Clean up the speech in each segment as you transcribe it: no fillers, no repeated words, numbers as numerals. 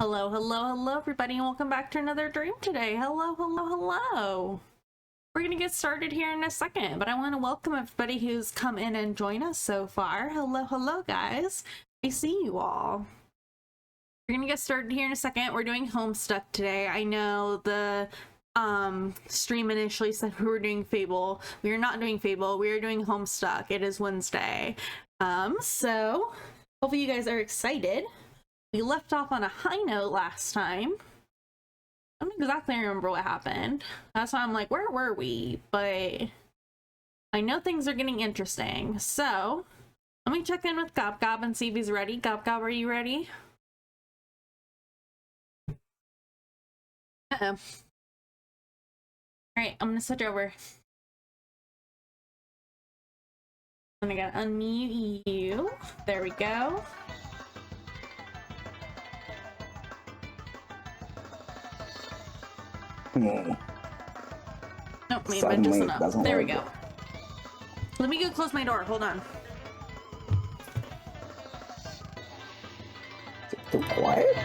Hello, hello, hello, everybody, and welcome back to another dream today. Hello, hello, hello. We're gonna get started here in a second, but I want to welcome everybody who's come in and joined us so far. Hello, hello, guys. I see you all. We're gonna get started here in a second. We're doing Homestuck today. I know the stream initially said we were doing Fable. We are not doing Fable. We are doing Homestuck. It is Wednesday. So hopefully you guys are excited. We left off on a high note last time. I don't exactly remember what happened. That's why I'm like, where were we? But I know things are getting interesting. So let me check in with GobGob and see if he's ready. GobGob, are you ready? Uh-oh. Alright, I'm gonna switch over. I'm gonna unmute you. There we go. Nope, maybe just enough. There we go. Let me go close my door. Hold on. Too quiet?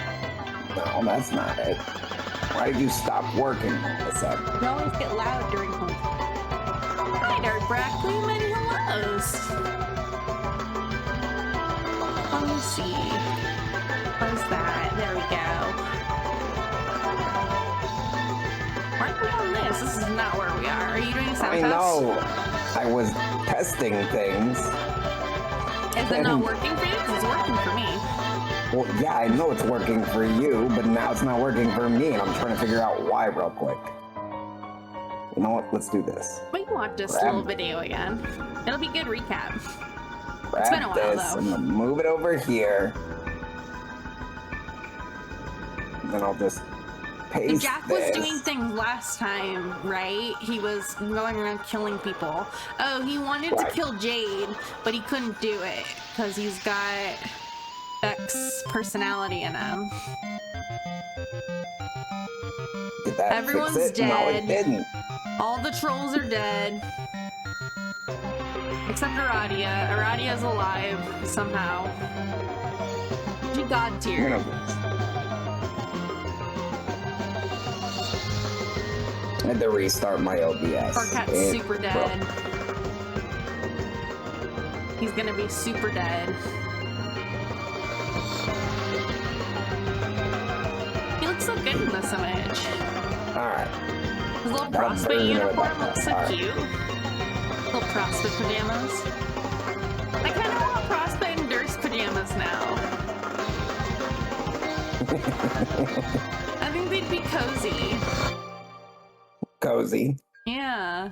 No, that's not it. Why did you stop working all of a sudden? You always get loud during home. Hi, Dark Broccoli. Many hellos. Let me see. How's that? There we go. Aren't we on this? This is not where we are. Are you doing sound tests? I know. I was testing things. Is it not working for you? Because it's working for me. Well, yeah, I know it's working for you, but now it's not working for me, and I'm trying to figure out why real quick. You know what? Let's do this. We can watch this little video again. It'll be a good recap. Grab It's been a while, this, though. I'm gonna move it over here. And then I'll just paste Jack this. was doing things last time, right? He was going around killing people. Oh, he wanted to kill Jade, but he couldn't do it because he's got Beck's personality in him. Did that Everyone's fix it? dead. No, it didn't. All the trolls are dead. Except Aradia. Aradia's alive somehow. She god tier. I had to restart my OBS. Farcat's super dead. He's gonna be super dead. He looks so good in this image. Alright. His little prospect uniform looks so cute. Little prospect pajamas. I kinda want prospect and Derse pajamas now. I think they'd be cozy. Cozy. Yeah.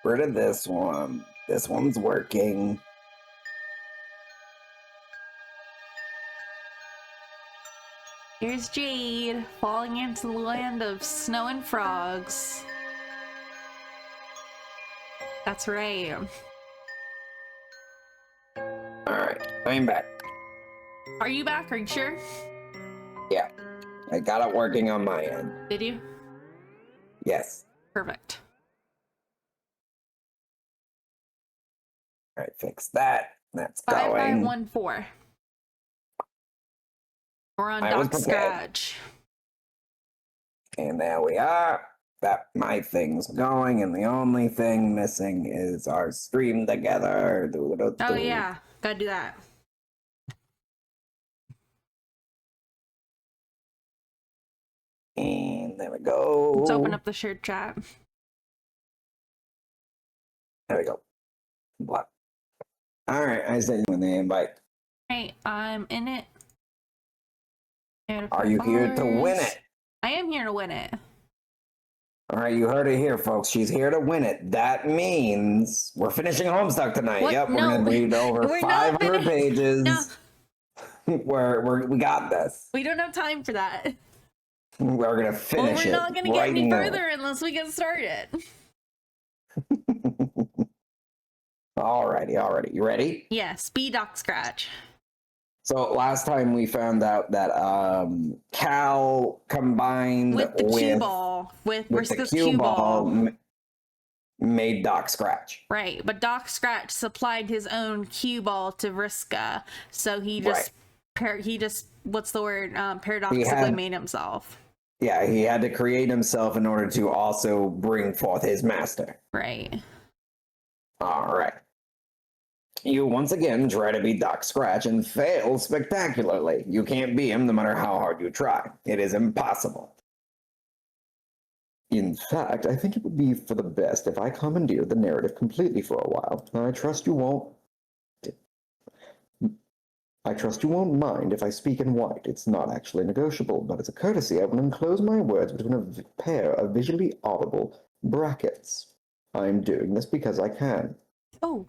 Rid of this one. This one's working. Here's Jade falling into the land of snow and frogs. That's right. Alright, I'm back. Are you back? Are you sure? Yeah. I got it working on my end. Did you? Yes. Perfect. Alright, fix that. That's going. 5514. We're on Doc Scratch. And there we are. That my thing's going, and the only thing missing is our stream together. Oh yeah, gotta do that. And there we go. Let's open up the shared chat. There we go. Block. All right, I sent you an invite. Hey, I'm in it. Are you here to win it? I am here to win it. All right, you heard it here, folks. She's here to win it. that means we're finishing Homestuck tonight. What? Yep, No, we're going to read over 500 pages. No. We got this. We don't have time for that. We're going to finish it. We're not going to get any further unless we get started. Alrighty. You ready? Yeah, speed Doc Scratch. So last time we found out that Cal combined with the cue ball, with Vriska's cue ball, made Doc Scratch. Right, but Doc Scratch supplied his own cue ball to Vriska, so he just he just, what's the word? Paradoxically made himself. Yeah, he had to create himself in order to also bring forth his master. Right. All right. You once again try to be Doc Scratch and fail spectacularly. You can't be him no matter how hard you try. It is impossible. In fact, I think it would be for the best if I commandeered the narrative completely for a while. I trust you won't mind if I speak in white. It's not actually negotiable, but as a courtesy, I will enclose my words between a pair of visually audible brackets. I am doing this because I can. Oh.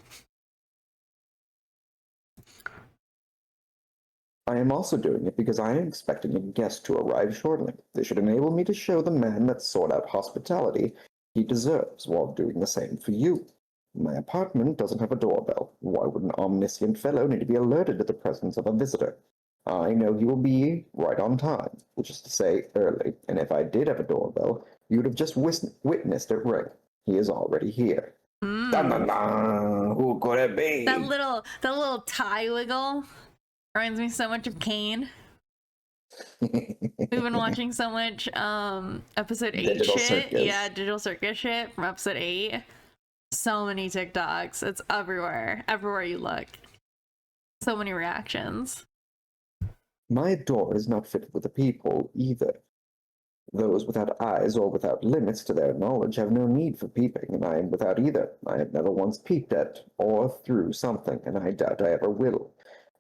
I am also doing it because I am expecting a guest to arrive shortly. This should enable me to show the man that sought out hospitality he deserves while doing the same for you. My apartment doesn't have a doorbell. Why would an omniscient fellow need to be alerted to the presence of a visitor? I know he will be right on time, which is to say early, and if I did have a doorbell, you'd have just witnessed it ring. He is already here. Mm. Dun, dun, dun. Who could it be? That little tie wiggle reminds me so much of Kane. We've been watching so much episode 8 Digital shit. Circus. Yeah, Digital Circus shit from episode 8. So many TikToks. It's everywhere. Everywhere you look. So many reactions. My door is not fitted with the people either. Those without eyes or without limits to their knowledge have no need for peeping, and I am without either. I have never once peeped at or through something, and I doubt I ever will.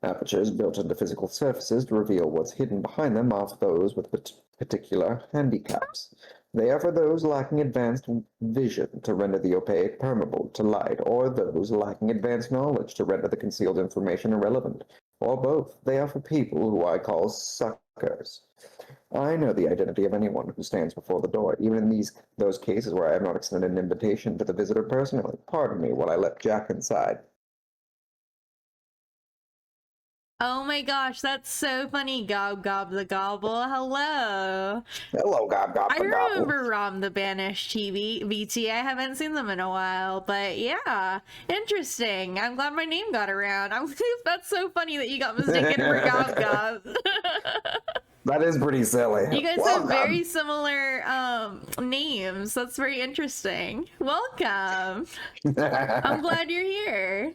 Apertures built into physical surfaces to reveal what's hidden behind them are for those with particular handicaps. They are for those lacking advanced vision to render the opaque permeable to light, or those lacking advanced knowledge to render the concealed information irrelevant, or both. They are for people who I call suckers. I know the identity of anyone who stands before the door, even in those cases where I have not extended an invitation to the visitor personally. Pardon me while I let Jack inside. Oh my gosh, that's so funny. GobGobtheGoblin. Hello. Hello, GobGobtheGoblin. I remember the Banished VT. I haven't seen them in a while, but yeah, interesting. I'm glad my name got around. That's so funny that you got mistaken for GobGob. That is pretty silly. You guys have very similar names. That's very interesting. Welcome. I'm glad you're here.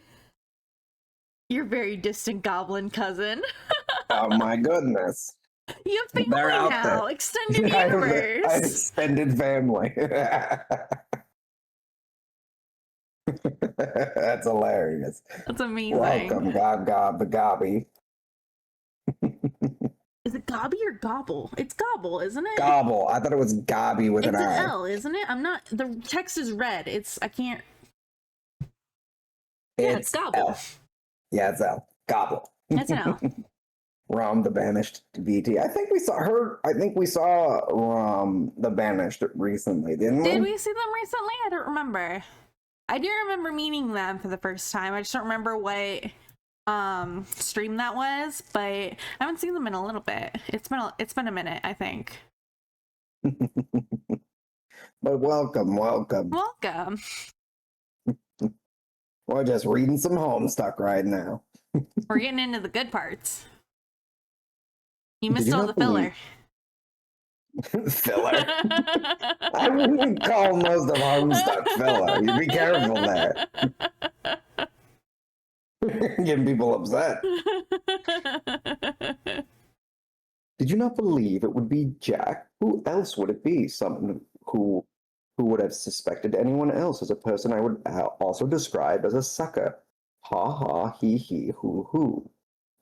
Your very distant goblin cousin. Oh my goodness. You have family now. There. Extended universe. I have extended family. That's hilarious. That's amazing. Welcome, GobGobtheGoblin. Is it Gobby or Gobble? It's Gobble, isn't it? Gobble. I thought it was Gobby with an I. It's an L, isn't it? I'm not. The text is red. I can't. Yeah, it's Gobble. L. Yeah, it's L. Gobble. It's an L. Rom the Banished VT. I think we saw the Banished recently, didn't we? Did we see them recently? I don't remember. I do remember meeting them for the first time. I just don't remember what stream that was, but I haven't seen them in a little bit. It's been a minute, I think. But welcome. We're just reading some Homestuck right now. We're getting into the good parts. You missed all the filler. Filler? I wouldn't call most of Homestuck filler. You be careful there. Getting people upset. Did you not believe it would be Jack? Who else would it be? Someone who would have suspected anyone else as a person I would also describe as a sucker. Ha ha, he, hoo hoo.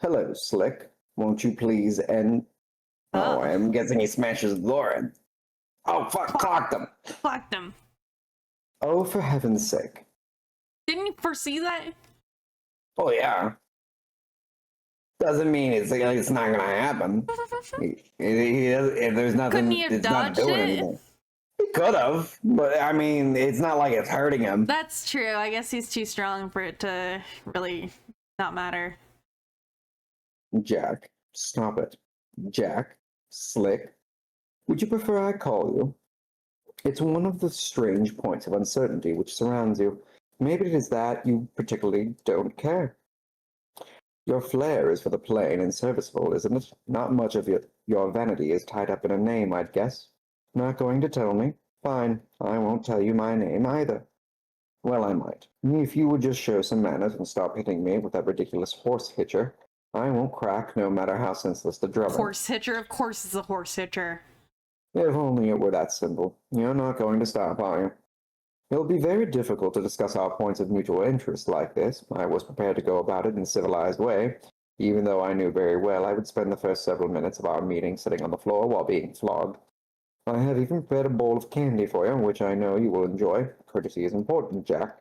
Hello, Slick. Won't you please end? Oh, I'm guessing he smashes the door in. Oh, fuck, clocked him. Clocked him. Oh, for heaven's sake. Didn't you foresee that? Oh, yeah. Doesn't mean it's not going to happen. There's nothing. Couldn't he have it's not dodged doing it? anything. He could have, but I mean, it's not like it's hurting him. That's true. I guess he's too strong for it to really not matter. Jack, stop it. Jack, Slick, would you prefer I call you? It's one of the strange points of uncertainty which surrounds you. Maybe it is that you particularly don't care. Your flair is for the plain and serviceable, isn't it? Not much of your vanity is tied up in a name, I'd guess. Not going to tell me? Fine, I won't tell you my name either. Well, I might. If you would just show some manners and stop hitting me with that ridiculous horse hitcher, I won't crack, no matter how senseless the drubbing. Horse hitcher? Of course it's a horse hitcher. If only it were that simple. You're not going to stop, are you? It'll be very difficult to discuss our points of mutual interest like this. I was prepared to go about it in a civilized way, even though I knew very well I would spend the first several minutes of our meeting sitting on the floor while being flogged. I have even prepared a bowl of candy for you, which I know you will enjoy. Courtesy is important, Jack.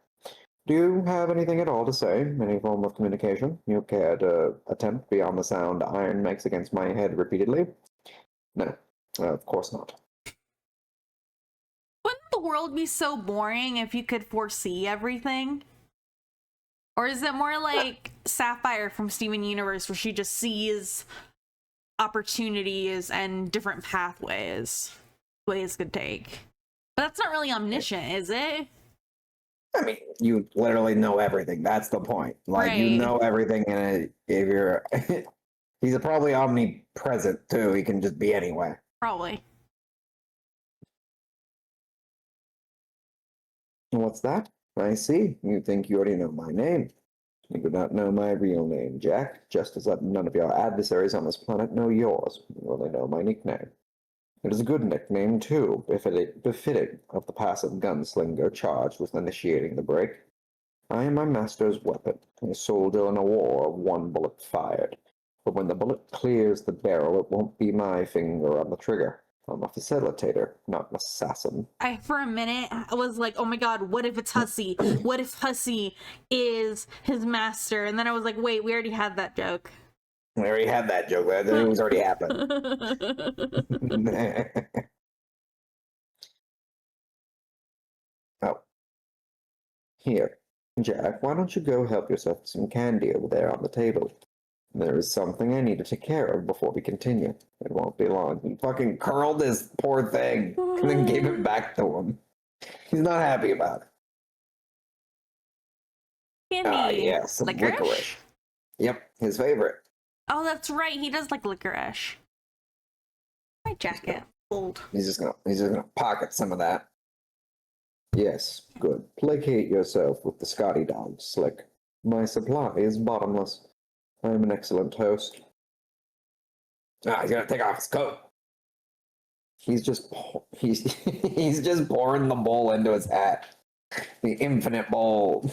Do you have anything at all to say? Any form of communication? You care to attempt beyond the sound iron makes against my head repeatedly? No, of course not. Wouldn't the world be so boring if you could foresee everything? Or is it more like Sapphire from Steven Universe, where she just sees opportunities and different pathways ways could take? But that's not really omniscient, is it? I mean, you literally know everything. That's the point. Like, Right. you know everything, and if you're... He's probably omnipresent, too. He can just be anywhere. Probably. What's that? I see. You think you already know my name. You do not know my real name, Jack, just as none of your adversaries on this planet know yours. You only know my nickname. It is a good nickname, too, befitting of the passive gunslinger charged with initiating the break. I am my master's weapon, a soldier in a war of one bullet fired. But when the bullet clears the barrel, it won't be my finger on the trigger. I'm a facilitator, not an assassin. For a minute, I was like, oh my god, what if it's Hussy? What if Hussy is his master? And then I was like, wait, we already had that joke. We already had that joke. It was already happened. Oh. Here, Jack, why don't you go help yourself to some candy over there on the table? There is something I need to take care of before we continue. It won't be long. He fucking curled this poor thing and then gave it back to him. He's not happy about it. Candy. Yes, some licorice. Yep, his favorite. Oh, that's right. He does like licorice. My jacket. Old. He's just gonna pocket some of that. Yes, good. Placate yourself with the Scotty dog, Slick. My supply is bottomless. I am an excellent host. He's gonna take off his coat. He's just pouring the bowl into his hat. The infinite bowl.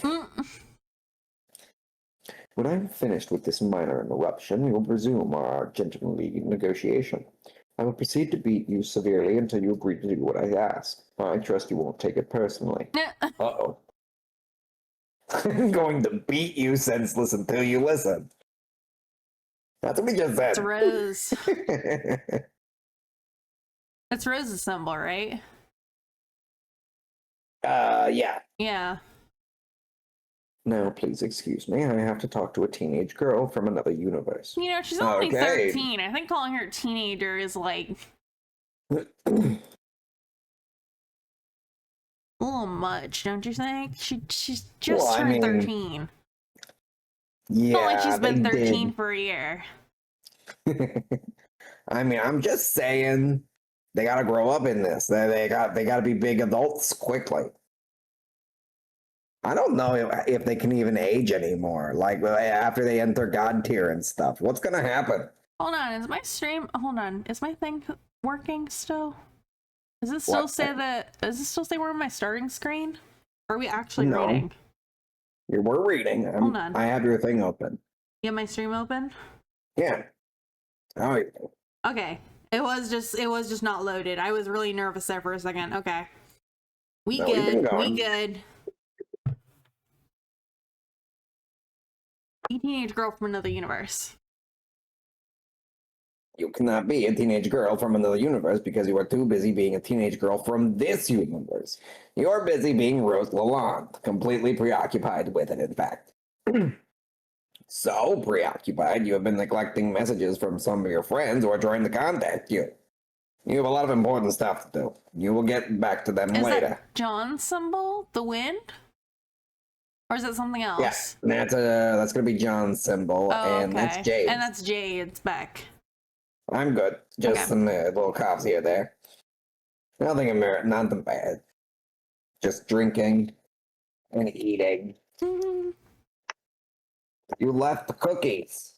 When I'm finished with this minor interruption, we will resume our gentlemanly negotiation. I will proceed to beat you severely until you agree to do what I ask. I trust you won't take it personally. Uh-oh. I'm going to beat you senseless until you listen. That's what we just said. It's Rose. It's Rose's symbol, right? Yeah. Yeah. Now, please excuse me. I have to talk to a teenage girl from another universe. You know, she's only 13. I think calling her a teenager is like a little much, don't you think? She's just turned 13. Yeah, it's not like she's been 13 for a year. I mean, I'm just saying they gotta grow up in this. They gotta be big adults quickly. I don't know if they can even age anymore. Like after they enter God tier and stuff, what's gonna happen? Hold on, is my stream? Hold on, is my thing working still? Does it still say that? Does it still say we're on my starting screen? Or are we actually reading? We're reading. Hold on. I have your thing open. You have my stream open? Yeah. Oh. Okay. It was just not loaded. I was really nervous there for a second. Okay. We good. A teenage girl from another universe. You cannot be a teenage girl from another universe because you are too busy being a teenage girl from this universe. You're busy being Rose Lalonde, completely preoccupied with it, in fact. So preoccupied, you have been neglecting messages from some of your friends who are trying to contact you. You have a lot of important stuff to do. You will get back to them later. That John's symbol? The wind? Or is it something Yeah, else? that's gonna be John's symbol, Oh, and that's okay. Jade's. And that's Jade's back. I'm good. Just Okay. some little coughs here there. Nothing bad. Just drinking and eating. You left the cookies.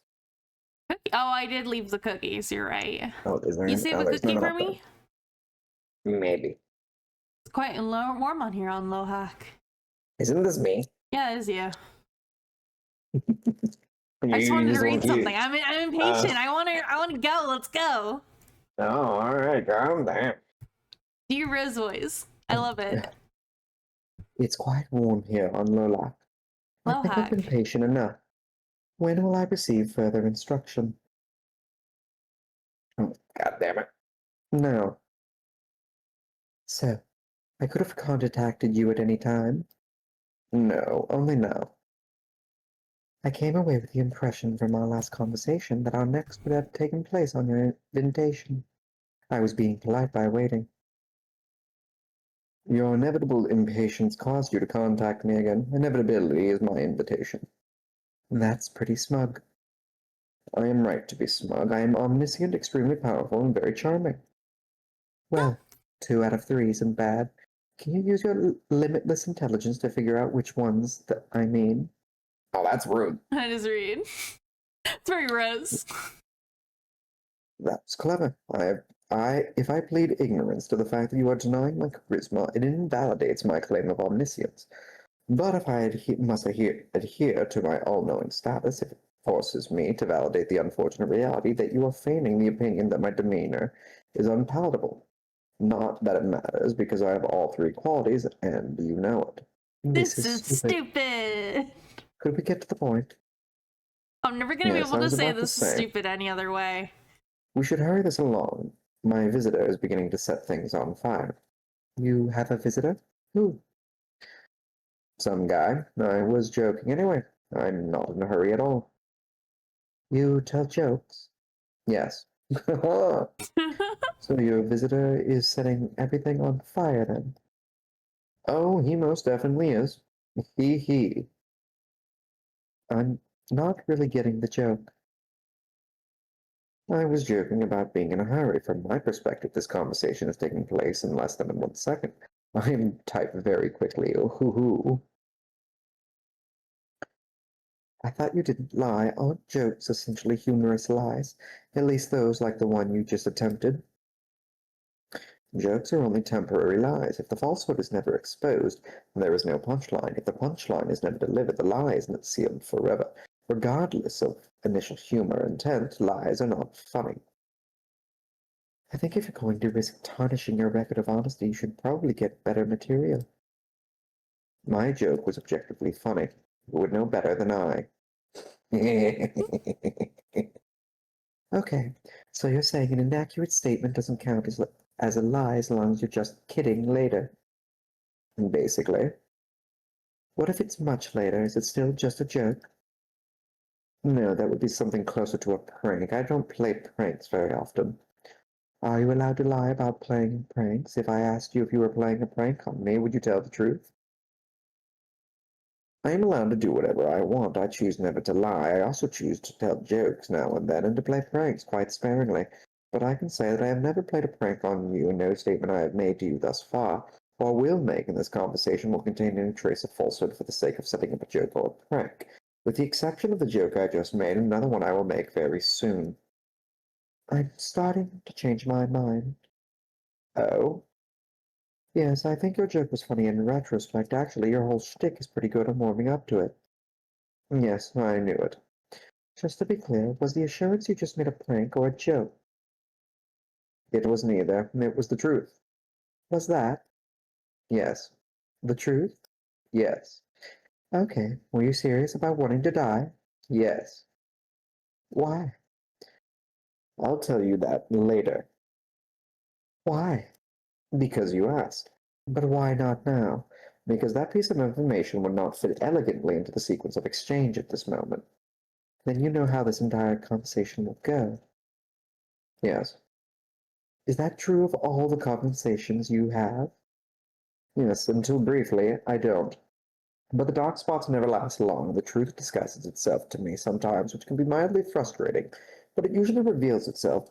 Oh, I did leave the cookies. You're right. Oh, is there? You save a there's cookie none for up there. me? Maybe. It's quite warm on here on Lohak. Isn't this me? Yeah, it is you. You I just wanted to read want something. I'm impatient. I want to go. Let's go. Oh, all right, calm down. Do your Rose voice. I love it. It's quite warm here on Lolak. I think I've been Lohak. patient enough. When will I receive further instruction? Oh, God damn it. No. So, I could have contacted you at any time. No, only now. I came away with the impression from our last conversation that our next would have taken place on your invitation. I was being polite by waiting. Your inevitable impatience caused you to contact me again. Inevitability is my invitation. That's pretty smug. I am right to be smug. I am omniscient, extremely powerful, and very charming. Well, 2 out of 3 isn't bad. Can you use your limitless intelligence to figure out which ones that I mean? Oh, that's rude. That is rude. It's very Rose. That's clever. If I plead ignorance to the fact that you are denying my charisma, it invalidates my claim of omniscience. But if I must adhere to my all-knowing status, if it forces me to validate the unfortunate reality that you are feigning the opinion that my demeanor is unpalatable. Not that it matters, because I have all 3 qualities, and you know it. This is stupid. Could we get to the point? I'm never going to be Yes, able I to was say about to this is say. stupid any other way. We should hurry this along. My visitor is beginning to set things on fire. You have a visitor? Who? Some guy. I was joking anyway. I'm not in a hurry at all. You tell jokes? Yes. So your visitor is setting everything on fire then? Oh, he most definitely is. He he. I'm not really getting the joke. I was joking about being in a hurry. From my perspective, this conversation is taking place in less than 1 second. I type very quickly. Oh, hoo hoo. I thought you didn't lie. Aren't jokes essentially humorous lies? At least those like the one you just attempted. Jokes are only temporary lies. If the falsehood is never exposed, there is no punchline. If the punchline is never delivered, the lie is not sealed forever. Regardless of initial humor intent, lies are not funny. I think if you're going to risk tarnishing your record of honesty, you should probably get better material. My joke was objectively funny. You would know better than I. Okay, so you're saying an inaccurate statement doesn't count as a lie as long as you're just kidding later. Basically. What if it's much later? Is it still just a joke? No, that would be something closer to a prank. I don't play pranks very often. Are you allowed to lie about playing pranks? If I asked you if you were playing a prank on me, would you tell the truth? I am allowed to do whatever I want. I choose never to lie. I also choose to tell jokes now and then and to play pranks quite sparingly. But I can say that I have never played a prank on you, and no statement I have made to you thus far, or will make in this conversation, will contain any trace of falsehood for the sake of setting up a joke or a prank. With the exception of the joke I just made, another one I will make very soon. I'm starting to change my mind. Oh? Yes, I think your joke was funny in retrospect. Actually, your whole shtick is pretty good on warming up to it. Yes, I knew it. Just to be clear, was the assurance you just made a prank or a joke? It was neither. It was the truth. Was that? Yes. The truth? Yes. Okay. Were you serious about wanting to die? Yes. Why? I'll tell you that later. Why? Because you asked. But why not now? Because that piece of information would not fit elegantly into the sequence of exchange at this moment. Then you know how this entire conversation will go. Yes. Is that true of all the conversations you have? Yes, until briefly, I don't. But the dark spots never last long. The truth disguises itself to me sometimes, which can be mildly frustrating, but it usually reveals itself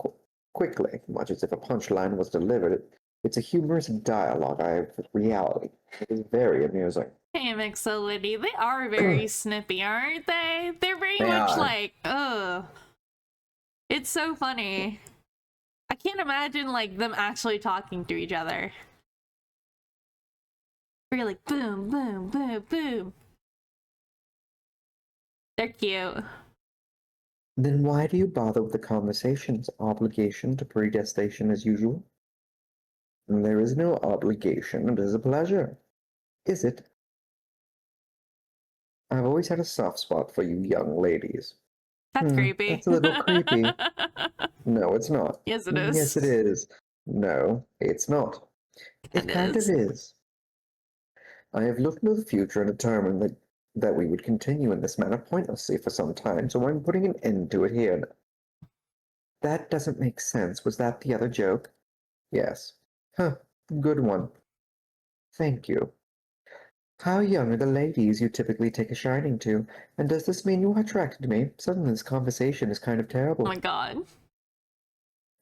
quickly, much as if a punchline was delivered. It's a humorous dialogue I have with reality. It is very amusing. Hey, Mixolity, they are very snippy, aren't they? They're very They much are. like, ugh. It's so funny. I can't imagine, like, them actually talking to each other. They're like, boom, boom, boom, boom. They're cute. Then why do you bother with the conversations? Obligation to predestination as usual? There is no obligation, it is a pleasure. Is it? I've always had a soft spot for you young ladies. That's creepy. That's a little creepy. No, it's not. Yes, it is. Yes, it is. No, it's not. It kind of is. I have looked into the future and determined that we would continue in this manner pointlessly for some time, so I'm putting an end to it here. That doesn't make sense. Was that the other joke? Yes. Huh. Good one. Thank you. How young are the ladies you typically take a shining to? And does this mean you are attracted to me? Suddenly this conversation is kind of terrible. Oh my god.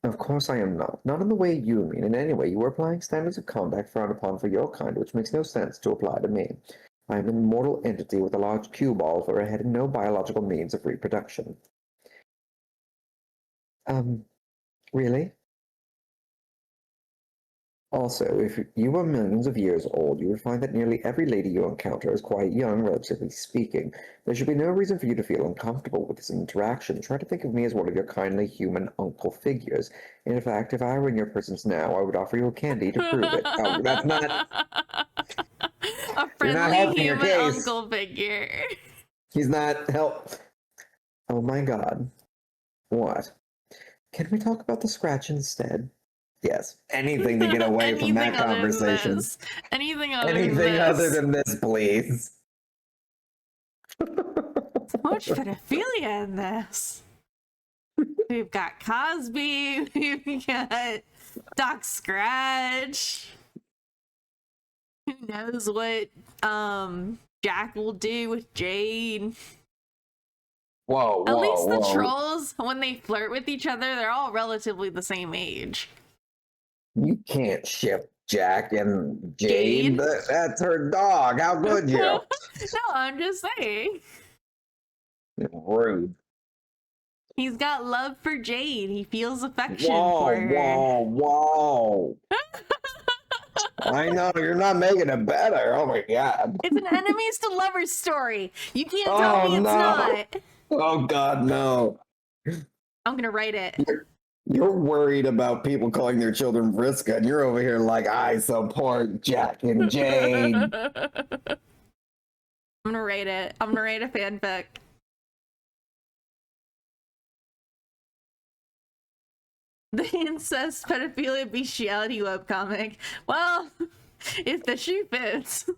Of course I am not. Not in the way you mean. In any way, you are applying standards of conduct frowned upon for your kind, which makes no sense to apply to me. I am an immortal entity with a large cue ball for a head and no biological means of reproduction. Really? Also, if you were millions of years old, you would find that nearly every lady you encounter is quite young, relatively speaking. There should be no reason for you to feel uncomfortable with this interaction. Try to think of me as one of your kindly human uncle figures. In fact, if I were in your presence now, I would offer you a candy to prove it. Oh, that's not... A You're not friendly helping your human case. uncle figure. He's not help. Oh my god. What? Can we talk about the scratch instead? Yes. Anything to get away from that conversation. Anything Other than this, please. So much pedophilia in this. We've got Cosby. We've got Doc Scratch. Who knows what Jack will do with Jade. Whoa, At least the trolls, when they flirt with each other, they're all relatively the same age. You can't ship Jack and Jade. That's her dog. How could you? No, I'm just saying. Rude. He's got love for Jade. He feels affection for her. Whoa. I know, you're not making it better. Oh my god. It's an enemies to lovers story. You can't tell me it's not. Oh god, no. I'm gonna write it. You're worried about people calling their children Vriska, and you're over here like, I support Jack and Jade. I'm gonna write it. I'm gonna write a fanfic. The incest, pedophilia, bestiality webcomic. Well, if the shoe fits.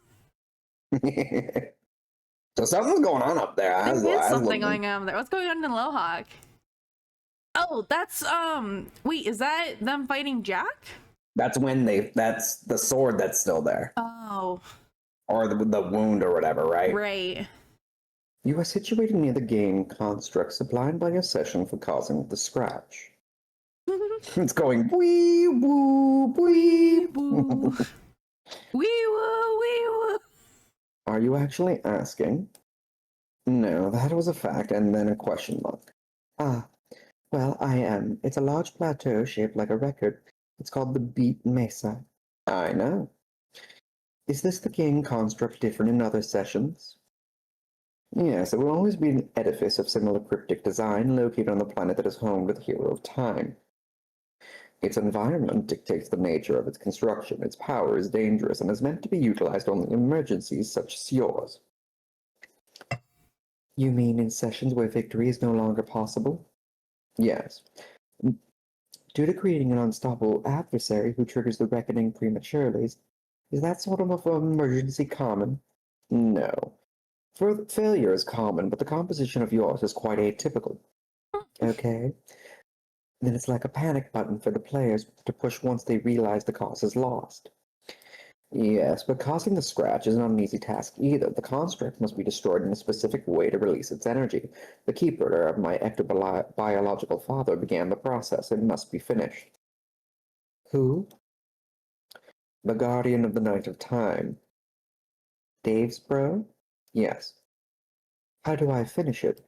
So something's going on up there. There's something going on there. What's going on in Lohawk? Oh, that's wait, is that them fighting Jack? That's that's the sword that's still there. Oh. Or the wound or whatever, right? Right. You are situated near the game construct supplied by your session for causing the scratch. It's going wee woo wee woo. Wee woo wee woo. Are you actually asking? No, that was a fact and then a question mark. Ah, well, I am. It's a large plateau shaped like a record. It's called the Beat Mesa. I know. Is this the game construct different in other sessions? Yes, it will always be an edifice of similar cryptic design located on the planet that is home to the hero of time. Its environment dictates the nature of its construction. Its power is dangerous and is meant to be utilized only in emergencies such as yours. You mean in sessions where victory is no longer possible? Yes. Due to creating an unstoppable adversary who triggers the reckoning prematurely, is that sort of an emergency common? No. Failure is common, but the composition of yours is quite atypical. Okay? Then it's like a panic button for the players to push once they realize the cause is lost. Yes, but causing the scratch is not an easy task either. The construct must be destroyed in a specific way to release its energy. The keeper of my ectobiological father began the process. It must be finished. Who? The guardian of the night of time. Dave's bro? Yes. How do I finish it?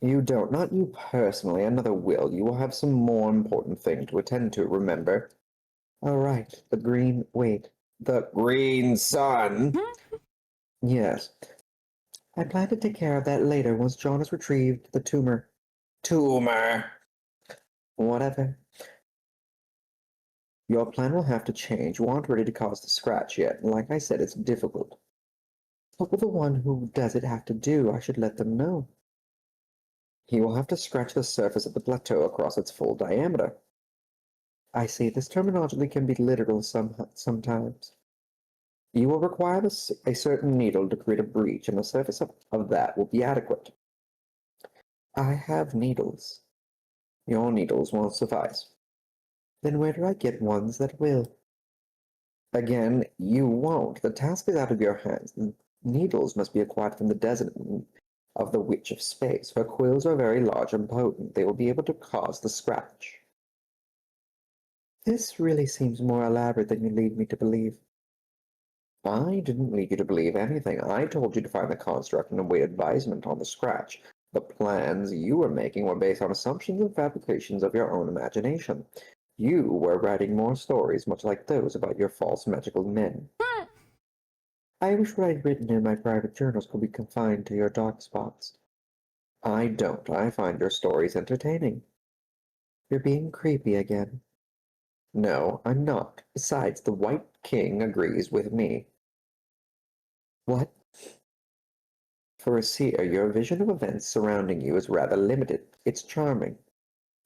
You don't. Not you personally. Another will. You will have some more important thing to attend to, remember? All right. The green... Wait. The green sun? Yes. I plan to take care of that later once John has retrieved the tumor. Tumor! Whatever. Your plan will have to change. You aren't ready to cause the scratch yet. Like I said, it's difficult. What will the one who does it have to do? I should let them know. He will have to scratch the surface of the plateau across its full diameter. I see, this terminology can be literal sometimes. You will require a certain needle to create a breach, and the surface of that will be adequate. I have needles. Your needles won't suffice. Then where do I get ones that will? Again, you won't. The task is out of your hands. The needles must be acquired from the desert of the Witch of Space. Her quills are very large and potent. They will be able to cause the scratch. This really seems more elaborate than you lead me to believe. I didn't lead you to believe anything. I told you to find the construct and await advisement on the scratch. The plans you were making were based on assumptions and fabrications of your own imagination. You were writing more stories, much like those about your false magical men. I wish what I'd written in my private journals could be confined to your dark spots. I don't. I find your stories entertaining. You're being creepy again. No, I'm not. Besides, the White King agrees with me. What? For a seer, your vision of events surrounding you is rather limited. It's charming.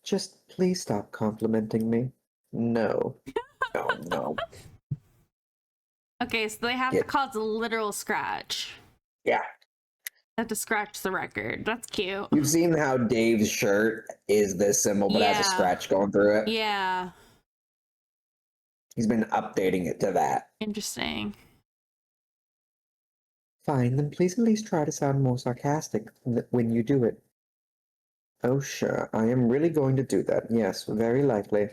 Just please stop complimenting me. No. No. Okay, so they have to cause a literal scratch. Yeah. They have to scratch the record. That's cute. You've seen how Dave's shirt is this symbol, but has a scratch going through it? Yeah. He's been updating it to that. Interesting. Fine, then please at least try to sound more sarcastic when you do it. Oh, sure, I am really going to do that. Yes, very likely.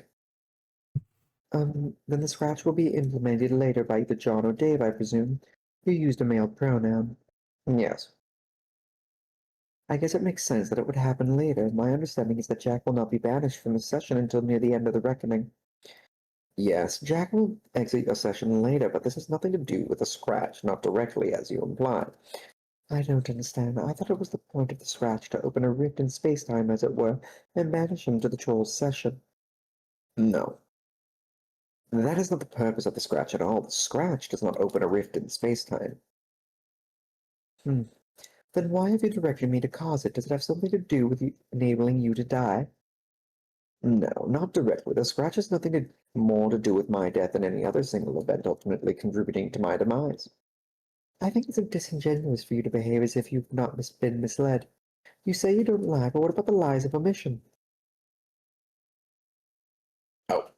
Then the scratch will be implemented later by either John or Dave, I presume. You used a male pronoun. Yes. I guess it makes sense that it would happen later. My understanding is that Jack will not be banished from the session until near the end of the reckoning. Yes, Jack will exit your session later, but this has nothing to do with the scratch, not directly, as you imply. I don't understand. I thought it was the point of the scratch to open a rift in space-time, as it were, and banish him to the troll's session. No. That is not the purpose of the scratch at all. The scratch does not open a rift in space-time. Then why have you directed me to cause it? Does it have something to do with enabling you to die? No, not directly. The scratch has nothing more to do with my death than any other single event ultimately contributing to my demise. I think it's disingenuous for you to behave as if you've not been misled. You say you don't lie, but what about the lies of omission? Oh.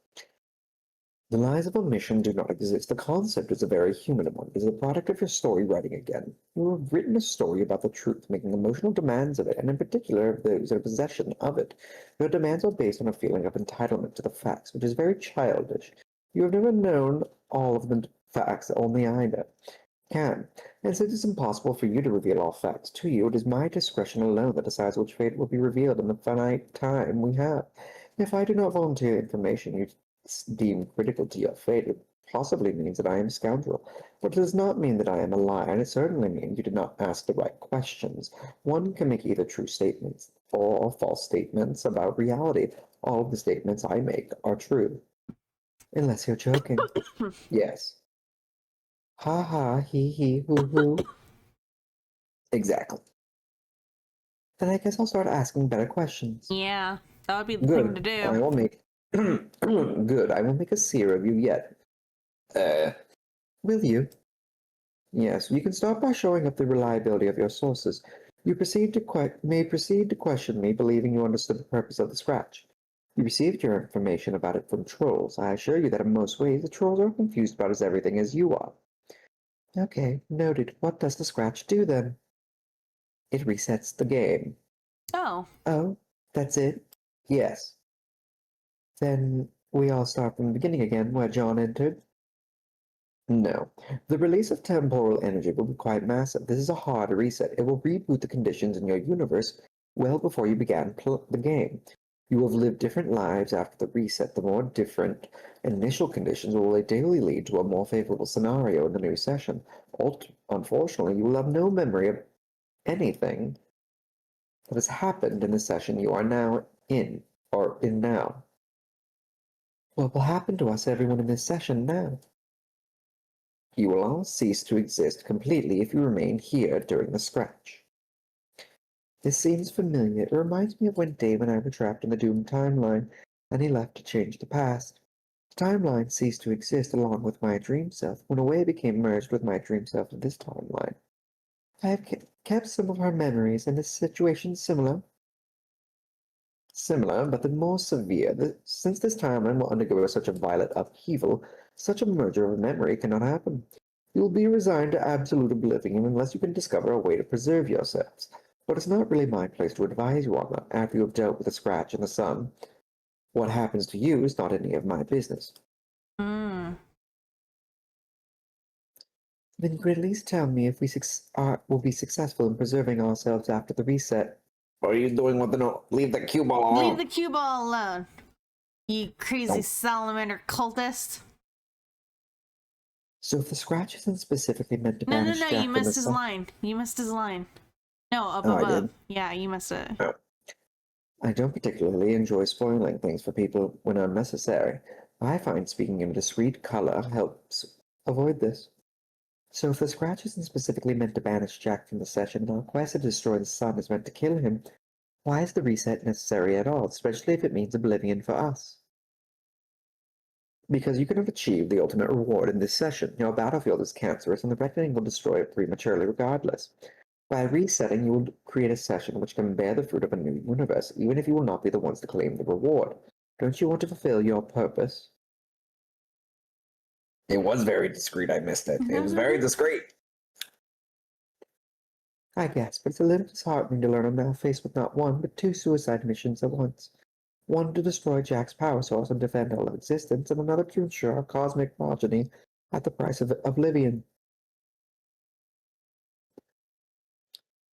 The lies of omission do not exist. The concept is a very human one. It is a product of your story writing again. You have written a story about the truth, making emotional demands of it, and in particular of those in possession of it. Your demands are based on a feeling of entitlement to the facts, which is very childish. You have never known all of the facts that only I can. And since it's impossible for you to reveal all facts to you, it is my discretion alone that decides which fate will be revealed in the finite time we have. If I do not volunteer information you deem critical to your fate, it possibly means that I am a scoundrel. But it does not mean that I am a liar, and it certainly means you did not ask the right questions. One can make either true statements or false statements about reality. All of the statements I make are true. Unless you're joking. Yes. Ha ha, he, hoo hoo. Exactly. Then I guess I'll start asking better questions. Yeah, that would be the Good. thing to do. I will make... Good. I will make a seer of you yet. Will you? Yes, you can start by showing up the reliability of your sources. You may proceed to question me, believing you understood the purpose of the scratch. You received your information about it from trolls. I assure you that in most ways the trolls are confused about as everything as you are. Okay, noted. What does the scratch do then? It resets the game. Oh. Oh, that's it? Yes. Then we all start from the beginning again, where John entered? No. The release of temporal energy will be quite massive. This is a hard reset. It will reboot the conditions in your universe well before you began the game. You will have lived different lives after the reset. The more different initial conditions will ideally lead to a more favorable scenario in the new session. Unfortunately, you will have no memory of anything that has happened in the session you are now in, or in now. What will happen to us, everyone in this session now? You will all cease to exist completely if you remain here during the scratch. This seems familiar. It reminds me of when Dave and I were trapped in the doomed timeline, and he left to change the past. The timeline ceased to exist along with my dream self, when a way became merged with my dream self of this timeline. I have kept some of our memories, and this situation similar. Similar, but then more severe. Since this timeline will undergo such a violent upheaval, such a merger of memory cannot happen. You will be resigned to absolute oblivion unless you can discover a way to preserve yourselves. But it's not really my place to advise you on that after you have dealt with the scratch and the sun. What happens to you is not any of my business. Hmm. Then you could at least tell me if we will be successful in preserving ourselves after the reset. What are you doing with the note? Leave the cue ball alone. Leave the cue ball alone, you crazy salamander cultist. So if the scratch isn't specifically meant to banish No, Jack you from missed the his sun... line. You missed his line. No, up Oh, I above. did? Yeah, you missed it. Oh. I don't particularly enjoy spoiling things for people when unnecessary. I find speaking in a discreet color helps avoid this. So if the scratch isn't specifically meant to banish Jack from the session, and our quest to destroy the sun is meant to kill him, why is the reset necessary at all, especially if it means oblivion for us? Because you could have achieved the ultimate reward in this session. Your battlefield is cancerous, and the reckoning will destroy it prematurely regardless. By resetting, you will create a session which can bear the fruit of a new universe, even if you will not be the ones to claim the reward. Don't you want to fulfill your purpose? It was very discreet, I missed it. It was very discreet. I guess, but it's a little disheartening to learn I'm now faced with not one, but two suicide missions at once. One to destroy Jack's power source and defend all of existence, and another to ensure our cosmic progeny at the price of oblivion.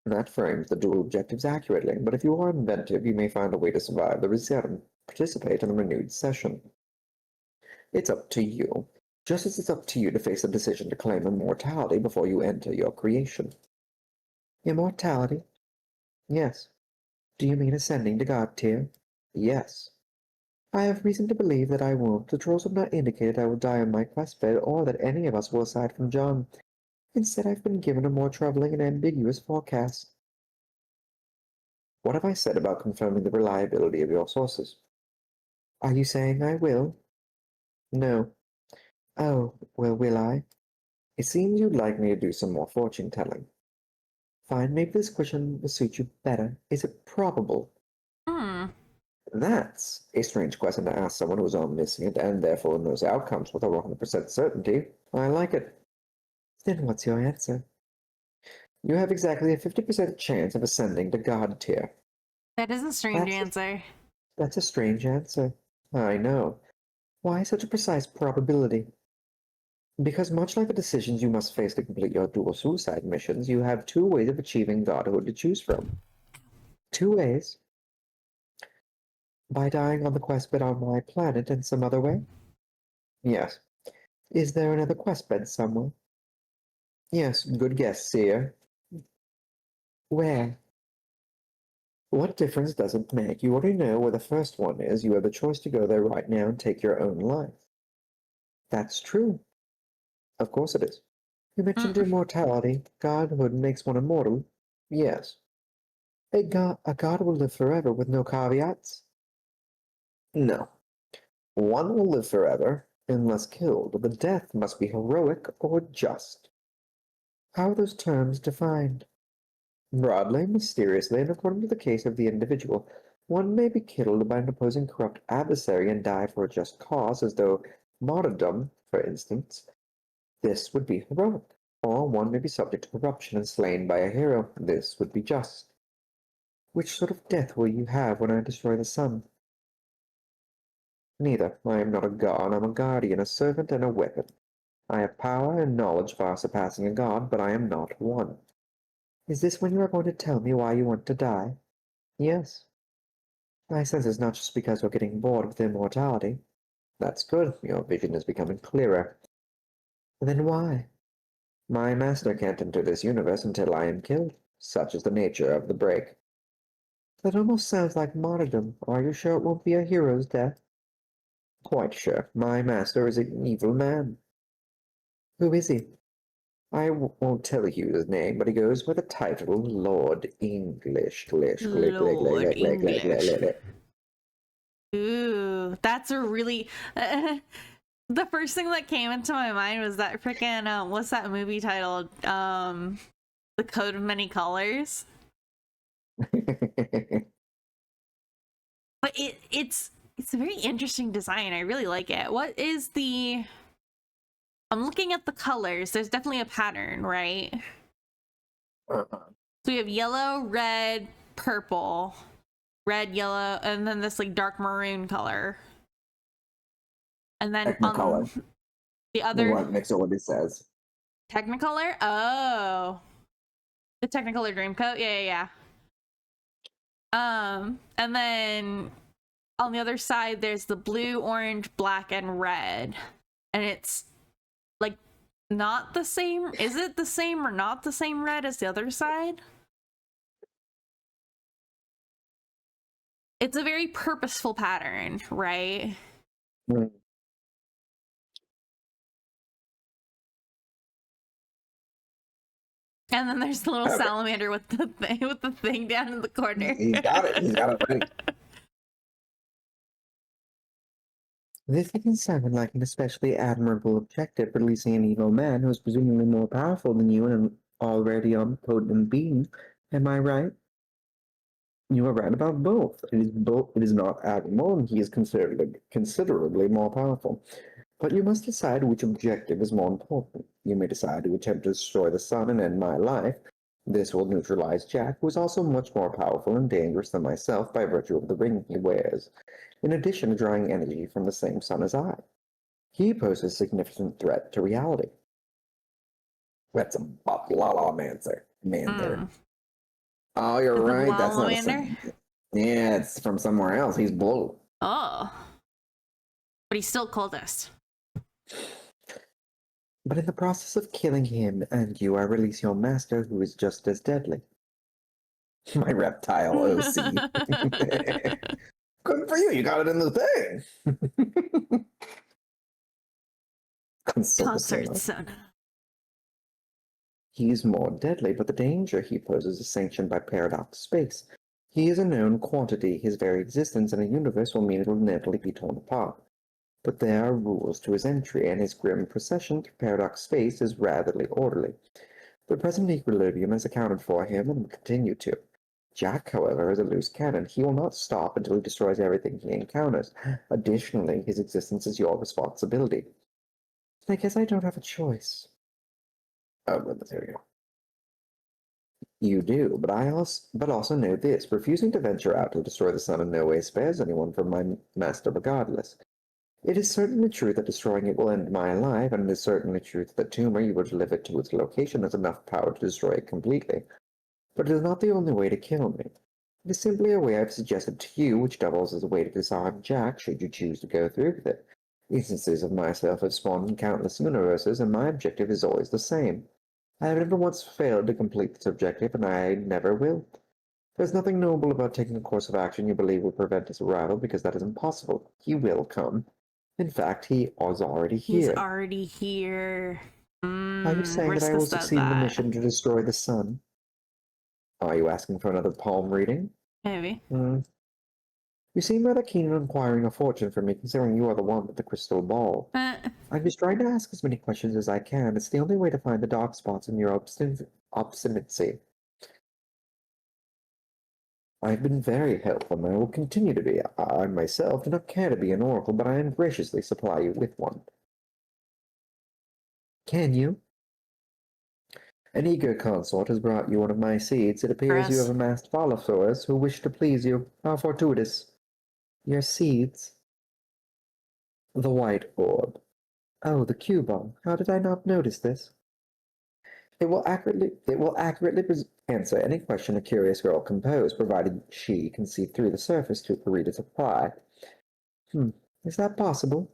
That frames the dual objectives accurately, but if you are inventive, you may find a way to survive the reset and participate in the renewed session. It's up to you, just as it's up to you to face the decision to claim immortality before you enter your creation. Immortality? Yes. Do you mean ascending to God tier? Yes. I have reason to believe that I won't. The trolls have not indicated I will die on my quest bed, or that any of us will aside from John. Instead, I've been given a more troubling and ambiguous forecast. What have I said about confirming the reliability of your sources? Are you saying I will? No. Oh, well, will I? It seems you'd like me to do some more fortune-telling. Fine, maybe this question will suit you better. Is it probable? That's a strange question to ask someone who's omniscient and therefore knows outcomes with over 100% certainty. I like it. Then what's your answer? You have exactly a 50% chance of ascending to God tier. That is a strange answer. That's a strange answer. I know. Why such a precise probability? Because much like the decisions you must face to complete your dual suicide missions, you have two ways of achieving godhood to choose from. Two ways. By dying on the quest bed on my planet and some other way? Yes. Is there another quest bed somewhere? Yes, good guess, seer. Where? What difference does it make? You already know where the first one is. You have the choice to go there right now and take your own life. That's true. Of course it is. You mentioned immortality. Godhood makes one immortal. Yes. A god will live forever with no caveats? No. One will live forever, unless killed. The death must be heroic or just. How are those terms defined? Broadly, mysteriously, and according to the case of the individual. One may be killed by an opposing corrupt adversary and die for a just cause, as though martyrdom, for instance. This would be heroic. Or one may be subject to corruption and slain by a hero. This would be just. Which sort of death will you have when I destroy the sun? Neither. I am not a god. I'm a guardian, a servant, and a weapon. I have power and knowledge far surpassing a god, but I am not one. Is this when you are going to tell me why you want to die? Yes. I sense it's not just because you're getting bored with immortality. That's good. Your vision is becoming clearer. Then why? My master can't enter this universe until I am killed. Such is the nature of the break. That almost sounds like martyrdom. Are you sure it won't be a hero's death? Quite sure. My master is an evil man. Who is he? I won't tell you his name, but he goes by the title Lord English. Lord English. Ooh, that's a really... the first thing that came into my mind was that freaking, what's that movie titled? The Code of Many Colors. But it's a very interesting design. I really like it. What is the... I'm looking at the colors. There's definitely a pattern, right? So we have yellow, red, purple, red, yellow, and then this like dark maroon color. And then Technicolor. The other what Mixology says. Technicolor? Oh. The Technicolor Dreamcoat? Yeah. And then on the other side there's the blue, orange, black, and red. And it's like not the same. Is it the same or not the same red as the other side? It's a very purposeful pattern, right? Mm. And then there's the little salamander with the thing down in the corner. He's got it right. This doesn't sound like an especially admirable objective, releasing an evil man who is presumably more powerful than you and an already omnipotent being. Am I right? You are right about both. It is not admirable, and he is considerably more powerful. But you must decide which objective is more important. You may decide to attempt to destroy the sun and end my life. This will neutralize Jack, who is also much more powerful and dangerous than myself by virtue of the ring he wears, in addition to drawing energy from the same sun as I. He poses a significant threat to reality. That's a Lala-mancer. Oh, you're right. That's not a sun. Yeah, it's from somewhere else. He's blue. Oh. But he's still cultist. But in the process of killing him and you, I release your master, who is just as deadly. My reptile OC. Good for you. You got it in the thing. Concert Sona. He is more deadly, but the danger he poses is sanctioned by paradox space. He is a known quantity. His very existence in a universe will mean it will inevitably be torn apart. But there are rules to his entry, and his grim procession through paradox space is ratherly orderly. The present equilibrium has accounted for him and will continue to. Jack, however, is a loose cannon. He will not stop until he destroys everything he encounters. Additionally, his existence is your responsibility. I guess I don't have a choice. Oh, but there we go. You do, but also know this. Refusing to venture out to destroy the sun in no way spares anyone from my master regardless. It is certainly true that destroying it will end my life, and it is certainly true that Tumor you will deliver it to its location has enough power to destroy it completely. But it is not the only way to kill me. It is simply a way I've suggested to you, which doubles as a way to disarm Jack should you choose to go through with it. Instances of myself have spawned in countless universes, and my objective is always the same. I have never once failed to complete this objective, and I never will. There's nothing noble about taking a course of action you believe will prevent his arrival, because that is impossible. He will come. In fact, he is already here. He's already here. Are you saying that I will succeed in the mission to destroy the sun? Are you asking for another palm reading? Maybe. You seem rather keen on acquiring a fortune from me, considering you are the one with the crystal ball. I'm just trying to ask as many questions as I can. It's the only way to find the dark spots in your obstinacy. I've been very helpful, and I will continue to be. I myself do not care to be an oracle, but I am graciously supply you with one. Can you? An eager consort has brought you one of my seeds. It appears you have amassed followers who wish to please you. How fortuitous. Your seeds? The white orb. Oh, the cue ball. How did I not notice this? It will accurately answer any question a curious girl can pose, provided she can see through the surface to read its reply. Is that possible?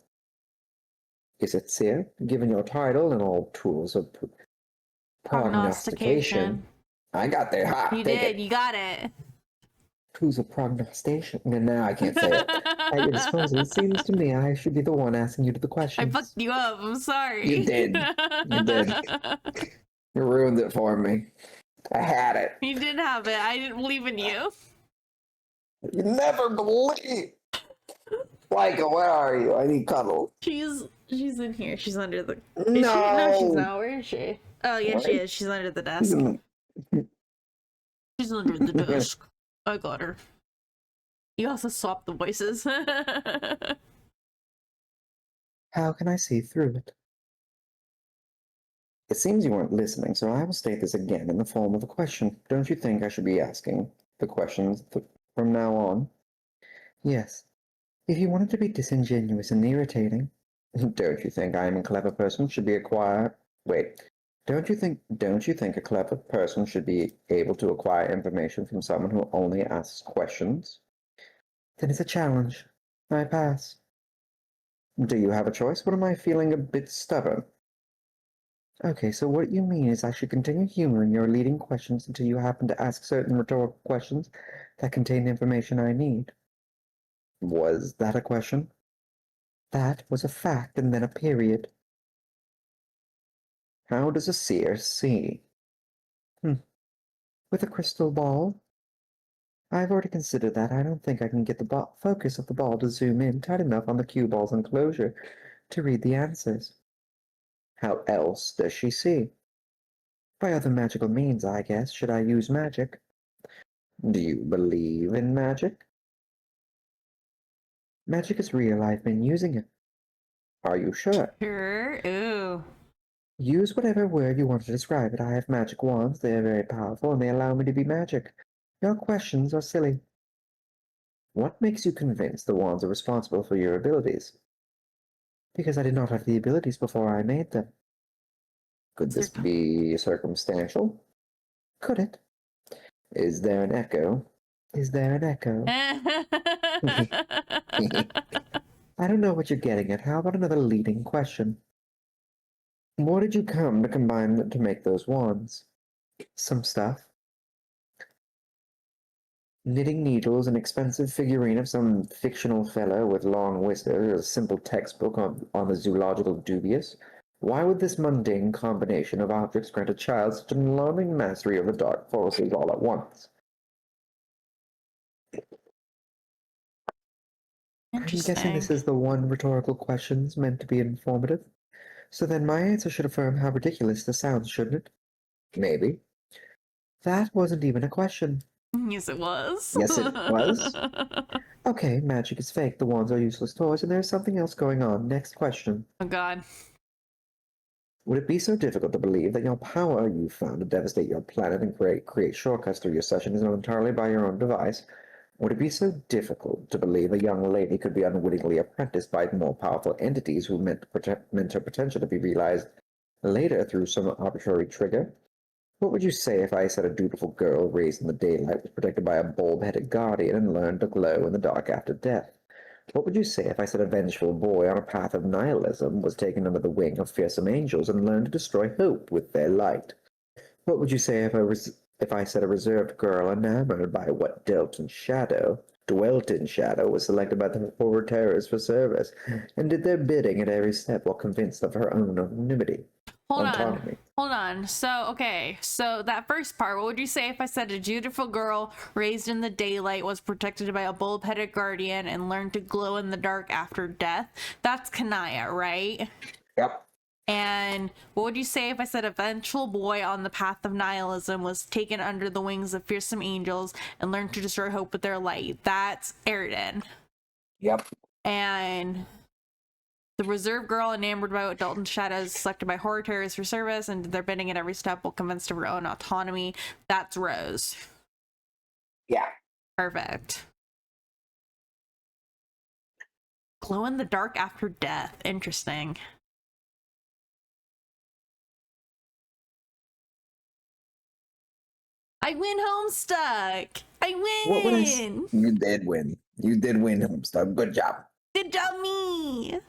Is it, sir? Given your title and all tools of prognostication. I got there. Ha! You did. You got it. Tools of prognostication. And now I can't say it. At your disposal, it seems to me I should be the one asking you the questions. I fucked you up. I'm sorry. You did. You did. You ruined it for me. I had it. You did have it. I didn't believe in you. You never believe. Micah, where are you? I need cuddles. She's in here. She's under the. No. No, she's not. Where is she? Oh yeah, What? she is. She's under the desk. She's under the desk. I got her. You also swapped the voices. How can I see through it? It seems you weren't listening, so I will state this again in the form of a question. Don't you think I should be asking the questions from now on? Yes. If you wanted to be disingenuous and irritating, don't you think I am a clever person should be acquire? Wait. Don't you think a clever person should be able to acquire information from someone who only asks questions? Then it's a challenge. I pass. Do you have a choice? What am I feeling a bit stubborn? Okay, so what you mean is I should continue humoring your leading questions until you happen to ask certain rhetorical questions that contain information I need. Was that a question? That was a fact and then a period. How does a seer see? With a crystal ball? I've already considered that. I don't think I can get the focus of the ball to zoom in tight enough on the cue ball's enclosure to read the answers. How else does she see? By other magical means, I guess. Should I use magic? Do you believe in magic? Magic is real. I've been using it. Are you sure? Sure. Ooh. Use whatever word you want to describe it. I have magic wands. They are very powerful, and they allow me to be magic. Your questions are silly. What makes you convinced the wands are responsible for your abilities? Because I did not have the abilities before I made them. Could this be circumstantial? Could it? Is there an echo? Is there an echo? I don't know what you're getting at. How about another leading question? What did you come to combine to make those wands? Some stuff. Knitting needles, an expensive figurine of some fictional fellow with long whiskers, a simple textbook on the zoological dubious. Why would this mundane combination of objects grant a child such an alarming mastery of the dark forces all at once? I'm guessing this is the one rhetorical question's meant to be informative. So then my answer should affirm how ridiculous this sounds, shouldn't it? Maybe. That wasn't even a question. Yes, it was. Yes, it was. Okay, magic is fake. The wands are useless toys, and there's something else going on. Next question. Oh, God. Would it be so difficult to believe that your power you found to devastate your planet and create shortcuts through your session is not entirely by your own device? Would it be so difficult to believe a young lady could be unwittingly apprenticed by more powerful entities who meant her potential to be realized later through some arbitrary trigger? What would you say if I said a dutiful girl raised in the daylight was protected by a bulb-headed guardian and learned to glow in the dark after death? What would you say if I said a vengeful boy on a path of nihilism was taken under the wing of fearsome angels and learned to destroy hope with their light? What would you say if I said a reserved girl enamored by what dwelt in shadow, was selected by the forward terrors for service, and did their bidding at every step while convinced of her own anonymity? Hold on. So, okay. So that first part, what would you say if I said a dutiful girl raised in the daylight was protected by a bulb-headed guardian and learned to glow in the dark after death? That's Kanaya, right? Yep. And what would you say if I said a vengeful boy on the path of nihilism was taken under the wings of fearsome angels and learned to destroy hope with their light? That's Airden. Yep. And the reserve girl enamored by what Dalton shadows, selected by horror terrorists for service and did their bidding at every step while convinced of her own autonomy. That's Rose. Yeah. Perfect. Glow in the dark after death. Interesting. I win Homestuck! I win! What would I say? You did win. You did win, Homestuck. Good job. Good job, me!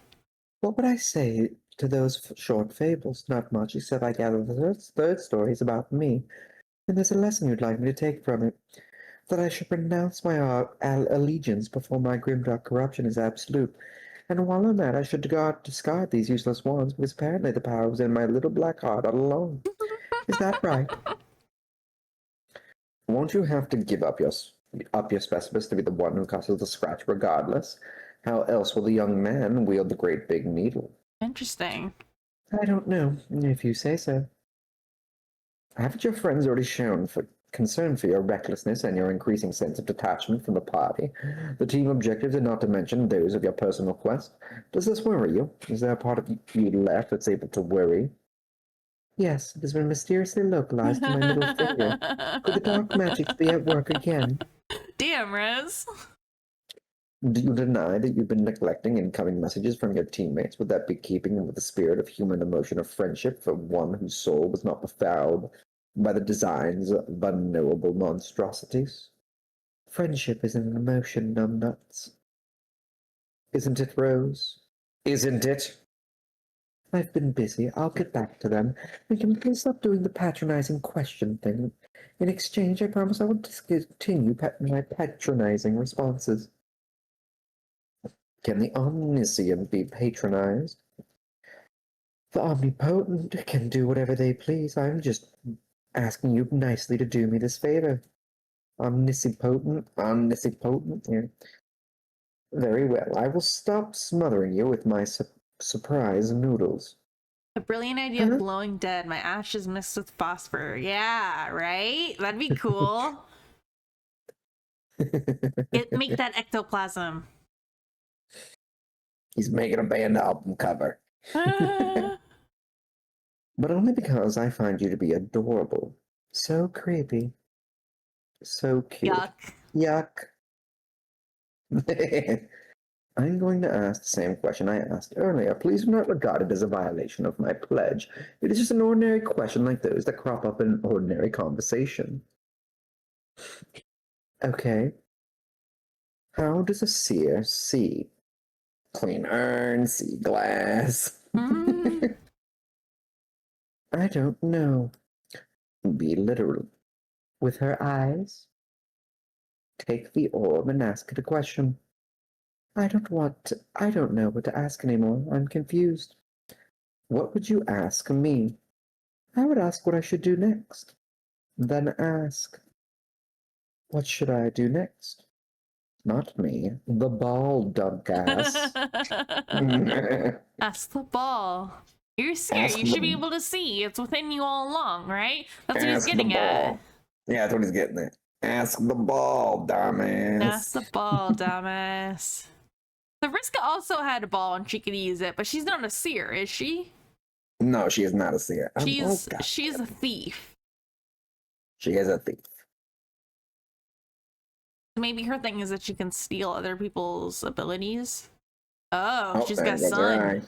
What would I say to those short fables? Not much, except I gather the third story is about me. And there's a lesson you'd like me to take from it. That I should renounce my allegiance before my Grimdark corruption is absolute. And while I'm at, I should discard these useless ones, because apparently the power was in my little black heart all along. Is that right? Won't you have to give up your specimens to be the one who causes the scratch regardless? How else will the young man wield the great big needle? Interesting. I don't know, if you say so. Haven't your friends already shown concern for your recklessness and your increasing sense of detachment from the party? The team objectives are not to mention those of your personal quest. Does this worry you? Is there a part of you left that's able to worry? Yes, it has been mysteriously localized to my middle finger. Could the dark magics be at work again? Damn, Rose. Do you deny that you've been neglecting incoming messages from your teammates? Would that be keeping with the spirit of human emotion of friendship for one whose soul was not befouled by the designs of unknowable monstrosities? Friendship is an emotion, numbnuts. Isn't it, Rose? Isn't it? I've been busy. I'll get back to them. And can we please stop doing the patronizing question thing? In exchange, I promise I will discontinue my patronizing responses. Can the omniscient be patronized? The omnipotent can do whatever they please. I'm just asking you nicely to do me this favor. Omnipotent? Yeah. Very well. I will stop smothering you with my surprise noodles. A brilliant idea of glowing dead. My ashes mixed with phosphor. Yeah, right? That'd be cool. Make that ectoplasm. He's making a band album cover. But only because I find you to be adorable. So creepy. So cute. Yuck. Yuck. I'm going to ask the same question I asked earlier. Please do not regard it as a violation of my pledge. It is just an ordinary question like those that crop up in an ordinary conversation. Okay. How does a seer see? Clean urn, see glass. I don't know. Be literal. With her eyes. Take the orb and ask it a question. I don't know what to ask anymore. I'm confused. What would you ask me? I would ask what I should do next. Then ask, what should I do next? Not me. The ball, dumbass. Ask the ball. You're scared. You should be able to see. It's within you all along, right? That's what he's getting at. Yeah, that's what he's getting at. Ask the ball, dumbass. Ask the ball, dumbass. So Vriska also had a ball and she could use it, but she's not a seer, is she? No, she is not a seer. She's a thief. She is a thief. Maybe her thing is that she can steal other people's abilities. Oh, she's got a son.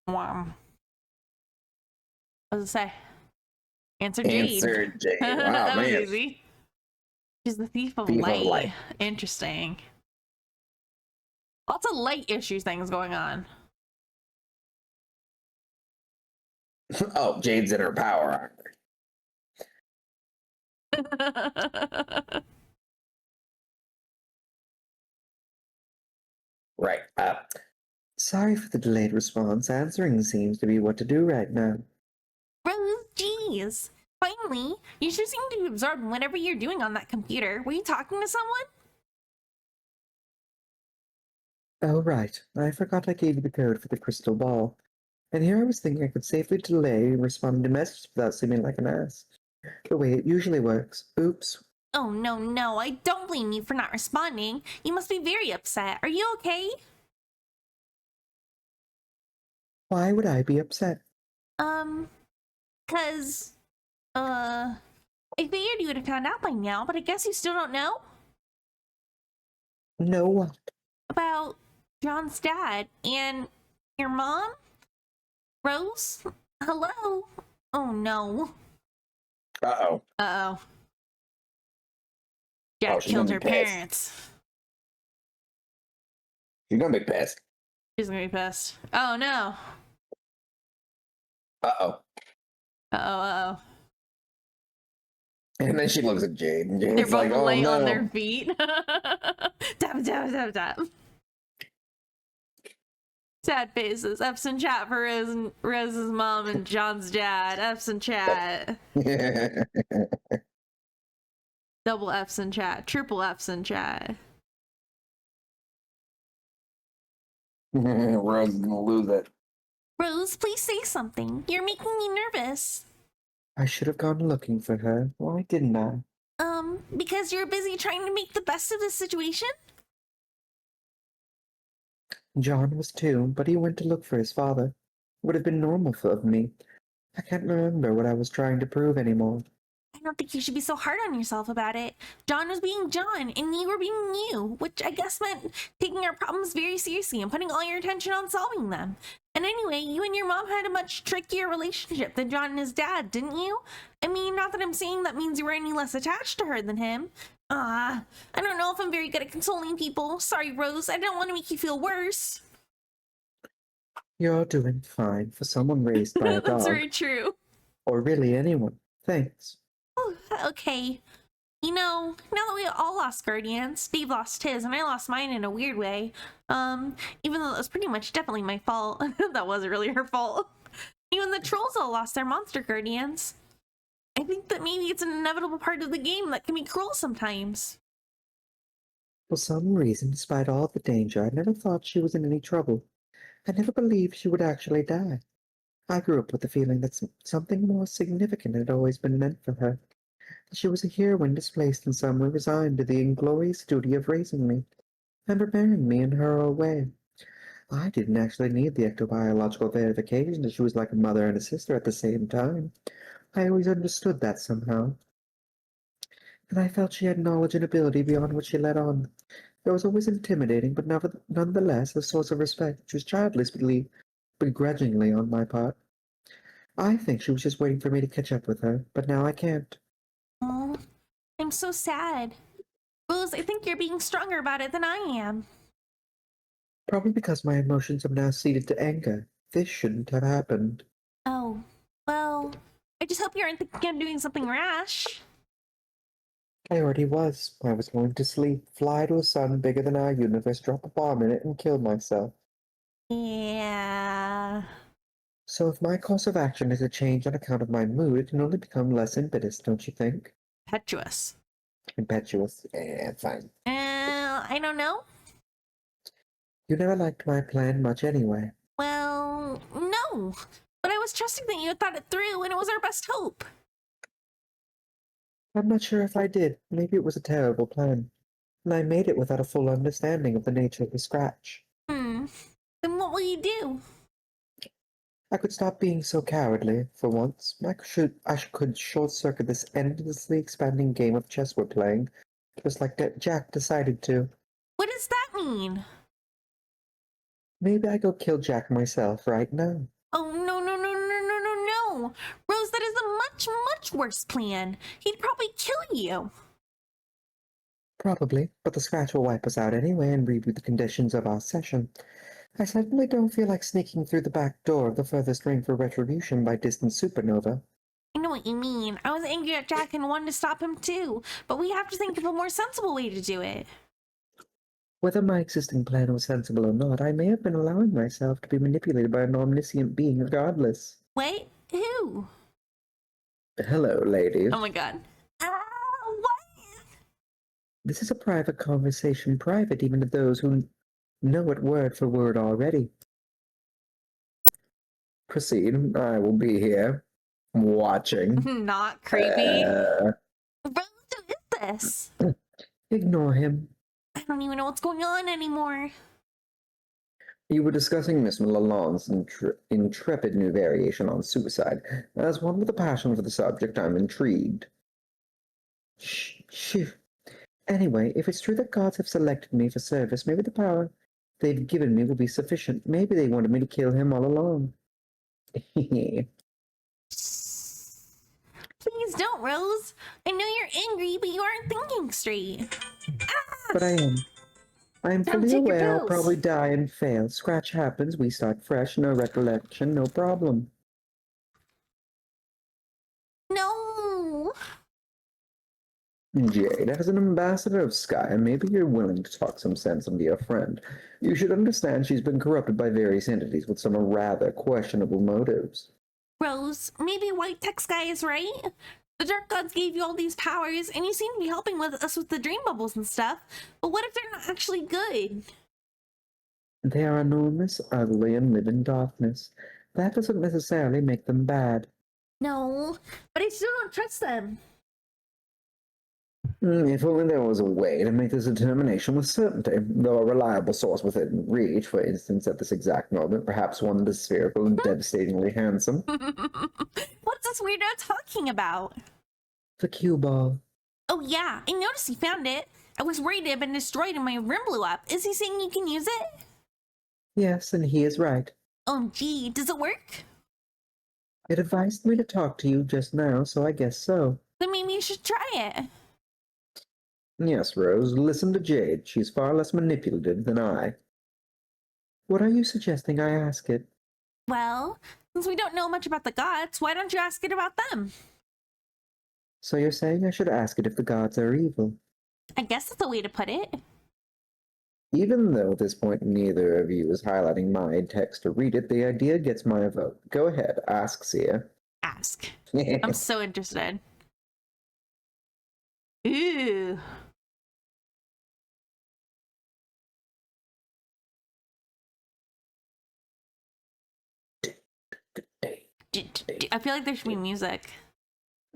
Wow. What does it say? Answer Jade. Answer Jade. Wow, that was man. easy. She's the thief of light. Interesting. Lots of light issue things going on. Oh, Jade's in her power armor. Right. Sorry for the delayed response. Answering seems to be what to do right now. Rose, jeez. Finally, you sure seem to be absorbed in whatever you're doing on that computer. Were you talking to someone? Oh, right. I forgot I gave you the code for the crystal ball. And here I was thinking I could safely delay responding to messages without seeming like an ass. The way it usually works. Oops. Oh, no, no, I don't blame you for not responding. You must be very upset. Are you okay? Why would I be upset? Cause, I figured you would have found out by now, but I guess you still don't know? Know what? About John's dad and your mom? Rose? Hello? Oh, no. Uh-oh. Uh-oh. Jack she's killed gonna her be pissed. parents. She's gonna be pissed. She's gonna be pissed. Oh, no. Uh-oh. Uh-oh, uh-oh. And then she looks at Jade, and They're Jade's both like, oh lay no. on their feet. Tap, tap, tap, tap. Sad faces. F's in chat for Rose's mom and John's dad. F's in chat. Double F's in chat. Triple F's in chat. Rose is gonna lose it. Rose, please say something. You're making me nervous. I should have gone looking for her. Why didn't I? Because you're busy trying to make the best of the situation? John was too, but he went to look for his father. Would have been normal for me. I can't remember what I was trying to prove anymore. I don't think you should be so hard on yourself about it. John was being John, and you were being you, which I guess meant taking our problems very seriously and putting all your attention on solving them. And anyway, you and your mom had a much trickier relationship than John and his dad, didn't you? I mean, not that I'm saying that means you were any less attached to her than him. I don't know if I'm very good at consoling people. Sorry, Rose, I don't want to make you feel worse. You're doing fine for someone raised by a dog. That's very true. Or really anyone. Thanks. Oh, okay. You know, now that we all lost guardians, Dave lost his, and I lost mine in a weird way. Even though that was pretty much definitely my fault. That wasn't really her fault. Even the trolls all lost their monster guardians. I think that maybe it's an inevitable part of the game that can be cruel sometimes. For some reason, despite all the danger, I never thought she was in any trouble. I never believed she would actually die. I grew up with the feeling that something more significant had always been meant for her. She was a heroine displaced and somewhere resigned to the inglorious duty of raising me and preparing me in her own way. I didn't actually need the ectobiological verification that she was like a mother and a sister at the same time. I always understood that somehow. And I felt she had knowledge and ability beyond what she let on. It was always intimidating, but nonetheless a source of respect, which was childishly, begrudgingly on my part. I think she was just waiting for me to catch up with her, but now I can't. Oh, I'm so sad. Rose, I think you're being stronger about it than I am. Probably because my emotions have now ceded to anger. This shouldn't have happened. Oh, well, I just hope you aren't thinking I'm doing something rash. I already was. I was going to sleep, fly to a sun bigger than our universe, drop a bomb in it, and kill myself. Yeah. So if my course of action is a change on account of my mood, it can only become less impetus, don't you think? Impetuous. Impetuous. Fine. I don't know. You never liked my plan much anyway. Well, no. But I was trusting that you had thought it through, and it was our best hope. I'm not sure if I did. Maybe it was a terrible plan. And I made it without a full understanding of the nature of the scratch. Then what will you do? I could stop being so cowardly, for once. I could short-circuit this endlessly expanding game of chess we're playing, just like Jack decided to. What does that mean? Maybe I go kill Jack myself right now. Oh, no, no, no, no, no, no, no. Rose, that is a much, much worse plan. He'd probably kill you. Probably, but the scratch will wipe us out anyway and reboot the conditions of our session. I certainly don't feel like sneaking through the back door of the furthest ring for retribution by distant supernova. I know what you mean. I was angry at Jack and wanted to stop him too, but we have to think of a more sensible way to do it. Whether my existing plan was sensible or not, I may have been allowing myself to be manipulated by an omniscient being regardless. Wait, who? Hello, ladies. Oh my god. What? This is a private conversation, private even to those who know it word for word already. Proceed. I will be here, watching. Not creepy. Uh, Rose, who is this? Ignore him. I don't even know what's going on anymore. You were discussing Miss Lalonde's intrepid new variation on suicide. As one with a passion for the subject, I'm intrigued. Shh. Anyway, if it's true that gods have selected me for service, maybe the power they've given me will be sufficient. Maybe they wanted me to kill him all along. Please don't, Rose. I know you're angry, but you aren't thinking straight. But I am. I am Don't fully take your aware I'll pills. probably die and fail. Scratch happens, we start fresh, no recollection, no problem. No. Jade, as an ambassador of Sky, maybe you're willing to talk some sense into your friend. You should understand she's been corrupted by various entities with some rather questionable motives. Rose, maybe White Tech Sky is right. The Dark Gods gave you all these powers, and you seem to be helping with us with the dream bubbles and stuff. But what if they're not actually good? They are enormous, ugly, and live in darkness. That doesn't necessarily make them bad. No, but I still don't trust them. If only there was a way to make this determination with certainty, though a reliable source within reach, for instance, at this exact moment, perhaps one that is spherical and devastatingly handsome. What's this weirdo talking about? The cue ball. Oh yeah, I noticed he found it. I was worried it had been destroyed and my room blew up. Is he saying you can use it? Yes, and he is right. OMG, does it work? It advised me to talk to you just now, so I guess so. Then maybe you should try it. Yes, Rose, listen to Jade. She's far less manipulative than I. What are you suggesting I ask it? Well, since we don't know much about the gods, why don't you ask it about them? So you're saying I should ask it if the gods are evil? I guess that's a way to put it. Even though at this point neither of you is highlighting my text to read it, the idea gets my vote. Go ahead, ask Sia. Ask. I'm so interested. Ooh. I feel like there should be music.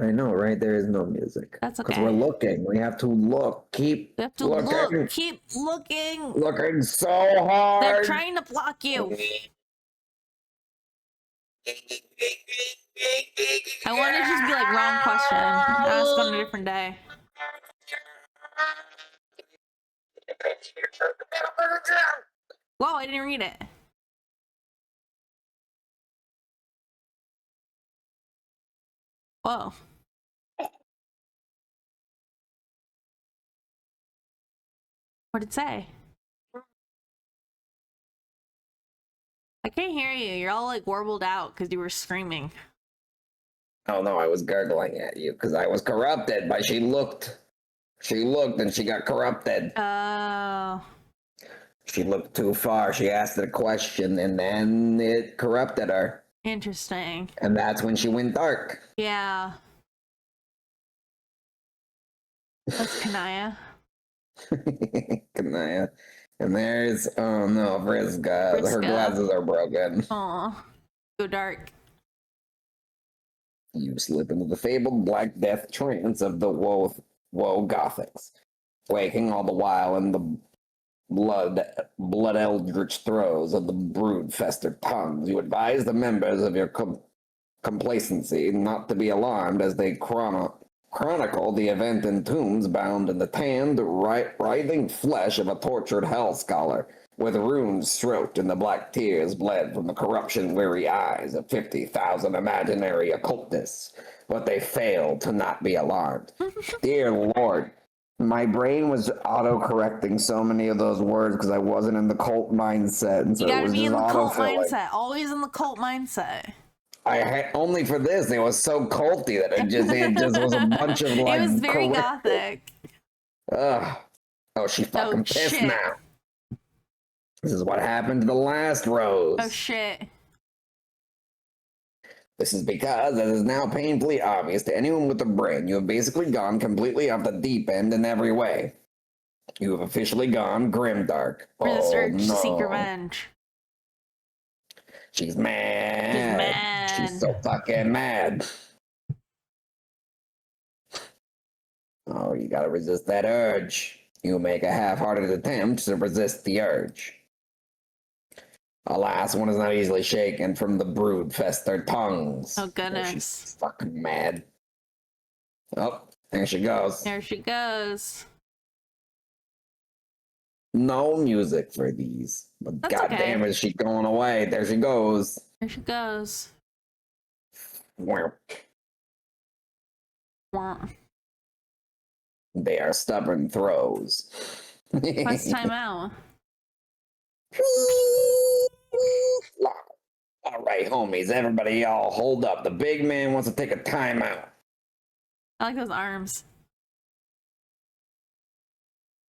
I know, right? There is no music. That's okay. Because we're looking. We have to look. Keep You have to looking. look. Keep looking. Looking so hard. They're trying to block you. I want to just be like, wrong question. Ask on a different day. Whoa, I didn't read it. Whoa. What'd it say? I can't hear you. You're all like warbled out because you were screaming. Oh no, I was gurgling at you because I was corrupted, but she looked and she got corrupted. Oh. She looked too far. She asked it a question and then it corrupted her. Interesting. And that's when she went dark. Yeah. That's Kanaya. Kanaya. And there's, oh no, Vriska. Her Vriska. glasses are broken. Aw. Go dark. You slip into the fabled Black Death trance of the woe Gothics, waking all the while in the blood eldritch throes of the brood-festered tongues. You advise the members of your complacency not to be alarmed as they chronicle the event in tombs bound in the tanned, writhing flesh of a tortured hell scholar, with runes stroked and the black tears bled from the corruption-weary eyes of 50,000 imaginary occultists. But they failed to not be alarmed. Dear Lord, my brain was auto-correcting so many of those words because I wasn't in the cult mindset, and so You it gotta was be just in the cult autofilling. mindset. Always in the cult mindset. I had only for this. It was so culty that it just was a bunch of like. It was very correct- gothic. Ugh. Oh, she fucking pissed shit. now. This is what happened to the last Rose. Oh shit. This is because, as is now painfully obvious to anyone with a brain, you have basically gone completely off the deep end in every way. You have officially gone Grimdark. For this Oh, urge to seek no. revenge. She's mad. She's mad. She's so fucking mad. Oh, you gotta resist that urge. You make a half-hearted attempt to resist the urge. Alas, one is not easily shaken from the brood festered tongues. Oh, goodness. She's fucking mad. Oh, there she goes. There she goes. No music for these. But That's goddamn okay. is she going away. There she goes. There she goes. Wah. Wah. They are stubborn throws. Let's time out. All right, homies, everybody, y'all hold up. The big man wants to take a timeout. I like those arms.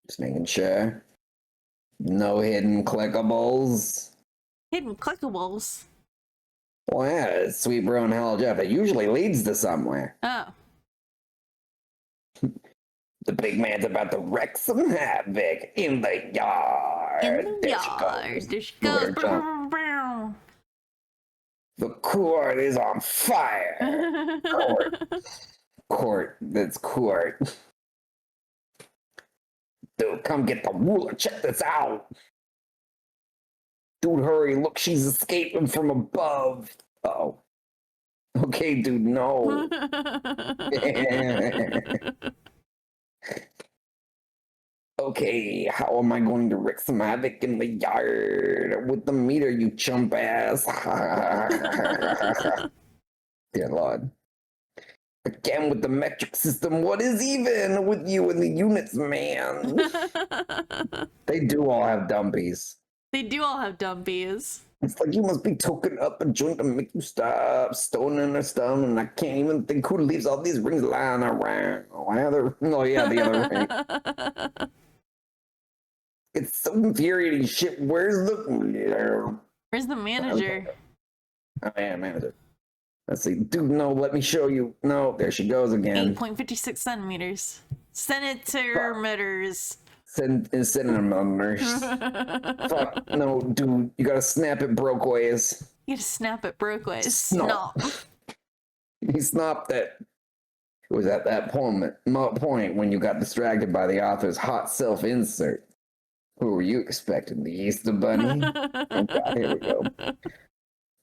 Just making sure. No hidden clickables. Hidden clickables. Well, yeah, it's Sweet Bro and Hell Jeff. It usually leads to somewhere. Oh. The big man's about to wreak some havoc in the yard. In the There she yard. goes. There she Look goes. at her jump. The court is on fire. Court. That's court. Dude, come get the ruler. Check this out. Dude, hurry. Look, she's escaping from above. Uh-oh. Okay, dude, no. Okay, how am I going to wreak some havoc in the yard with the meter, you chump ass? Dear Lord. Again with the metric system, what is even with you and the units, man? They do all have dumpies. They do all have dumpies. It's like you must be token up a joint to make you stop stoning or stone, and I can't even think who leaves all these rings lying around. Oh yeah, the other ring. It's so infuriating shit. Where's the manager? Oh yeah, manager. Let's see. Dude, no, let me show you. No, there she goes again. 8.56 centimeters. Centimeters. Centimeters. Fuck, no, dude, you gotta snap it brokeways. You gotta snap it brokeways. Snop. He snapped it. It was at that point when you got distracted by the author's hot self-insert. Who were you expecting? The Easter Bunny? Oh God, here we go.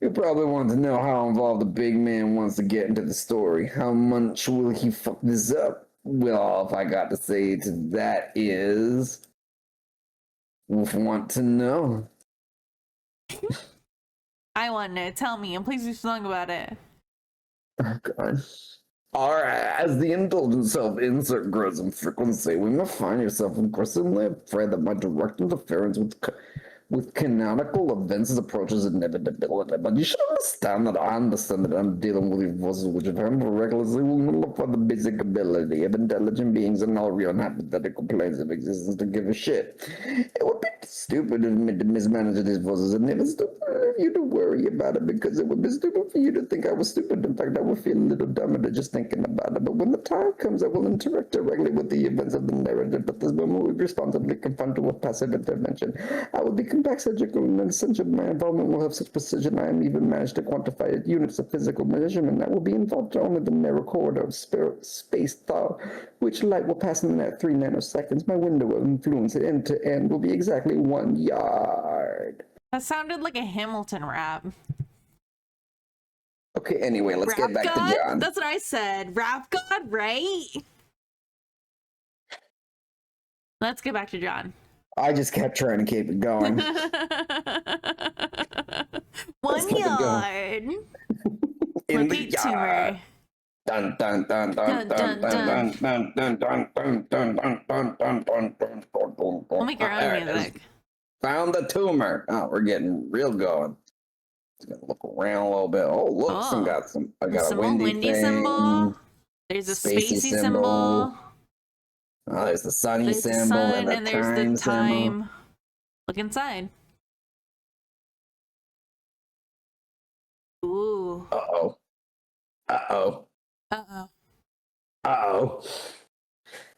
You probably want to know how involved the big man wants to get into the story. How much will he fuck this up? Well, all if I got to say to that is... Wolf want to know. I want to know. Tell me, and please do something about it. Oh God. Alright, as the indulgent self-insert grows in frequency, we may find yourself increasingly afraid that my direct interference with canonical events approaches inevitability. But you should understand that I'm dealing with forces which, if handled recklessly, will nullify the basic ability of intelligent beings in all real and hypothetical planes of existence to give a shit. It would be stupid of me to mismanage these forces, and even stupid of you to worry about it, because it would be stupid for you to think I was stupid. In fact, I would feel a little dumber just thinking about it. But when the time comes, I will interact directly with the events of the narrative. But this moment we responsibly confront to a passive intervention. I will become back surgical, and essentially my involvement will have such precision I am even managed to quantify it. Units of physical measurement that will be involved only the narrow corridor of space thought, which light will pass in at 3 nanoseconds. My window of influence end to end will be exactly 1 yard. That sounded like a Hamilton rap. Okay, anyway, let's get back God? to John. That's what I said. Rap God, right? Let's get back to John. I just kept trying to keep it going. 1 yard. In Repeat the yard. Tumor. Dun dun dun dun dun dun dun dun dun dun dun dun dun dun dun dun. We'll make our own music. Found the tumor. Oh, we're getting real going. Just gonna look around a little bit. Oh, look, I got a windy thing. Symbol. There's a spacey symbol. Oh, there's the sunny There's symbol, the sun, and there's the time. Symbol. Look inside. Ooh. Uh-oh. Uh-oh. Uh-oh. Uh-oh.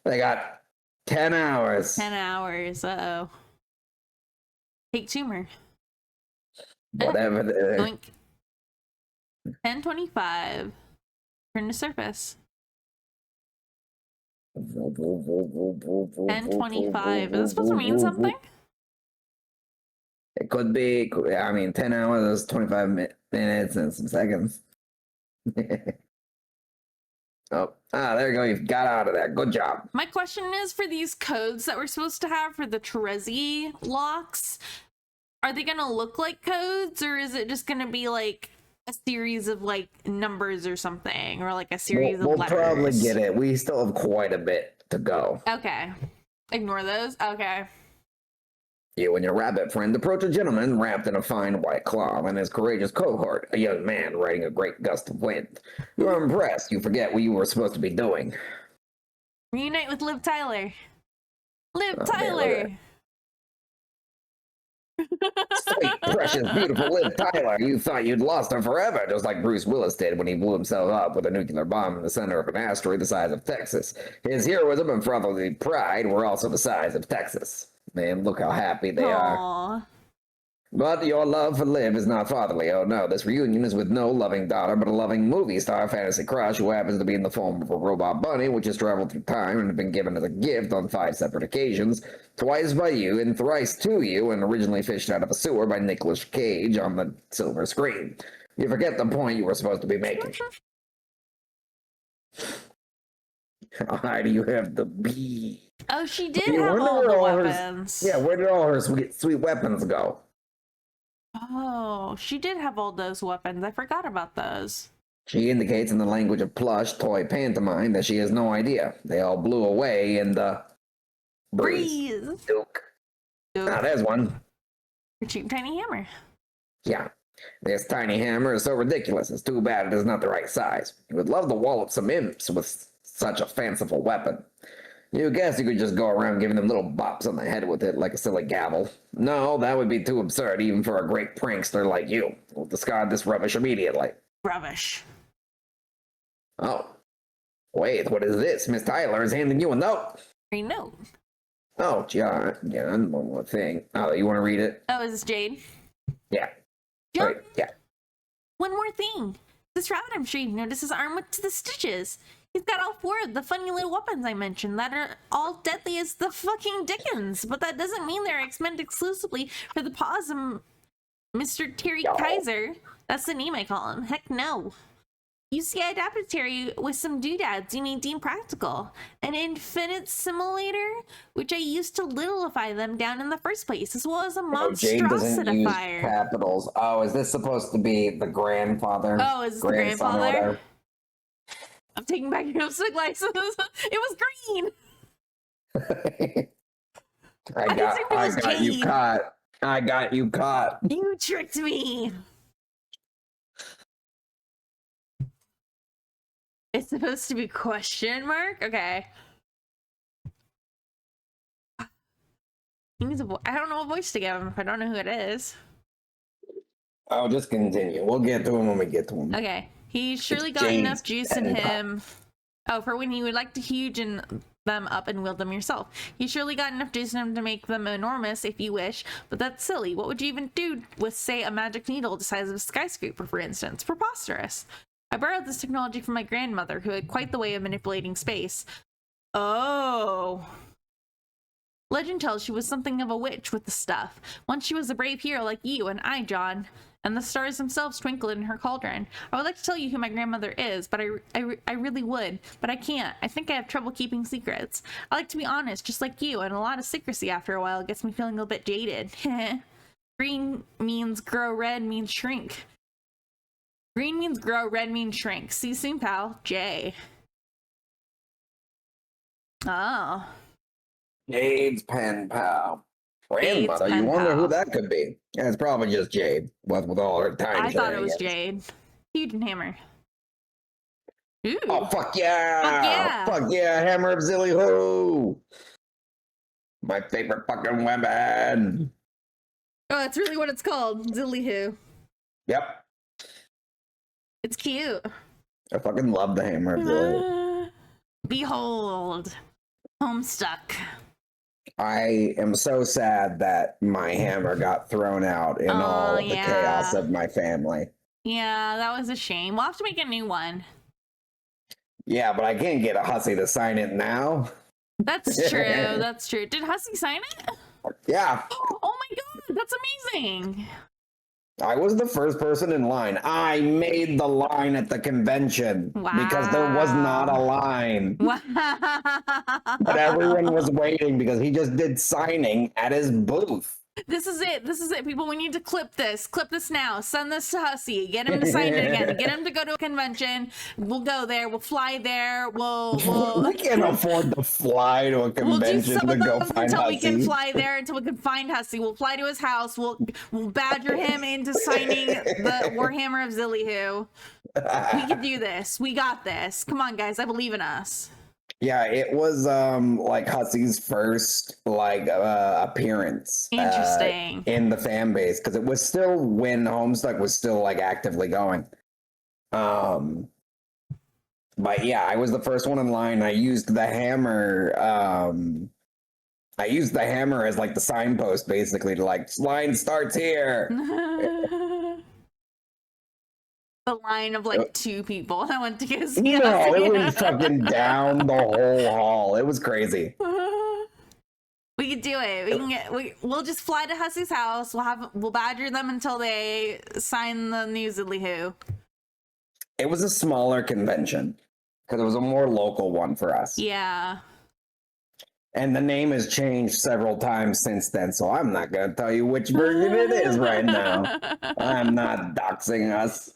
They got 10 hours. 10 hours. Uh-oh. Take Tumor. Whatever. Blink. 10:25. Turn to surface. 10:25. Is this supposed to mean something? It could be. I mean, 10 hours, 25 minutes, and some seconds. There you go. You've got out of there. Good job. My question is, for these codes that we're supposed to have for the Terezi locks, are they going to look like codes, or is it just going to be like a series of like numbers or something, or like a series of letters? We'll probably get it. We still have quite a bit to go. Okay. Ignore those? Okay. You and your rabbit friend approach a gentleman wrapped in a fine white cloth and his courageous cohort, a young man riding a great gust of wind. You are impressed. You forget what you were supposed to be doing. Reunite with Liv Tyler. Liv Tyler! Sweet, precious, beautiful Liv Tyler. You thought you'd lost her forever, just like Bruce Willis did when he blew himself up with a nuclear bomb in the center of an asteroid the size of Texas. His heroism and brotherly pride were also the size of Texas. Man, look how happy they are. But your love for Liv is not fatherly. Oh no, this reunion is with no loving daughter, but a loving movie star fantasy crush who happens to be in the form of a robot bunny, which has traveled through time and has been given as a gift on 5 separate occasions, twice by you and thrice to you, and originally fished out of a sewer by Nicolas Cage on the silver screen. You forget the point you were supposed to be making. How high do you have to be? Oh, she did have all the weapons. Where did all her sweet weapons go? Oh, she did have all those weapons. I forgot about those. She indicates in the language of plush toy pantomime that she has no idea. They all blew away in the breeze. Duke. Ah, there's one. Your cheap tiny hammer. Yeah. This tiny hammer is so ridiculous. It's too bad it is not the right size. You would love to wallop some imps with such a fanciful weapon. You guess you could just go around giving them little bops on the head with it like a silly gavel. No, that would be too absurd even for a great prankster like you. We'll discard this rubbish immediately. Rubbish. Oh. Wait, what is this? Miss Tyler is handing you a note. A note? Oh, John, one more thing. Oh, you want to read it? Oh, is this Jade? Yeah. John, right, yeah. One more thing. This rabbit, I'm sure you've noticed, is armed to the stitches. He's got all 4 of the funny little weapons I mentioned that are all deadly as the fucking Dickens. But that doesn't mean they're meant exclusively for the paws of Mr. Terry Kaiser. That's the name I call him. Heck no. You see, I adapted Terry with some doodads you may deem practical. An infinite simulator, which I used to littlify them down in the first place, as well as a monstrosifier. Doesn't use capitals. Oh, is this supposed to be the grandfather? Oh, is this the grandfather? I'm taking back your Homestuck license. It was green. I got you caught. I got you caught. You tricked me. It's supposed to be question mark? Okay. He needs a I don't know what voice to give him if I don't know who it is. I'll just continue. We'll get to him when we get to him. Okay. He's surely got enough juice in him. Oh, for when you would like to hugen them up and wield them yourself. He's surely got enough juice in him to make them enormous if you wish, but that's silly. What would you even do with, say, a magic needle the size of a skyscraper, for instance? Preposterous. I borrowed this technology from my grandmother, who had quite the way of manipulating space. Oh. Legend tells she was something of a witch with the stuff. Once she was a brave hero like you and I, John, and the stars themselves twinkled in her cauldron. I would like to tell you who my grandmother is, but I really would, but I can't. I think I have trouble keeping secrets. I like to be honest, just like you, and a lot of secrecy after a while gets me feeling a bit jaded. Green means grow, red means shrink. Green means grow, red means shrink. See you soon, pal. Jay. Oh. Jade's pen pal. Grandmother, you wonder who that could be. Yeah, it's probably just Jade, with all her time. I thought it was Jade. Huge hammer. Ooh. Oh, fuck yeah! Fuck yeah! Fuck yeah, hammer of Zillyhoo! My favorite fucking weapon! Oh, that's really what it's called. Zillyhoo. Yep. It's cute. I fucking love the hammer of Zillyhoo. Behold. Homestuck. I am so sad that my hammer got thrown out in all of the chaos of my family. Yeah, that was a shame. We'll have to make a new one. Yeah, but I can't get a hussy to sign it now. That's true. That's true. Did Hussy sign it? Yeah. Oh my god, that's amazing. I was the first person in line. I made the line at the convention because there was not a line. Wow. But everyone was waiting because he just did signing at his booth. This is it. This is it, people. We need to clip this. Clip this now. Send this to Hussy. Get him to sign it again. Get him to go to a convention. We'll go there. We'll fly there. We'll We can't afford to fly to a convention to go find until Hussy. we can fly there, until we can find Hussy. We'll fly to his house. We'll badger him into signing the Warhammer of Zillyhoo. We can do this. We got this. Come on, guys. I believe in us. Yeah, it was like Hussy's first appearance Interesting. In the fan base, because it was still when Homestuck was still like actively going. But yeah, I was the first one in line. I used the hammer. I used the hammer as like the signpost, basically, to like line starts here. The line of like 2 people that went to go see No, it was fucking down the whole hall. It was crazy. We could do it. We'll just fly to Hussy's house. We'll badger them until they sign the new Zillyhoo. It was a smaller convention because it was a more local one for us. Yeah. And the name has changed several times since then, so I'm not going to tell you which version it is right now. I'm not doxing us.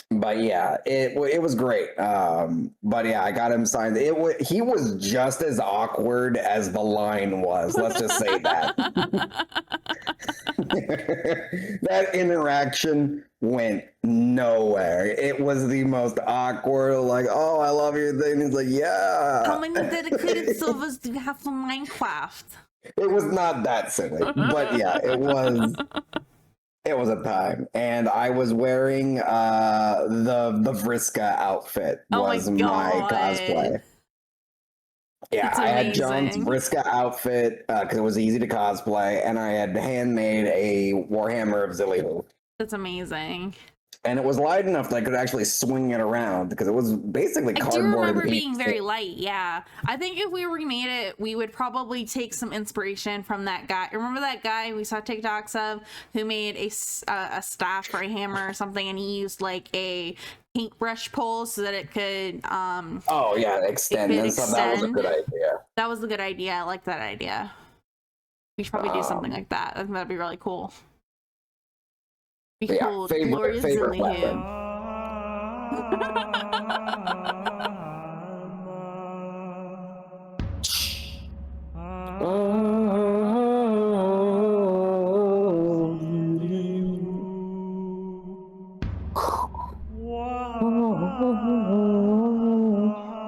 But yeah, it was great. But yeah, I got him signed. He was just as awkward as the line was. Let's just say that. That interaction went nowhere. It was the most awkward, like, oh, I love your thing. He's like, yeah. How many dedicated servers do you have for Minecraft? It was not that silly, but yeah, it was. It was a time, and I was wearing the Vriska outfit was my cosplay. Yeah, I had John's Vriska outfit because it was easy to cosplay, and I had handmade a Warhammer of Zillyhoo. That's amazing. And it was light enough that I could actually swing it around because it was basically cardboard. I do remember being very light, yeah. I think if we remade it, we would probably take some inspiration from that guy. Remember that guy we saw TikToks of who made a staff or a hammer or something, and he used like a paintbrush pole so that it could oh yeah, extend. And so that was a good idea. That was a good idea. I like that idea. We should probably do something like that. I think that'd be really cool. Behold, favorite weapon.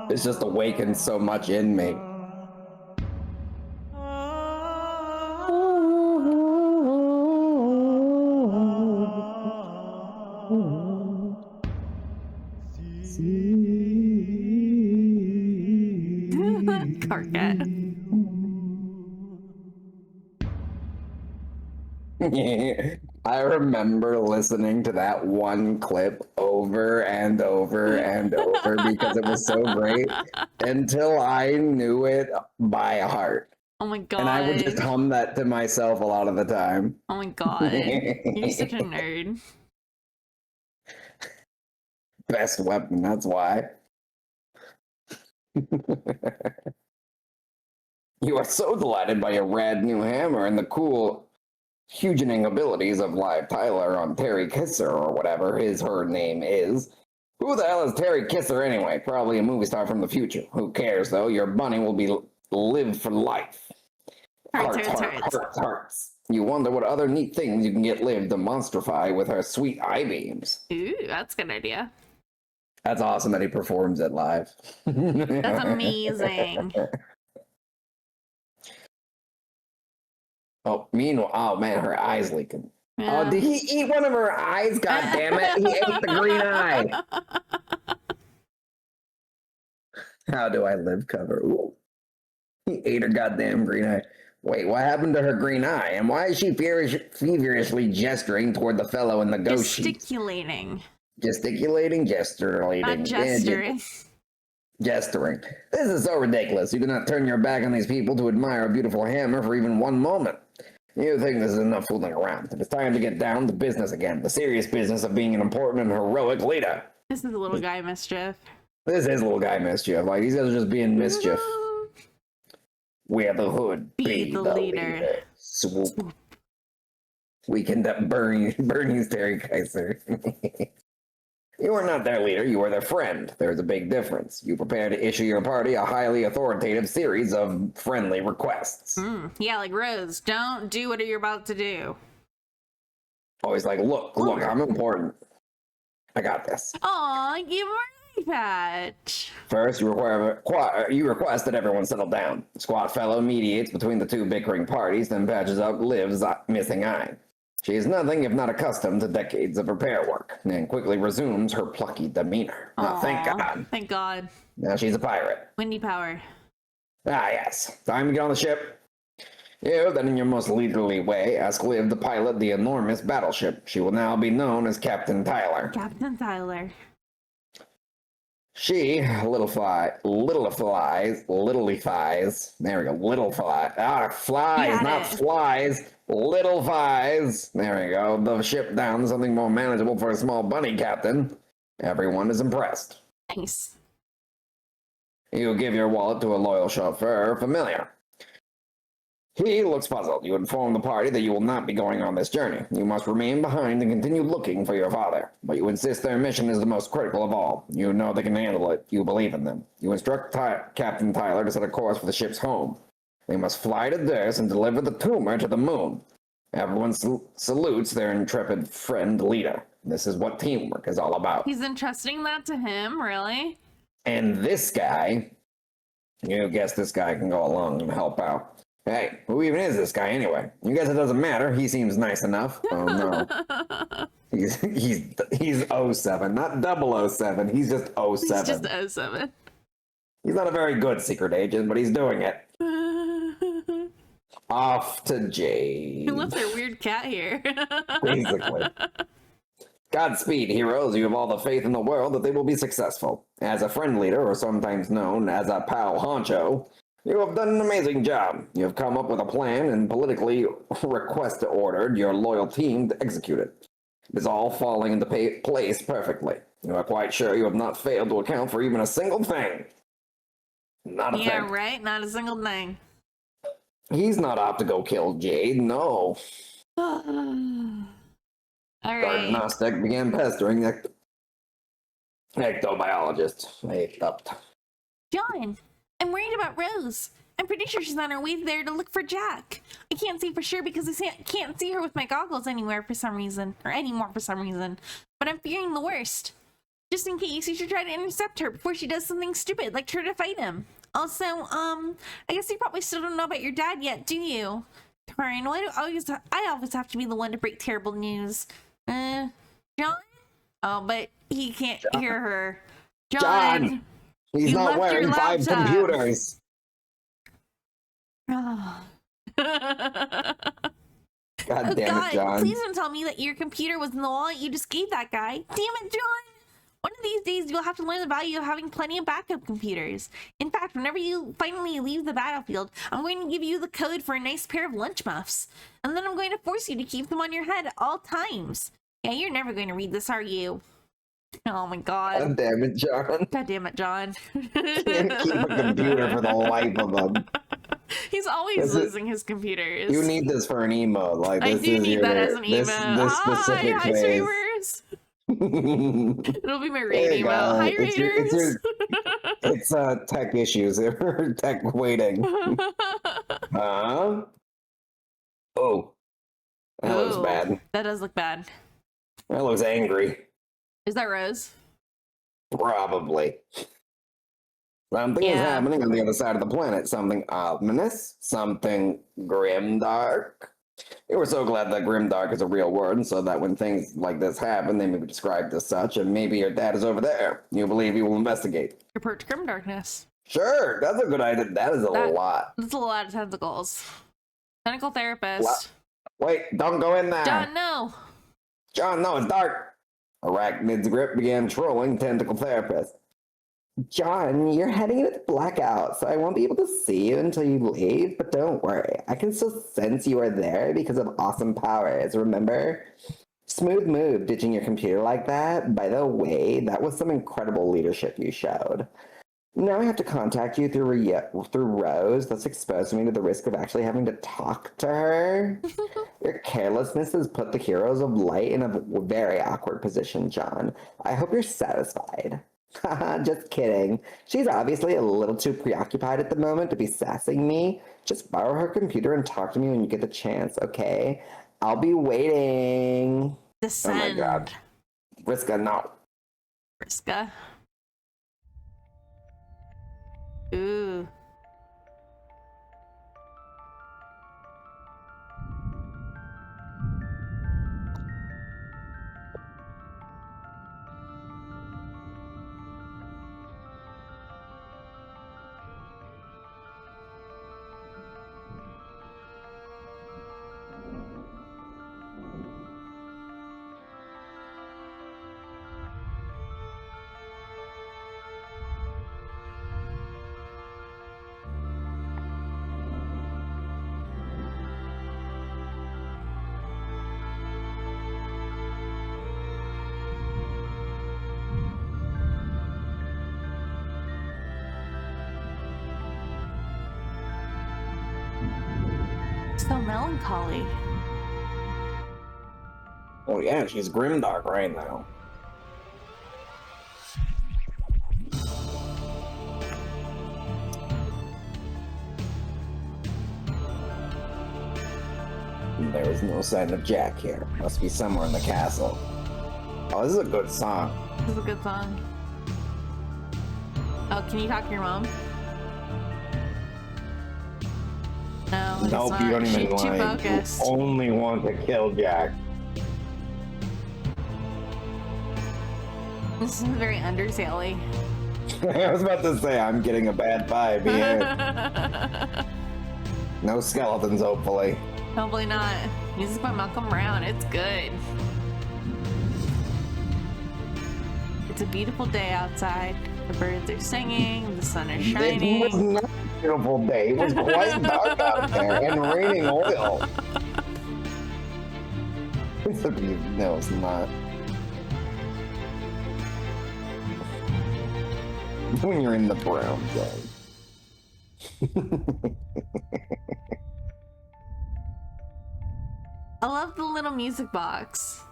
It's just awakened so much in me. Carcat. I remember listening to that one clip over and over and over because it was so great until I knew it by heart. Oh my god. And I would just hum that to myself a lot of the time. Oh my god. You're such a nerd. Best weapon, that's why. You are so delighted by your rad new hammer and the cool hugening abilities of Liv Tyler on Terry Kisser or whatever her name is. Who the hell is Terry Kisser anyway? Probably a movie star from the future. Who cares though? Your bunny will be lived for life. Hearts. You wonder what other neat things you can get Liv to monstrify with her sweet eye beams. Ooh, that's a good idea. That's awesome that he performs it live. That's amazing. Oh, meanwhile, oh man, her eye's leaking. Yeah. Oh, did he eat one of her eyes? God damn it, he ate the green eye. How do I live cover? Ooh. He ate her goddamn green eye. Wait, what happened to her green eye? And why is she feverishly gesturing toward the fellow in the ghost sheet? Gesticulating. Gesticulating? Gesticulating. Not gesturing. Gesturing. This is so ridiculous. You cannot turn your back on these people to admire a beautiful hammer for even one moment. You think this is enough fooling around. It's time to get down to business again. The serious business of being an important and heroic leader. This is a little guy mischief. This is little guy mischief. Like, these guys are just being mischief. Wear the hood. Be the leader. Swoop. Weekend at Bernie's Terry Kaiser. You are not their leader, you are their friend. There's a big difference. You prepare to issue your party a highly authoritative series of friendly requests. Yeah, like Rose, don't do what you're about to do. Always like, look, I'm important. I got this. Aw, give her a patch. First, you request that everyone settle down. The squad fellow mediates between the two bickering parties, then patches up Liv's missing eye. She is nothing if not accustomed to decades of repair work, and quickly resumes her plucky demeanor. Oh, thank God. Thank God. Now she's a pirate. Windy power. Ah, yes. Time to get on the ship. You, then in your most leisurely way, ask Liv to pilot the enormous battleship. She will now be known as Captain Tyler. Captain Tyler. She, little flies, there we go, flies, not flies, little flies, there we go, the ship down to something more manageable for a small bunny captain. Everyone is impressed. Nice. You give your wallet to a loyal chauffeur, familiar. He looks puzzled. You inform the party that you will not be going on this journey. You must remain behind and continue looking for your father. But you insist their mission is the most critical of all. You know they can handle it. You believe in them. You instruct Captain Tyler to set a course for the ship's home. They must fly to Derse and deliver the tumor to the moon. Everyone salutes their intrepid friend leader. This is what teamwork is all about. He's entrusting that to him, really? And this guy, you guess this guy can go along and help out. Hey, who even is this guy anyway? You guess it doesn't matter. He seems nice enough. Oh no. He's 07, not 007. He's just 07. He's just 07. He's not a very good secret agent, but he's doing it. Off to Jade. Who left their weird cat here? Basically. Godspeed, heroes. You have all the faith in the world that they will be successful. As a friend leader, or sometimes known as a pal honcho, you have done an amazing job. You have come up with a plan and politically ordered your loyal team to execute it. It is all falling into place perfectly. You are quite sure you have not failed to account for even a single thing. Not a thing. Yeah, right? Not a single thing. He's not off to go kill Jade, no. All right. Homestuck began pestering ectobiologist. John, I'm worried about Rose. I'm pretty sure she's on her way there to look for Jack. I can't see for sure because I can't see her with my goggles anymore for some reason. Or anymore for some reason. But I'm fearing the worst. Just in case, you should try to intercept her before she does something stupid, like try to fight him. Also, I guess you probably still don't know about your dad yet, do you? Darn, why do I always have to be the one to break terrible news? John? Oh, but he can't hear her. John! He's not wearing 5 computers. Oh. God damn it, John. Please don't tell me that your computer was in the wallet you just gave that guy. Damn it, John! One of these days, you'll have to learn the value of having plenty of backup computers. In fact, whenever you finally leave the battlefield, I'm going to give you the code for a nice pair of lunch muffs. And then I'm going to force you to keep them on your head at all times. Yeah, you're never going to read this, are you? Oh my god. God damn it, John. God damn it, John. Can't keep a computer for the life of him. He's always losing his computers. You need this for an emo. Like, this I do need that as an emo. This specific hi, phase. streamers. It'll be my raid emo. Hi, raiders. It's tech issues. Tech waiting. Huh? Oh. That looks bad. That does look bad. That looks angry. Is that Rose? Probably. Something is happening on the other side of the planet. Something ominous. Something grimdark. We were so glad that grimdark is a real word, and so that when things like this happen, they may be described as such, and maybe your dad is over there. You believe he will investigate. Report to grimdarkness. Sure, that's a good idea. That is a lot. That's a lot of tentacles. Tentacle therapist. Wait, don't go in there. John, no. John, no, it's dark. Arachnid's grip began trolling tentacle therapist. John, you're heading into blackout, so I won't be able to see you until you leave, but don't worry. I can still sense you are there because of awesome powers, remember? Smooth move ditching your computer like that. By the way, that was some incredible leadership you showed. Now I have to contact you through Rose. That's exposed me to the risk of actually having to talk to her. Your carelessness has put the heroes of light in a very awkward position, John. I hope you're satisfied. Haha, just kidding. She's obviously a little too preoccupied at the moment to be sassing me. Just borrow her computer and talk to me when you get the chance, okay? I'll be waiting. Descend. Oh my god. Vriska, no. Vriska. Ooh. So melancholy. Oh yeah, she's Grimdark right now. There is no sign of Jack here. Must be somewhere in the castle. Oh, this is a good song. This is a good song. Oh, can you talk to your mom? No, nope, you don't even too focused. You only want to kill Jack. This is very Undertale-y. I was about to say, I'm getting a bad vibe here. No skeletons, hopefully. Hopefully not. Music by Malcolm Brown. It's good. It's a beautiful day outside. The birds are singing. The sun is shining. It was not a beautiful day. It was quite dark out there and raining oil. No, it's not. When you're in the brown zone. I love the little music box.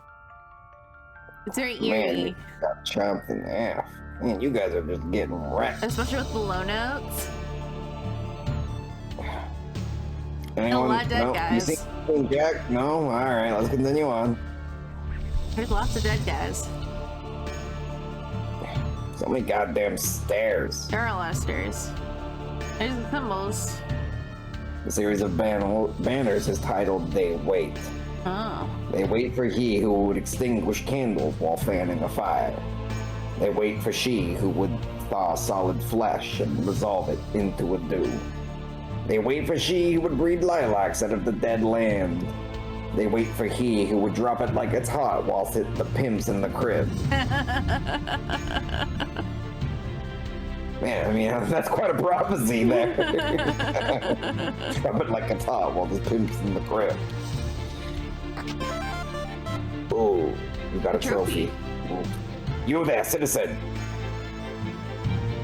It's very eerie. Man, you got chomped in half. Man, you guys are just getting wrecked. Especially with the low notes. Anyone? A lot of dead no? guys. You see Jack? No? Alright, let's continue on. There's lots of dead guys. So many goddamn stairs. There are a lot of stairs. There's the symbols. The series of banners is titled They Wait. Oh. They wait for he who would extinguish candles while fanning a fire. They wait for she who would thaw solid flesh and resolve it into a dew. They wait for she who would breed lilacs out of the dead land. They wait for he who would drop it like it's hot whilst it the pimps in the crib. Man, I mean, that's quite a prophecy there. Drop it like it's hot while the pimps in the crib. Oh, you got a trophy. Ooh. You there, citizen.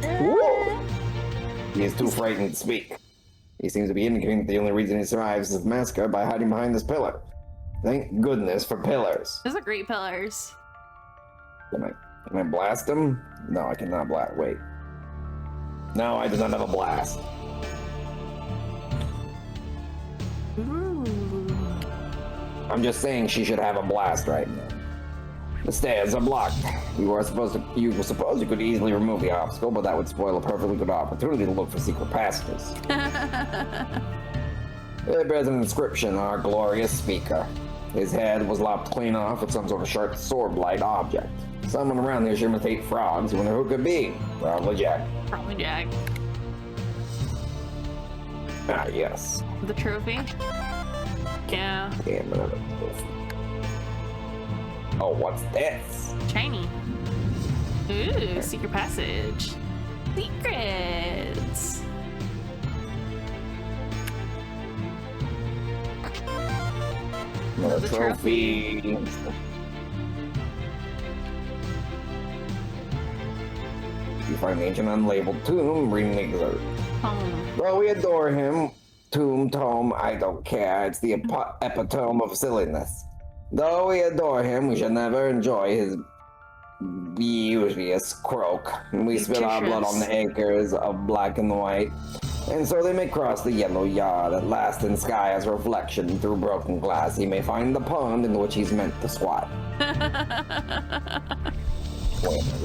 Whoa. He is too frightened to speak. He seems to be indicating that the only reason he survives is the massacre by hiding behind this pillar. Thank goodness for pillars. Those are great pillars. Can I blast him? No, I cannot blast. Wait. No, I do not have a blast. Ooh. I'm just saying she should have a blast right now. The stairs are blocked. You suppose you could easily remove the obstacle, but that would spoil a perfectly good opportunity to look for secret passages. There bears an inscription on our glorious speaker. His head was lopped clean off with some sort of sharp sword-like object. Someone around here should imitate frogs. You wonder who it could be? Probably Jack. Probably Jack. Ah, yes. The trophy? Yeah. Damn, another trophy. Oh, what's this? Shiny. Ooh, secret passage. Secrets. Another trophy. You find the ancient unlabeled tomb, reading the excerpt. Well, we adore him. Tome, I don't care. It's the epitome of silliness. Though we adore him, we should never enjoy his beauteous croak. We spill our blood on the acres of black and white. And so they may cross the yellow yard at last in sky as reflection through broken glass. He may find the pond in which he's meant to squat.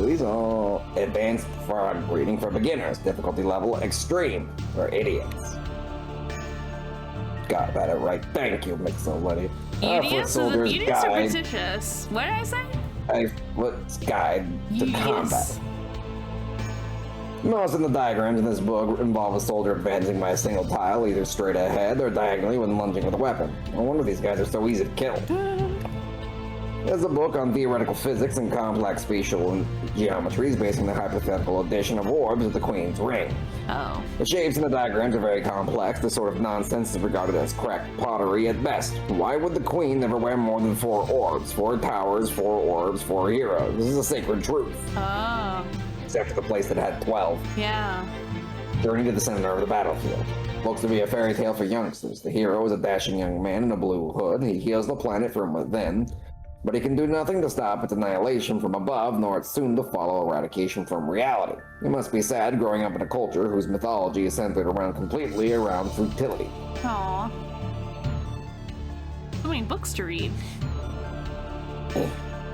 These are advanced frog reading for beginners. Difficulty level extreme for idiots. Got that right. Thank you, Mixo Lady. Idiots or superstitious? What did I say? Foot's guide to Yes. combat. Most of the diagrams in this book involve a soldier advancing by a single tile, either straight ahead or diagonally when lunging with a weapon. No wonder these guys are so easy to kill. There's a book on theoretical physics and complex spatial geometries based on the hypothetical addition of orbs of the Queen's ring. Oh. The shapes in the diagrams are very complex. This sort of nonsense is regarded as cracked pottery at best. Why would the Queen never wear more than 4 orbs? 4 towers, 4 orbs, 4 heroes. This is a sacred truth. Oh. Except for the place that had 12. Yeah. Journey to the center of the battlefield. Looks to be a fairy tale for youngsters. The hero is a dashing young man in a blue hood. He heals the planet from within, but he can do nothing to stop its annihilation from above, nor its soon-to-follow eradication from reality. It must be sad growing up in a culture whose mythology is centered completely around futility. Aw. So many books to read.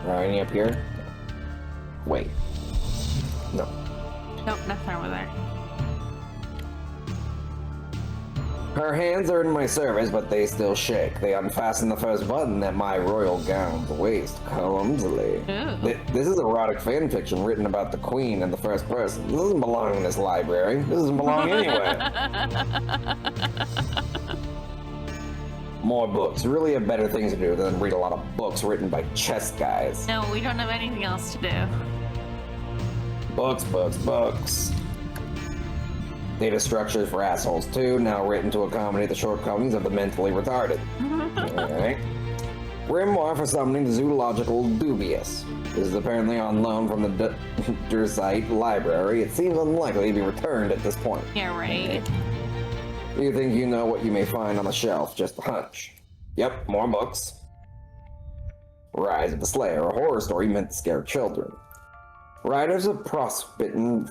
Are any up here? Wait. No. Nope, nothing over there. Her hands are in my service, but they still shake. They unfasten the first button at my royal gown's waist clumsily. Ooh. This is erotic fan fiction written about the Queen in the first person. This doesn't belong in this library. This doesn't belong anywhere. More books. Really have better things to do than read a lot of books written by chess guys. No, we don't have anything else to do. Books. Data structures for assholes too, now written to accommodate the shortcomings of the mentally retarded. Alright. Grimoire for summoning the zoological dubious. This is apparently on loan from the Derse library. It seems unlikely to be returned at this point. Yeah, right. You think you know what you may find on the shelf, just a hunch. Yep, more books. Rise of the Slayer, a horror story meant to scare children. Writers of frostbitten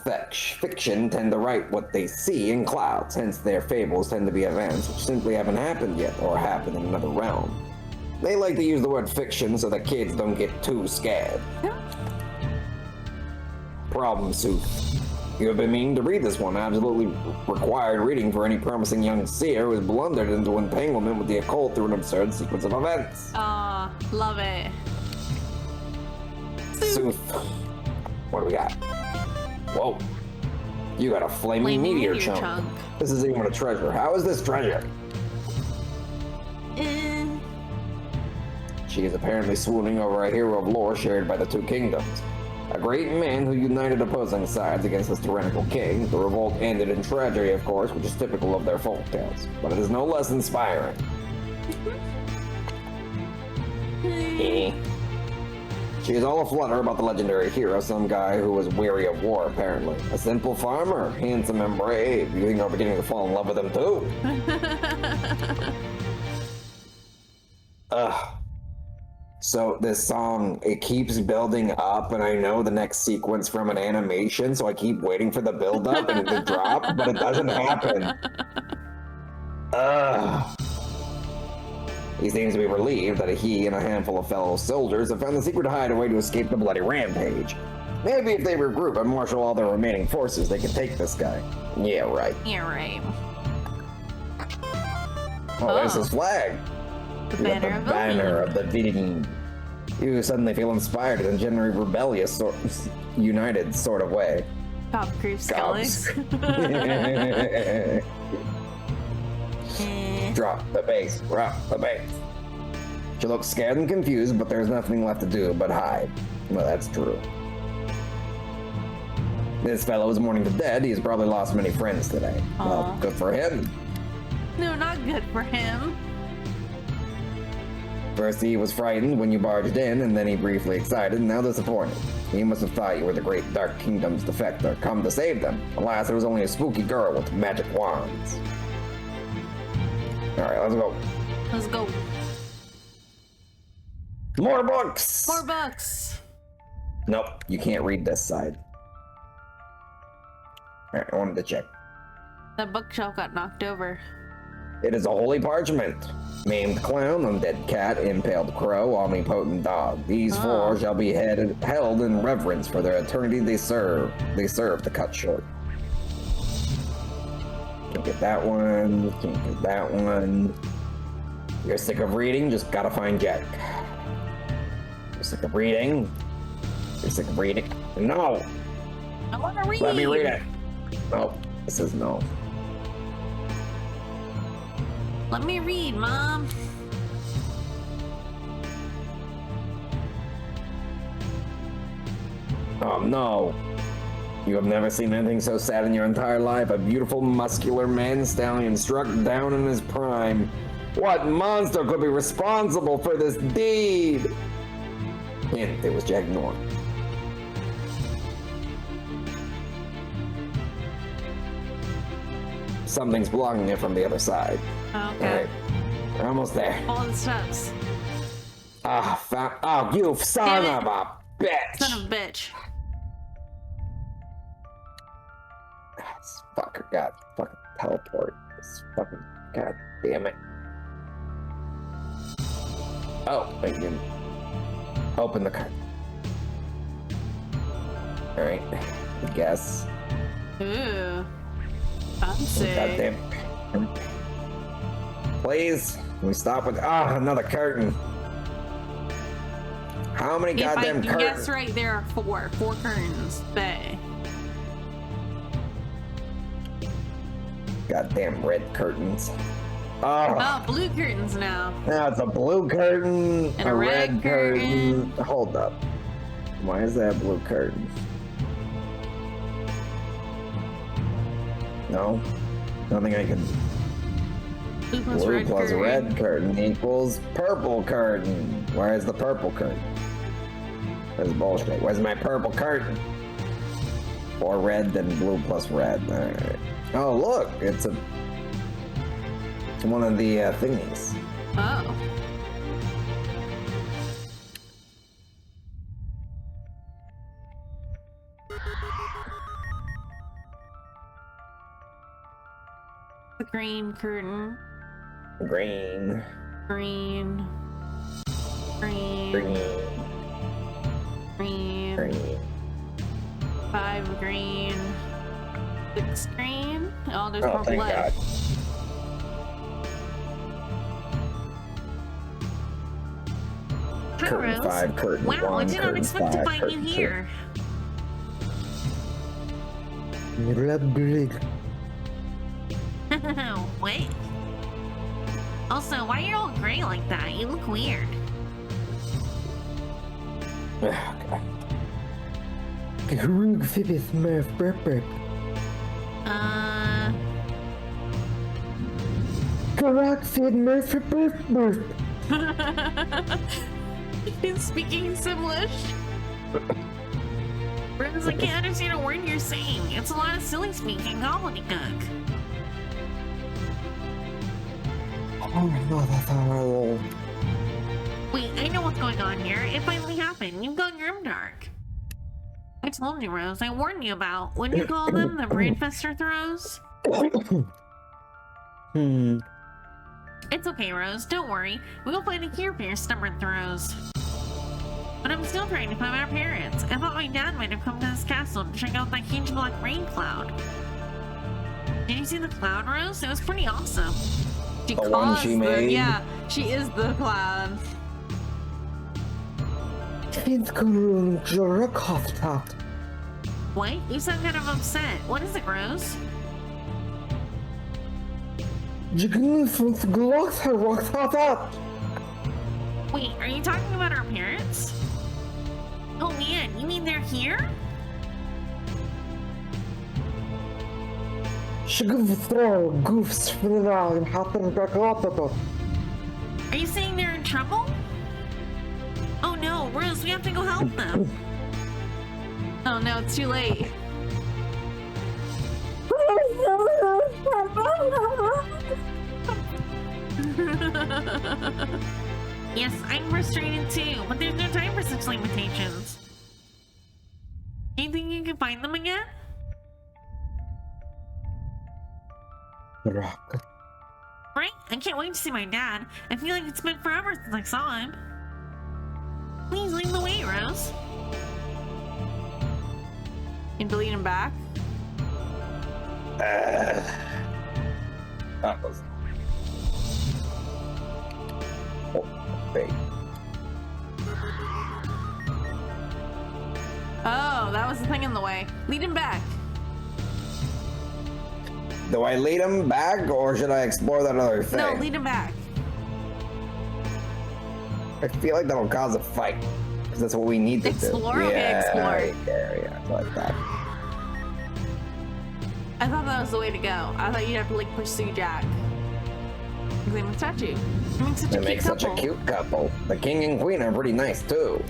fiction tend to write what they see in clouds, hence their fables tend to be events which simply haven't happened yet or happen in another realm. They like to use the word fiction so that kids don't get too scared. Problem soup. You have been meaning to read this one, absolutely required reading for any promising young seer who has blundered into entanglement with the occult through an absurd sequence of events. Aw, love it. Sooth. What do we got? Whoa. You got a flaming meteor chunk. This isn't even a treasure. How is this treasure? She is apparently swooning over a hero of lore shared by the two kingdoms. A great man who united opposing sides against his tyrannical king. The revolt ended in tragedy, of course, which is typical of their folktales. But it is no less inspiring. She is all aflutter about the legendary hero, some guy who was weary of war, apparently. A simple farmer, handsome and brave. You think I'm beginning to fall in love with him, too? Ugh. So this song, it keeps building up, and I know the next sequence from an animation, so I keep waiting for the build-up and the drop, but it doesn't happen. Ugh. He seems to be relieved that he and a handful of fellow soldiers have found the secret hideaway to escape the bloody rampage. Maybe if they regroup and marshal all their remaining forces, they can take this guy. Yeah, right. Yeah, right. Oh, there's his flag. The banner of the Villan. You suddenly feel inspired in a generally rebellious, united sort of way. Top creep skellies. Drop the bass, drop the bass. She looks scared and confused, but there's nothing left to do but hide. Well, that's true. This fellow is mourning the dead. He's probably lost many friends today. Well, good for him. No, not good for him. First he was frightened when you barged in, and then he briefly excited, and now disappointed. He must have thought you were the great Dark Kingdom's defector, come to save them. Alas, it was only a spooky girl with magic wands. Alright, let's go. Let's go. More books! More books! Nope, you can't read this side. Alright, I wanted to check. That bookshelf got knocked over. It is a holy parchment. Maimed clown, undead cat, impaled crow, omnipotent dog. These four shall be held in reverence for their eternity they serve. They serve to cut short. Can't get that one. Can't get that one. You're sick of reading? Just gotta find Jack. You're sick of reading? You're sick of reading? No! I wanna read! Let me read it! No, this is no. Let me read, Mom. Oh no. You have never seen anything so sad in your entire life. A beautiful, muscular man stallion struck down in his prime. What monster could be responsible for this deed? And it was Jack North. Something's blocking it from the other side. Okay. Alright. We're almost there. All the steps. Oh, you son of a bitch! Son of a bitch. This fucker got fucking teleport. This fucking god damn it. Oh, I can open the card. Alright, I guess. Ooh. Fancy. God damn. Please, can we stop with another curtain? How many goddamn curtains? If I can guess right, there are four curtains. Bay. Goddamn red curtains. Oh, blue curtains now. Now it's a blue curtain, and a red curtain. Hold up. Why is that blue curtain? No, nothing I can. Blue plus red curtain equals purple curtain. Where's the purple curtain? That's bullshit. Where's my purple curtain? Or red, then blue plus red. Alright. Oh, look, it's one of the thingies. Oh. The green curtain. Green. Green. Green. Green. Green. Green. 5 green. 6 green. Oh, there's Oh, purple thank left. God. Hi, Curtain Rose. 5, curtain Wow, 1, I did not curtain expect 5, to find you curtain 2. here. What? Also, why are you all gray like that? You look weird. Oh, God. He's speaking Simlish. Rose, I can't understand a word you're saying. It's a lot of silly speaking gobbledygook. Wait, I know what's going on here. It finally happened. You've gone Grimdark. I told you, Rose. I warned you about. What do you call them? The brainfester throws? It's okay, Rose. Don't worry. We'll find a cure for your stubborn throws. But I'm still trying to find our parents. I thought my dad might have come to this castle to check out that huge black rain cloud. Did you see the cloud, Rose? It was pretty awesome. The one she made? Yeah, she is the cloud. What? You sound kind of upset. What is it, Rose? Wait, are you talking about our parents? Oh man, you mean they're here? Are you saying they're in trouble? Oh no, Rose, we have to go help them. Oh no, it's too late. Yes, I'm frustrated too, but there's no time for such limitations. Do you think you can find them again? Right? I can't wait to see my dad. I feel like it's been forever since I saw him. Please lead the way, Rose. And to lead him back? That was... Wait. Oh, that was the thing in the way. Lead him back. Do I lead him back, or should I explore that other thing? No, lead him back. I feel like that'll cause a fight, because that's what we need to Explore? do. Okay, explore. Yeah, I like that. I thought that was the way to go. I thought you'd have to like pursue Jack. Because they make statue. They make such a They cute make such a couple. cute couple. The king and queen are pretty nice too.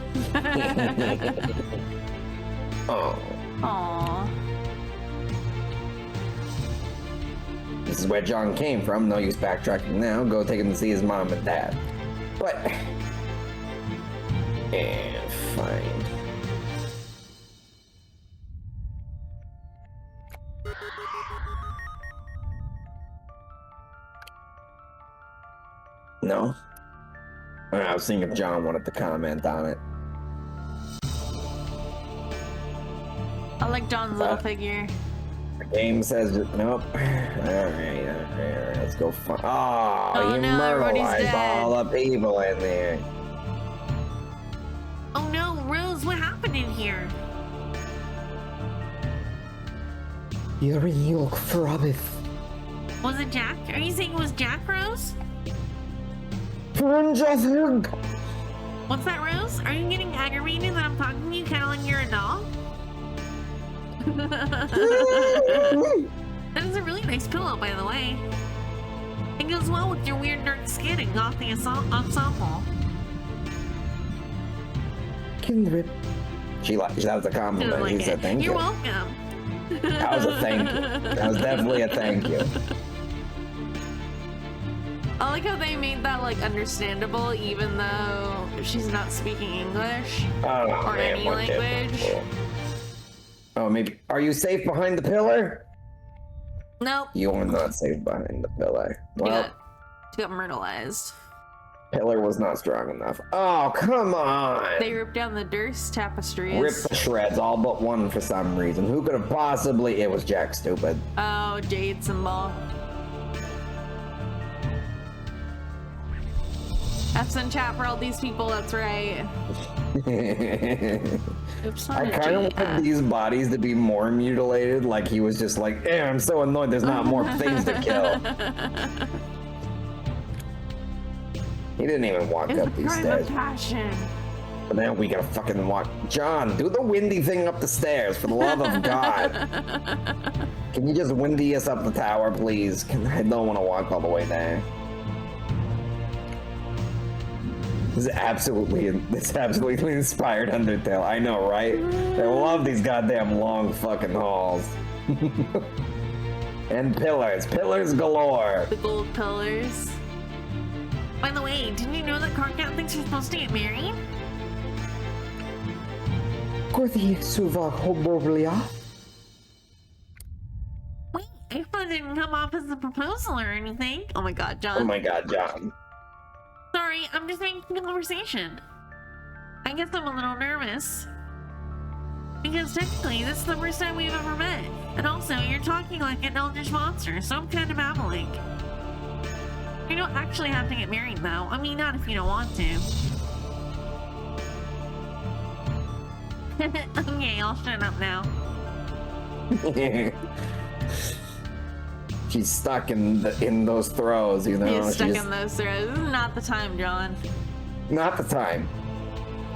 Oh. Aww. This is where John came from. No use backtracking now. Go take him to see his mom and dad. But... fine. No? I was seeing if John wanted to comment on it. I like John's little figure. The game says nope. Alright, let's go find. Oh, he no, everybody's murderized dead. all the people in there. Oh no, Rose, what happened in here? You're in York for Abbott. Was it Jack? Are you saying it was Jack, Rose? What's that, Rose? Are you getting aggravated that I'm talking to you kind of like you're a dog? That is a really nice pillow, by the way. It goes well with your weird dark skin and gothy ensemble. Kindred. That was a compliment. Like He said thank you. You're welcome. That was a thank you. That was definitely a thank you. I like how they made that like understandable even though she's not speaking English Oh, or man, any what language. different. Oh, maybe. Are you safe behind the pillar? Nope. You are not safe behind the pillar. Well, She got myrtleized. pillar was not strong enough. Oh, come on! They ripped down the Derse tapestries. Ripped to shreds, all but one for some reason. Who could have possibly? It was Jack, stupid. Oh, Jade symbol. F's in chat for all these people, that's right. Oops, I kind of want these bodies to be more mutilated, like he was just like, I'm so annoyed there's not more things to kill. He didn't even walk It's up a these crime stairs. of passion. But now we gotta fucking walk. John, do the windy thing up the stairs, for the love of God. Can you just windy us up the tower, please? I don't want to walk all the way there. This is absolutely inspired Undertale. I know, right? I love these goddamn long fucking halls. And pillars galore. The gold pillars. By the way, didn't you know that Carcat thinks you're supposed to get married? Wait, I hope that didn't come off as a proposal or anything. Oh my god, John. Oh my God, John. Sorry, I'm just making conversation. I guess I'm a little nervous. Because technically, this is the first time we've ever met. And also, you're talking like an eldritch monster, so I'm kind of babbling. You don't actually have to get married, though. I mean, not if you don't want to. Okay, I'll shut up now. she's stuck in those throws, you know. He's stuck in those throws. This is not the time, John. Not the time.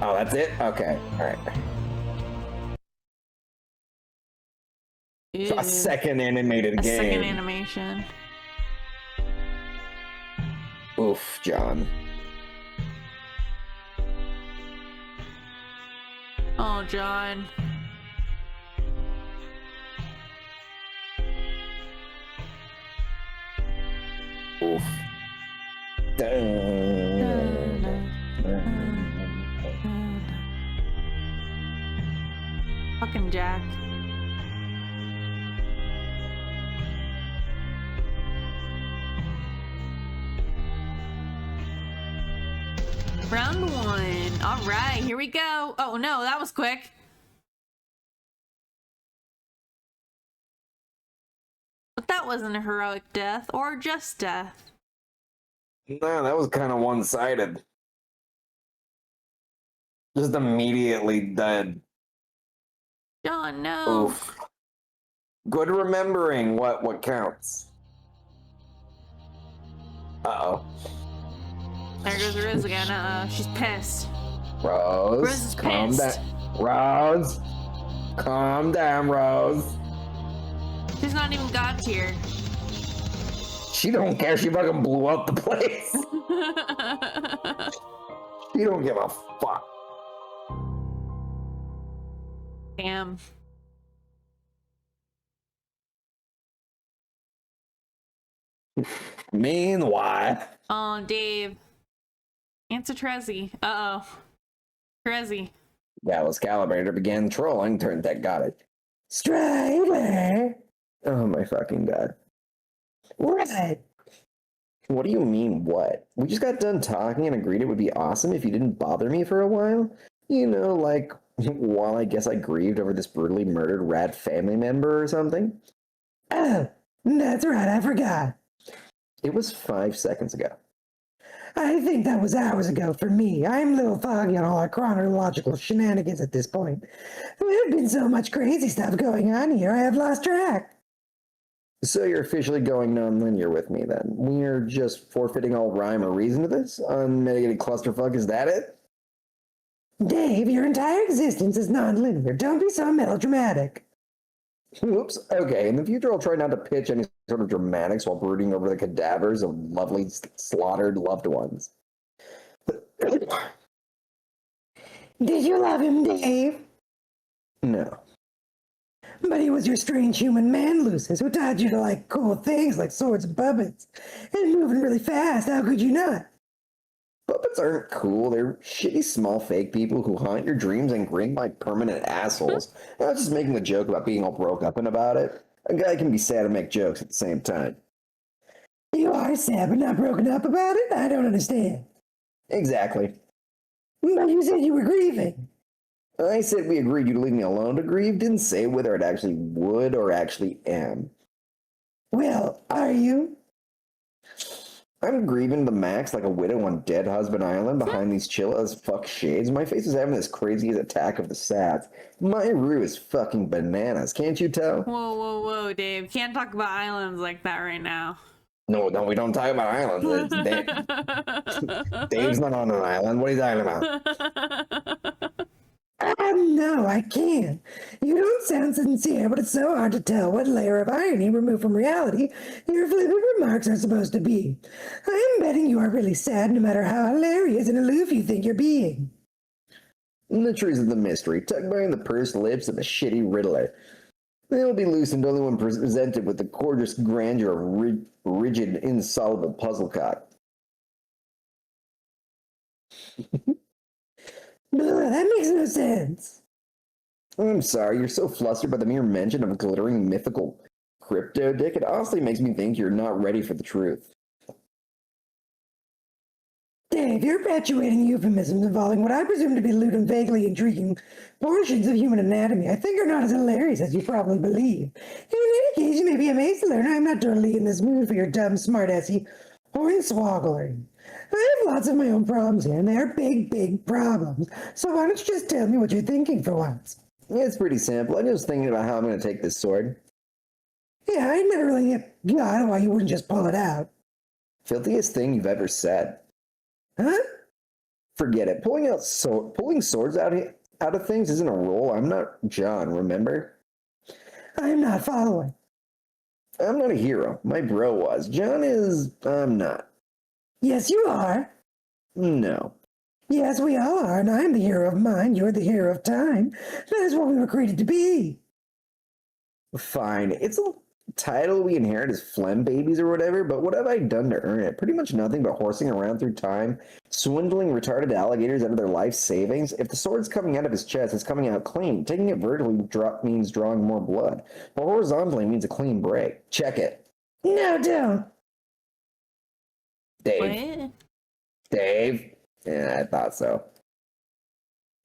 Oh, that's it? Okay, alright. A second animated game. A second animation. Oof, John. Oh, John. Oof. Fucking Jack. Round one. All right, here we go. Oh no, that was quick. But that wasn't a heroic death or just death. No, that was kind of one-sided. Just immediately dead. John, no. Oof. Good remembering what counts. Uh-oh. There goes Rose again. Uh-oh, she's pissed. Rose, Rose is calm pissed. down. Rose, calm down, Rose. She's not even God tier. She don't care. She fucking blew up the place. She don't give a fuck. Damn. Meanwhile. Oh, Dave. Answer Terezi. Uh-oh. Terezi. Dallas Calibrator began trolling. Turned that got it. Strider. Oh my fucking god. What? What do you mean, what? We just got done talking and agreed it would be awesome if you didn't bother me for a while. You know, like, while I guess I grieved over this brutally murdered rat family member or something. Oh, that's right, I forgot. It was 5 seconds ago. I think that was hours ago for me. I'm a little foggy on all our chronological shenanigans at this point. There's been so much crazy stuff going on here, I have lost track. So you're officially going non-linear with me, then? We're just forfeiting all rhyme or reason to this? Unmitigated clusterfuck, is that it? Dave, your entire existence is non-linear. Don't be so melodramatic. Whoops. Okay, in the future I'll try not to pitch any sort of dramatics while brooding over the cadavers of lovely slaughtered loved ones. Did you love him, Dave? No. But he was your strange human man, Lucis, who taught you to like cool things like swords and puppets. And moving really fast, how could you not? Puppets aren't cool. They're shitty small fake people who haunt your dreams and grin like permanent assholes. I was just making the joke about being all broke up and about it. A guy can be sad and make jokes at the same time. You are sad but not broken up about it? I don't understand. Exactly. But you said you were grieving. I said we agreed you to leave me alone to grieve. Didn't say whether it actually would or actually am. Well, are you? I'm grieving the max like a widow on Dead Husband Island behind these chill as fuck shades. My face is having this crazy attack of the sads. My roux is fucking bananas, can't you tell? Whoa, whoa, whoa, Dave. Can't talk about islands like that right now. No, we don't talk about islands. It's Dave. Dave's not on an island. What are you talking about? No, I can't. You don't sound sincere, but it's so hard to tell what layer of irony removed from reality your flippant remarks are supposed to be. I am betting you are really sad no matter how hilarious and aloof you think you're being. The truth of the mystery, tucked behind the pursed lips of a shitty riddler. They'll be loosened only when presented with the gorgeous grandeur of rigid, insoluble puzzlecock. That makes no sense. I'm sorry, you're so flustered by the mere mention of a glittering mythical crypto dick. It honestly makes me think you're not ready for the truth. Dave, you're perpetuating euphemisms involving what I presume to be lewd and vaguely intriguing portions of human anatomy I think are not as hilarious as you probably believe. In any case, you may be amazed to learn I'm not totally in this mood for your dumb, smart-assy hornswoggling. I have lots of my own problems here, and they are big, big problems. So why don't you just tell me what you're thinking for once? Yeah, it's pretty simple. I'm just thinking about how I'm going to take this sword. Yeah, I never really got why you wouldn't just pull it out. Filthiest thing you've ever said. Huh? Forget it. Pulling swords out of things isn't a role. I'm not John, remember? I'm not following. I'm not a hero. My bro was. John is... I'm not. Yes, you are. No. Yes, we all are, and I'm the hero of mine. You're the hero of time. That is what we were created to be. Fine. It's a title we inherit as phlegm babies or whatever, but what have I done to earn it? Pretty much nothing but horsing around through time, swindling retarded alligators out of their life savings. If the sword's coming out of his chest, it's coming out clean. Taking it vertically means drawing more blood, but horizontally means a clean break. Check it. No, don't. Dave. What? Dave? Yeah, I thought so.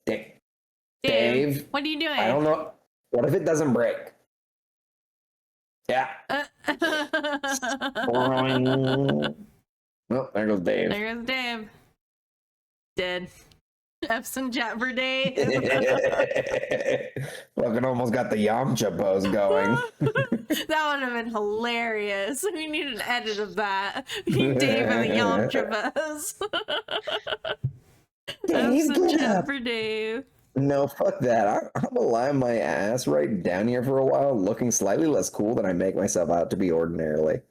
Dave? What are you doing? I don't know. What if it doesn't break? Yeah. Well, there goes Dave. There goes Dave. Dead. Have some chat for Dave. Fucking almost got the Yamcha pose going. That would have been hilarious. We need an edit of that. Dave and the Yamcha pose. Have Dave, some get chat up. for Dave. No, fuck that. I'm gonna lie my ass right down here for a while, looking slightly less cool than I make myself out to be ordinarily.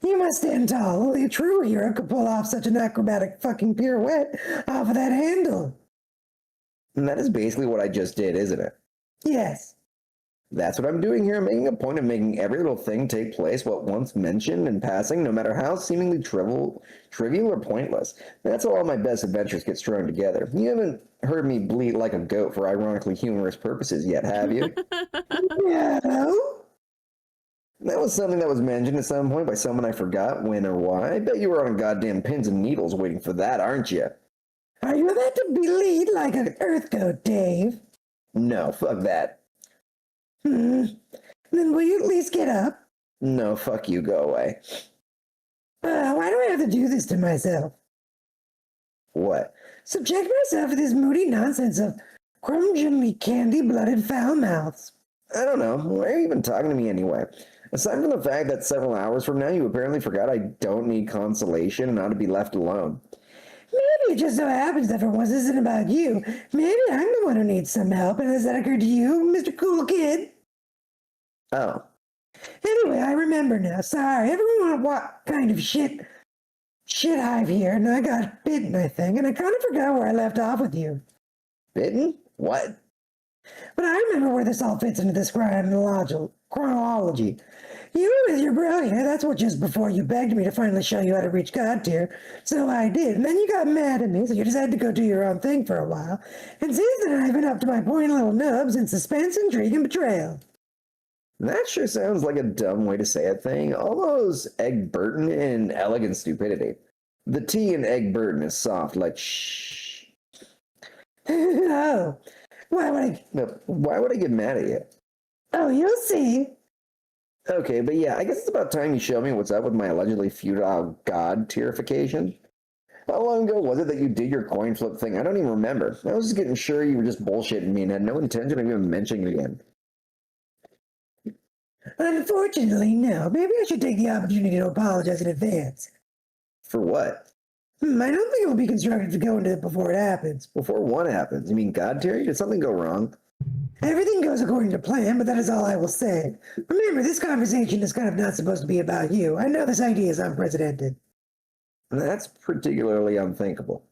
You must stand tall. Only a true hero could pull off such an acrobatic fucking pirouette off of that handle. And that is basically what I just did, isn't it? Yes. That's what I'm doing here. I'm making a point of making every little thing take place what once mentioned in passing, no matter how seemingly trivial or pointless. That's how all my best adventures get strung together. You haven't heard me bleat like a goat for ironically humorous purposes yet, have you? No. That was something that was mentioned at some point by someone I forgot when or why. I bet you were on goddamn pins and needles waiting for that, aren't you? Are you about to bleed like an earth goat, Dave? No, fuck that. Then will you at least get up? No, fuck you, go away. Why do I have to do this to myself? What? Subject myself to this moody nonsense of crummy candy-blooded foul mouths. I don't know. Why are you even talking to me anyway? Aside from the fact that several hours from now you apparently forgot I don't need consolation and ought to be left alone. Maybe it just so happens that for once this isn't about you. Maybe I'm the one who needs some help, and has that occurred to you, Mr. Cool Kid? Oh. Anyway, I remember now. Sorry, everyone what kind of shit hive here, and I got bitten, I think, and I kind of forgot where I left off with you. Bitten? What? But I remember where this all fits into this chronology. You were with your bro here, that's what just before you begged me to finally show you how to reach God tier. So I did, and then you got mad at me, so you decided to go do your own thing for a while. And since then I've been up to my pointy little nubs in suspense, intrigue, and betrayal. That sure sounds like a dumb way to say a thing. Almost Egg Burton in elegant stupidity. The T in Egg Burton is soft, like shh. Oh, why would I get mad at you? Oh, you'll see. Okay, but yeah, I guess it's about time you show me what's up with my allegedly futile god tierification. How long ago was it that you did your coin flip thing? I don't even remember. I was just getting sure you were just bullshitting me and had no intention of even mentioning it again. Unfortunately, no. Maybe I should take the opportunity to apologize in advance. For what? I don't think it will be constructive to go into it before it happens. Before what happens? You mean God tier? Did something go wrong? Everything goes according to plan, but that is all I will say. Remember, this conversation is kind of not supposed to be about you. I know this idea is unprecedented. That's particularly unthinkable.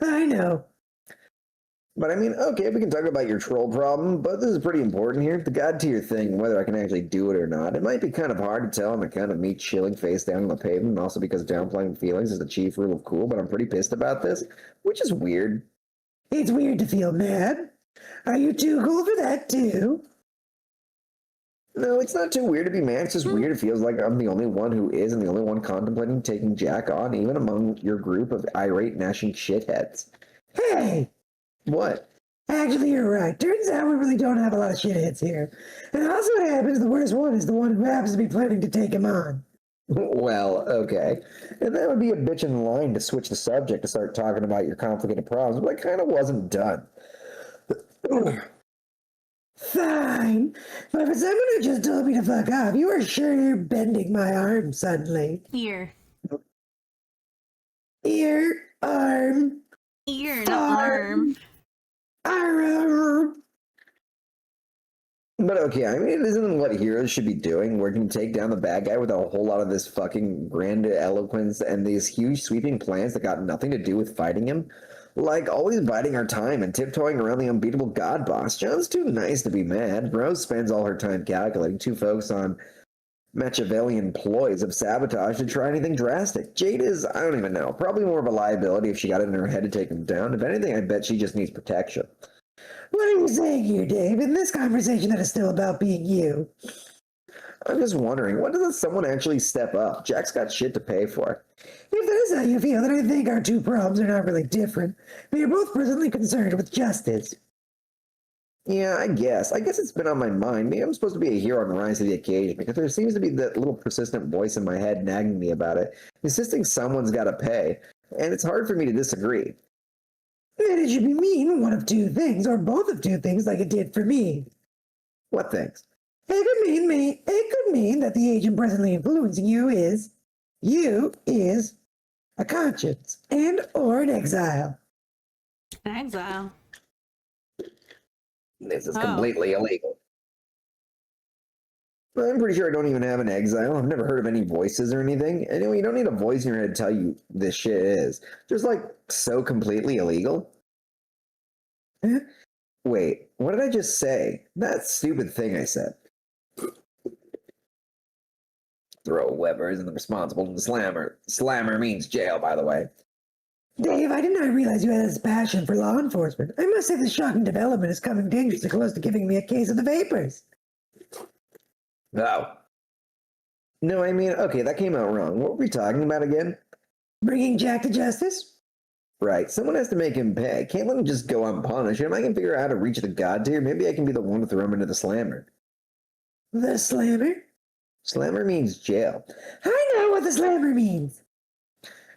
I know. But I mean, okay, we can talk about your troll problem, but this is pretty important here. The God tier thing, whether I can actually do it or not. It might be kind of hard to tell on account of me chilling face down on the pavement, and also because downplaying feelings is the chief rule of cool, but I'm pretty pissed about this, which is weird. It's weird to feel mad. Are you too cool for that, too? No, it's not too weird to be mad. It's just weird. It feels like I'm the only one who is and the only one contemplating taking Jack on, even among your group of irate, gnashing shitheads. Hey! What? Actually, you're right. Turns out we really don't have a lot of shitheads here. And also what happens, the worst one is the one who happens to be planning to take him on. Well, okay. And that would be a bitch in line to switch the subject to start talking about your complicated problems, but I kind of wasn't done. Fine. But for someone who just told me to fuck off, you are sure you're bending my arm suddenly. Ear. Ear, arm, Ear, not arm. arm. But okay, I mean, it isn't what heroes should be doing, working to take down the bad guy with a whole lot of this fucking grandiloquence and these huge sweeping plans that got nothing to do with fighting him? Like, always biding our time and tiptoeing around the unbeatable god boss. John's too nice to be mad. Rose spends all her time calculating, too focused on Machiavellian ploys of sabotage to try anything drastic. Jade is, I don't even know, probably more of a liability if she got it in her head to take him down. If anything, I bet she just needs protection. What are you saying here, Dave, in this conversation that is still about being you? I'm just wondering, when does someone actually step up? Jack's got shit to pay for. If that is how you feel, then I think our two problems are not really different. We are both presently concerned with justice. Yeah, I guess. It's been on my mind. Maybe I'm supposed to be a hero and rise to the occasion, because there seems to be that little persistent voice in my head nagging me about it, insisting someone's got to pay, and it's hard for me to disagree. Then it should be mean one of two things, or both of two things, like it did for me. What things? It could mean that the agent presently influencing you is a conscience and or an exile. An exile. This is completely illegal. I'm pretty sure I don't even have an exile. I've never heard of any voices or anything. Anyway, you don't need a voice in your head to tell you this shit is. Just like so completely illegal. Huh? Wait, what did I just say? That stupid thing I said. Throw Weber isn't responsible to the slammer. Slammer means jail, by the way. Dave, I did not realize you had this passion for law enforcement. I must say this shocking development is coming dangerously close to giving me a case of the vapors. Oh. No, I mean, okay, that came out wrong. What were we talking about again? Bringing Jack to justice? Right, someone has to make him pay. Can't let him just go unpunished. If I can figure out how to reach the god tier, maybe I can be the one to throw him into the slammer. The slammer? Slammer means jail. I know what the slammer means.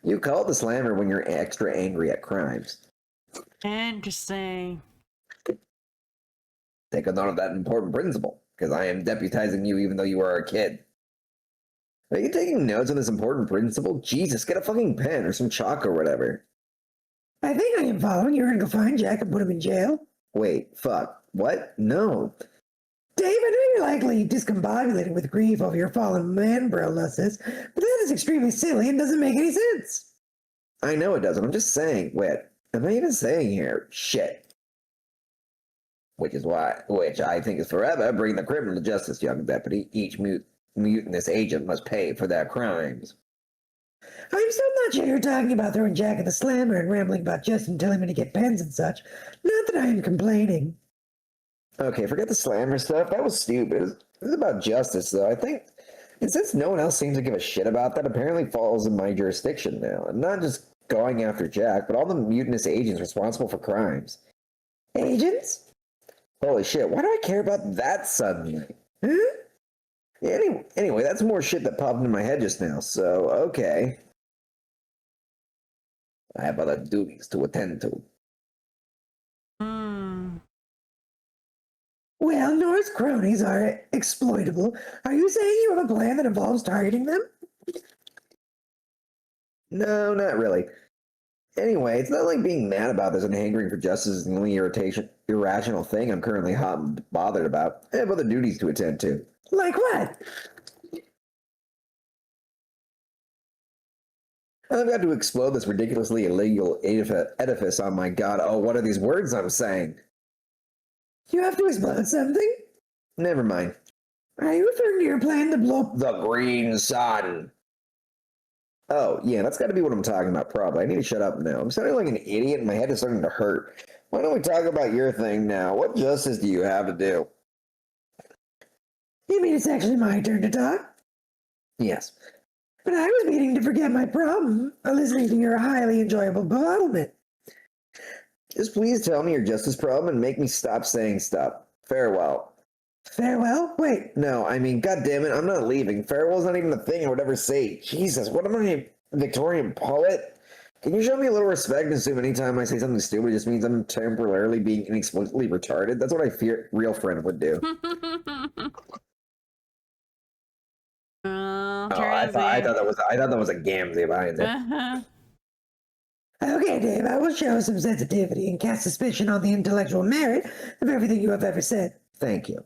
You call it the slammer when you're extra angry at crimes. Interesting. Take a note of that important principle, because I am deputizing you even though you are a kid. Are you taking notes on this important principle? Jesus, get a fucking pen or some chalk or whatever. I think I am following. You're going to go find Jack and put him in jail? Wait, fuck. What? No. Dave, I know you're likely discombobulated with grief over your fallen man bro losses, but that is extremely silly and doesn't make any sense. I know it doesn't. I'm just saying. Wait, am I even saying here? Shit. Which I think is forever. Bring the criminal to justice, young deputy. Each mutinous agent must pay for their crimes. I'm still not sure you're talking about throwing Jack in the slammer and rambling about Justin and telling me to get pens and such. Not that I am complaining. Okay, forget the slammer stuff. That was stupid. It was about justice, though. I think, and since no one else seems to give a shit about that, apparently falls in my jurisdiction now. And not just going after Jack, but all the mutinous agents responsible for crimes. Agents? Holy shit, why do I care about that suddenly? Huh? Yeah, anyway, that's more shit that popped into my head just now, so, okay. I have other duties to attend to. Well, Nor's cronies are exploitable. Are you saying you have a plan that involves targeting them? No, not really. Anyway, it's not like being mad about this and hankering for justice is the only irrational thing I'm currently hot and bothered about. I have other duties to attend to. Like what? I've got to explode this ridiculously illegal edifice on my god. Oh, what are these words I'm saying? You have to explode something? Never mind. Are you referring to your plan to blow up The green sun. Oh, yeah, that's got to be what I'm talking about, probably. I need to shut up now. I'm sounding like an idiot and my head is starting to hurt. Why don't we talk about your thing now? What justice do you have to do? You mean it's actually my turn to talk? Yes. But I was meaning to forget my problem, listening to your highly enjoyable befuddlement. Just please tell me your justice problem and make me stop saying stuff. Farewell. Farewell? Wait. No, I mean, goddammit, I'm not leaving. Farewell's not even a thing I would ever say. Jesus, what am I, a Victorian poet? Can you show me a little respect and assume anytime I say something stupid, it just means I'm temporarily being inexplicably retarded? That's what I fear real friend would do. I thought that was a gamsy behind it. Okay, Dave, I will show some sensitivity and cast suspicion on the intellectual merit of everything you have ever said. Thank you.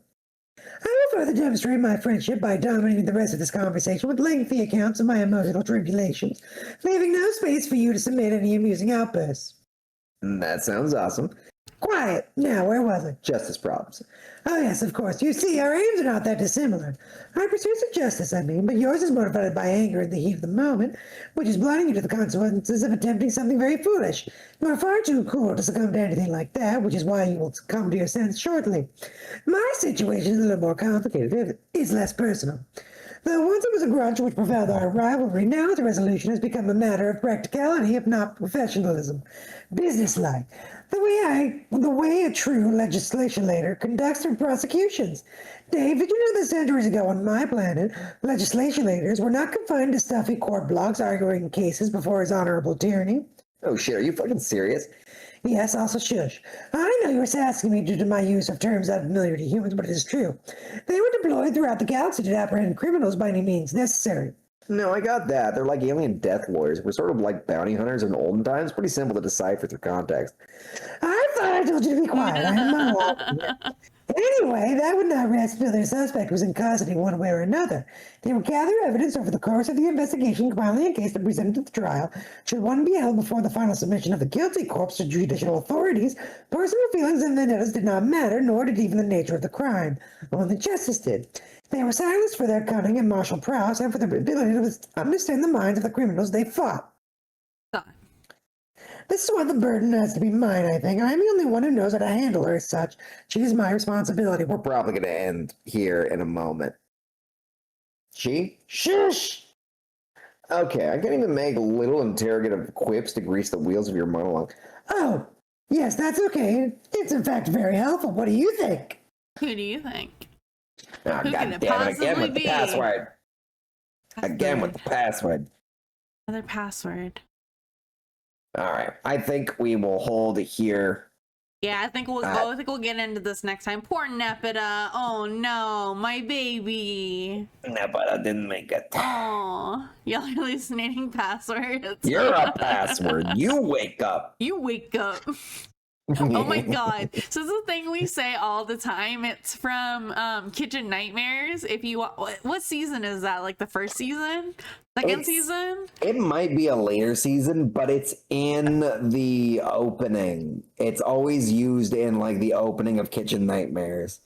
I will further demonstrate my friendship by dominating the rest of this conversation with lengthy accounts of my emotional tribulations, leaving no space for you to submit any amusing outbursts. That sounds awesome. Quiet. Now, where was I? Justice problems. Oh, yes, of course. You see, our aims are not that dissimilar. Our pursuit of justice, I mean, but yours is motivated by anger in the heat of the moment, which is blinding you to the consequences of attempting something very foolish. You are far too cool to succumb to anything like that, which is why you will come to your sense shortly. My situation is a little more complicated. It's less personal. Though once it was a grudge which prevailed our rivalry, now the resolution has become a matter of practicality, if not professionalism. Businesslike. The way a true legislator conducts their prosecutions. Dave, did you know that centuries ago on my planet, legislators were not confined to stuffy court blocks arguing cases before his honorable tyranny? Oh shit, are you fucking serious? Yes, also shush. I know you were asking me due to my use of terms unfamiliar to humans, but it is true. They were deployed throughout the galaxy to apprehend criminals by any means necessary. No, I got that. They're like alien death lawyers. We're sort of like bounty hunters in olden times. Pretty simple to decipher through context. I thought I told you to be quiet. I am not. Anyway, that would not rest until their suspect was in custody one way or another. They would gather evidence over the course of the investigation, compiling a case to present at the trial. Should one be held before the final submission of the guilty corpse to judicial authorities, personal feelings and vendettas did not matter, nor did even the nature of the crime. Only justice did. They were silenced for their cunning and martial prowess and for their ability to understand the minds of the criminals they fought. This is why the burden has to be mine, I think. I'm the only one who knows how to handle her as such. She is my responsibility. We're probably going to end here in a moment. She? Shush! Okay, I can't even make little interrogative quips to grease the wheels of your monologue. Oh, yes, that's okay. It's in fact very helpful. What do you think? Who do you think? Oh, Who God can it damn it, again possibly with the be? password. Again with the password. Another password. All right, I think we will hold it here. Yeah, I think we'll go. I think we'll get into this next time. Poor Nepeta. Oh no, my baby. Nepeta didn't make it. Oh, y'all are hallucinating passwords. You're a password. You wake up. You wake up. Oh my god. So this is a thing we say all the time. It's from Kitchen Nightmares. If you what season is that? Like the first season? Second season? It might be a later season, but it's in the opening. It's always used in like the opening of Kitchen Nightmares.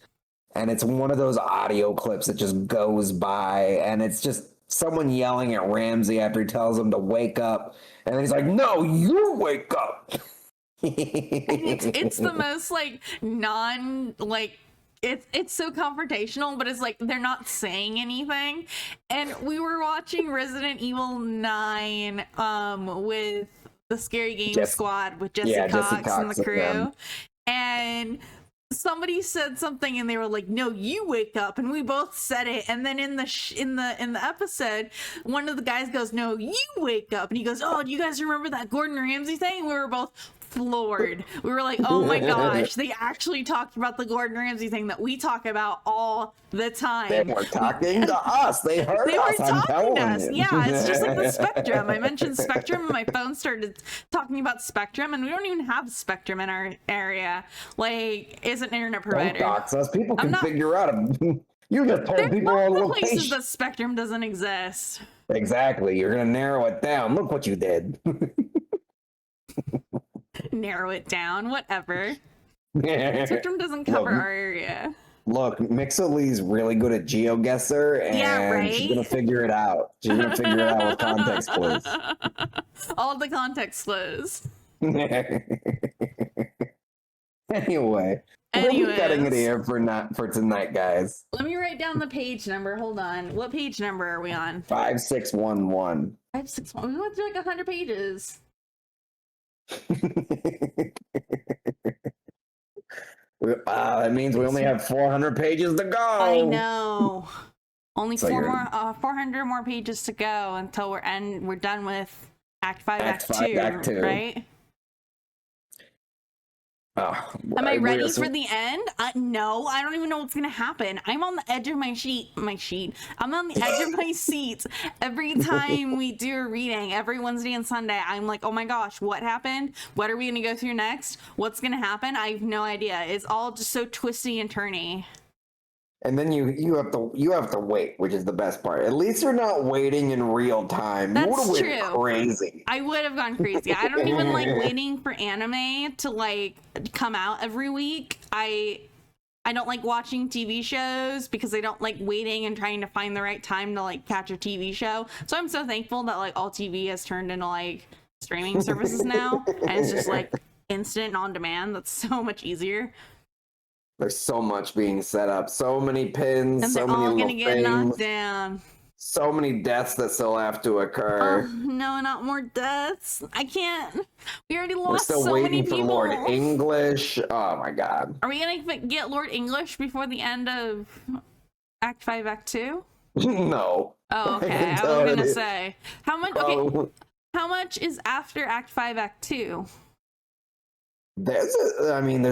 And it's one of those audio clips that just goes by, and it's just someone yelling at Ramsey after he tells him to wake up. And then he's like, "No, you wake up." It's the most like it's so confrontational, but it's like they're not saying anything. And we were watching Resident Evil 9 with the Scary Game Squad with Jesse Cox and the crew, and somebody said something and they were like, "No, you wake up," and we both said it. And then in the episode, one of the guys goes, "No, you wake up," and he goes, "Oh, do you guys remember that Gordon Ramsay thing?" We were both floored. We were like, "Oh my gosh, they actually talked about the Gordon Ramsay thing that we talk about all the time." They were talking to us. They heard they us. Were talking to us. Yeah, it's just like the Spectrum. I mentioned Spectrum, and my phone started talking about Spectrum, and we don't even have Spectrum in our area. Like, is an internet provider. Don't dox us. People can figure out. You just told people all the places that Spectrum doesn't exist. Exactly. You're gonna narrow it down. Look what you did. Narrow it down, whatever. Spectrum doesn't cover our area. Look, Mixoly's really good at GeoGuessr, and she's gonna figure it out. She's gonna figure it out with context clues. All the context clues. Anyway, we're cutting it here for tonight, guys. Let me write down the page number. Hold on. What page number are we on? 5611. 561. We went through like 100 pages. That means we only have 400 pages to go. I know. Only 400 more pages to go until we're done with Act 5, Act Act 5, 2, Act 2. right? Am I ready for the end? No, I don't even know what's gonna happen. I'm on the edge of my sheet. I'm on the edge of my seat every time we do a reading, every Wednesday and Sunday. I'm like, oh my gosh, what happened? What are we gonna go through next? What's gonna happen? I have no idea. It's all just so twisty and turny. And then you have to wait, which is the best part. At least you're not waiting in real time. That's you would have true. went crazy. I would have gone crazy. I don't even like waiting for anime to like come out every week. I don't like watching TV shows because I don't like waiting and trying to find the right time to like catch a TV show. So I'm so thankful that like all TV has turned into like streaming services now, and it's just like instant and on demand. That's so much easier. There's so much being set up, so many pins, And so they're many all little gonna get things, knocked down. so many deaths that still have to Oh occur. no, not more deaths. I can't. We already We're lost still so many waiting for people. Lord English. Oh my god. Are we gonna get Lord English before the end of Act 5, Act 2? No. Oh, okay. can I was tell gonna it. say how much. Okay, Oh, how much is after Act 5, Act 2? there's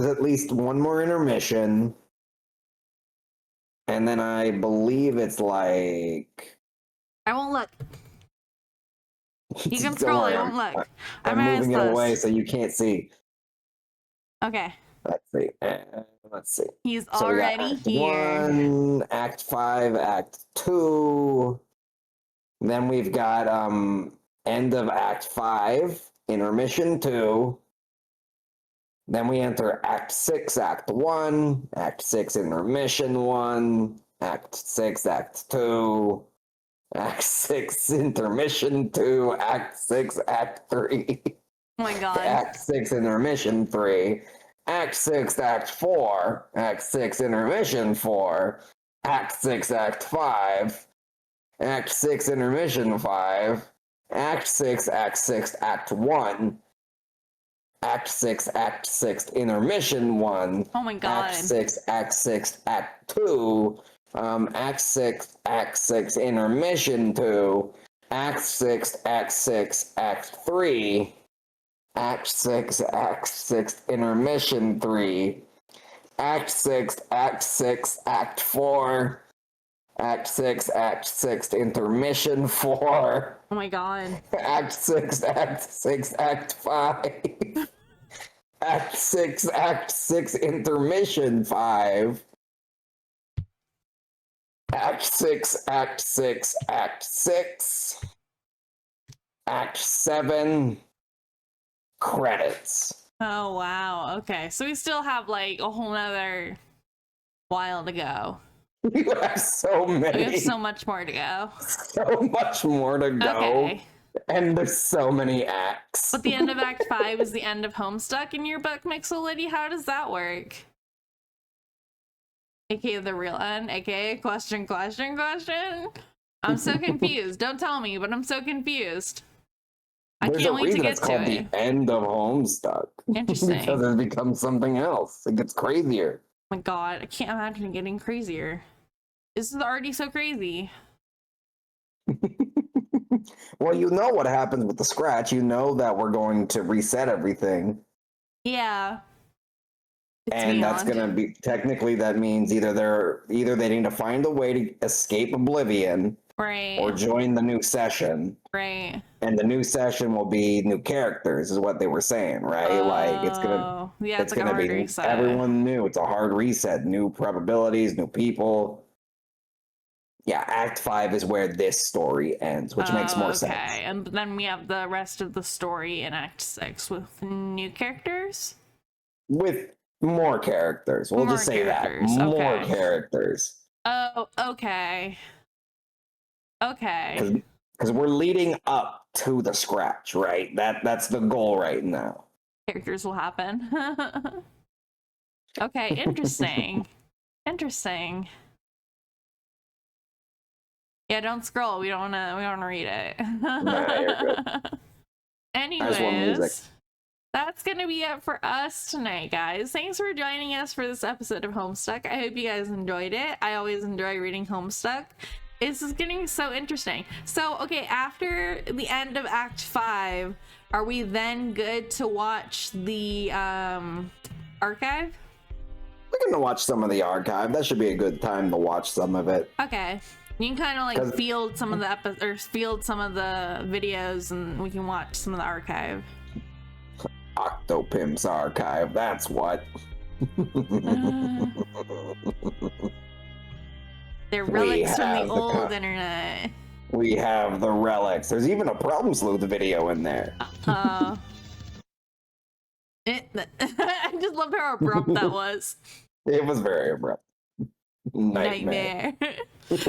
at least one more intermission. And then I believe it's like... I won't look. You can Don't scroll. worry, I won't look. I'm I'm moving it restless. away so you can't see. Okay, Let's see. Let's see. he's So we got already Act here. 1, Act 5, Act 2. Then we've got end of Act 5, intermission 2. Then we enter Act 6, Act 1, Act 6, intermission 1, Act 6, Act 2, Act 6, intermission 2, Act 6, Act 3, Oh my god. Act 6, intermission 3, Act 6, Act 4, Act 6, intermission 4, Act 6, Act 5, Act 6, intermission 5, Act 6, Act 6, Act 1, Act 6, Act 6, intermission 1, Oh my god. Act 6, Act 6, Act 2, Act 6, Act 6, intermission 2, Act 6, Act 6, Act 3, Act 6, Act 6, intermission 3, Act 6, Act 6, Act 4, Act 6, Act 6, intermission 4, Oh my god. Act 6, Act 6, Act 5, Act 6, Act 6, intermission 5, Act 6, Act 6, Act 6, Act 7, credits. Oh wow. Okay, so we still have like a whole nother while to go. You have so We many. have so much more to go. So much more to go. Okay. And there's so many acts. But the end of Act 5 is the end of Homestuck in your book, Mixolity. How does that work? AKA the real end, AKA question. I'm so confused. Don't tell me, but I'm so confused. I There's can't a wait to reason get it's to called it. the end of Homestuck. Interesting. Because it becomes something else. It gets crazier. Oh my god, I can't imagine it getting crazier. This is already so crazy. Well, you know what happens with the scratch. You know that we're going to reset everything. Yeah. It's And that's beyond. going to be, technically, that means either they need to find a way to escape Oblivion Right. or join the new session. Right. And the new session will be new characters, is what they were saying, right? Like it's gonna, yeah, it's like a hard be reset. everyone new. It's a hard reset, new probabilities, new people. Yeah, Act 5 is where this story ends, which makes more sense. Okay, and then we have the rest of the story in Act 6 with new characters? With more characters. We'll More just say characters, that. More okay. characters. Oh, okay. Okay. Because we're leading up to the scratch, right? That's the goal right now. Characters will happen. Okay, interesting. Interesting. Yeah, don't scroll. We don't wanna read it. Nah, you're good. I just want music. Anyways, that's gonna be it for us tonight, guys. Thanks for joining us for this episode of Homestuck. I hope you guys enjoyed it. I always enjoy reading Homestuck. This is getting so interesting. So, okay, after the end of Act 5, are we then good to watch the archive? We're gonna watch some of the archive. That should be a good time to watch some of it. Okay. You can kind of like field some of the field some of the videos, and we can watch some of the archive. Octopimp's archive. That's what. They're relics from the old internet. We have the relics. There's even a problem sleuth video in there. I just loved how abrupt that was. It was very abrupt. Nightmare.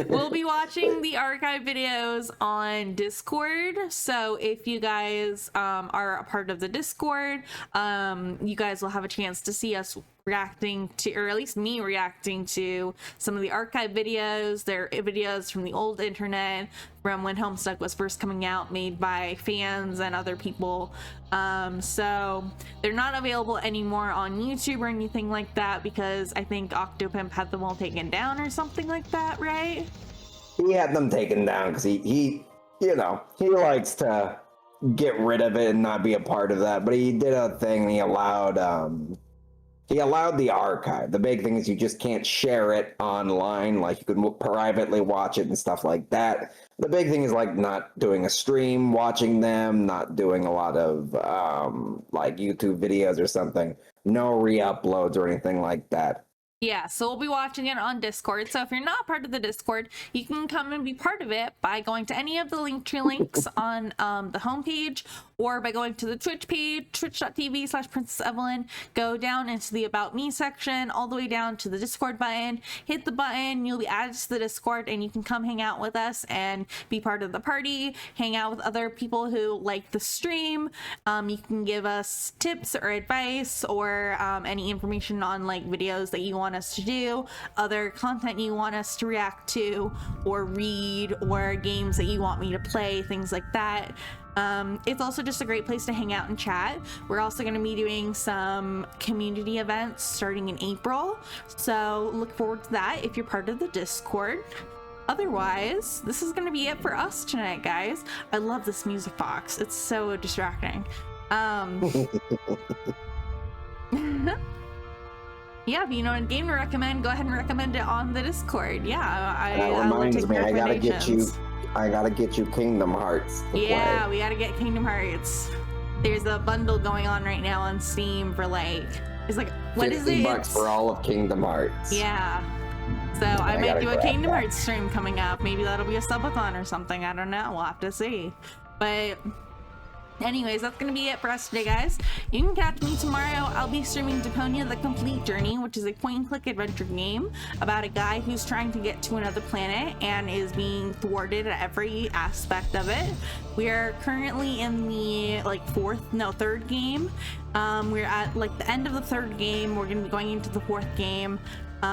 We'll be watching the archive videos on Discord, so if you guys are a part of the Discord, you guys will have a chance to see us reacting to, or at least me reacting to, some of the archive videos. They're videos from the old internet, from when Homestuck was first coming out, made by fans and other people. So they're not available anymore on YouTube or anything like that, because I think Octopimp had them all taken down or something like that, right? He had them taken down because he you know, he likes to get rid of it and not be a part of that. But he did a thing. He allowed the archive. The big thing is you just can't share it online. Like, you can privately watch it and stuff like that. The big thing is like not doing a stream, watching them, not doing a lot of like YouTube videos or something. No re-uploads or anything like that. Yeah, so we'll be watching it on Discord. So if you're not part of the Discord, you can come and be part of it by going to any of the Linktree links on the homepage, or by going to the Twitch page, twitch.tv/princessevillan. Go down into the About Me section, all the way down to the Discord button. Hit the button, you'll be added to the Discord, and you can come hang out with us and be part of the party, hang out with other people who like the stream. You can give us tips or advice, or any information on like videos that you want us to do, other content you want us to react to or read, or games that you want me to play, things like that. It's also just a great place to hang out and chat. We're also going to be doing some community events starting in April, so look forward to that if you're part of the Discord. Otherwise, this is going to be it for us tonight, guys. I love this music box. It's so distracting. Yeah, if you know a game to recommend, go ahead and recommend it on the Discord. Yeah, that reminds me, I gotta get you Kingdom Hearts. Yeah, we gotta get Kingdom Hearts. There's a bundle going on right now on Steam for like, it's like, what is it? $50 for all of Kingdom Hearts. Yeah. So I might do a Kingdom Hearts stream coming up. Maybe that'll be a subathon or something. I don't know. We'll have to see. But anyways, that's gonna be it for us today, guys. You can catch me tomorrow. I'll be streaming Deponia: The Complete Journey, which is a point-and-click adventure game about a guy who's trying to get to another planet and is being thwarted at every aspect of it. We are currently in the third game. We're at like the end of the third game. We're gonna be going into the fourth game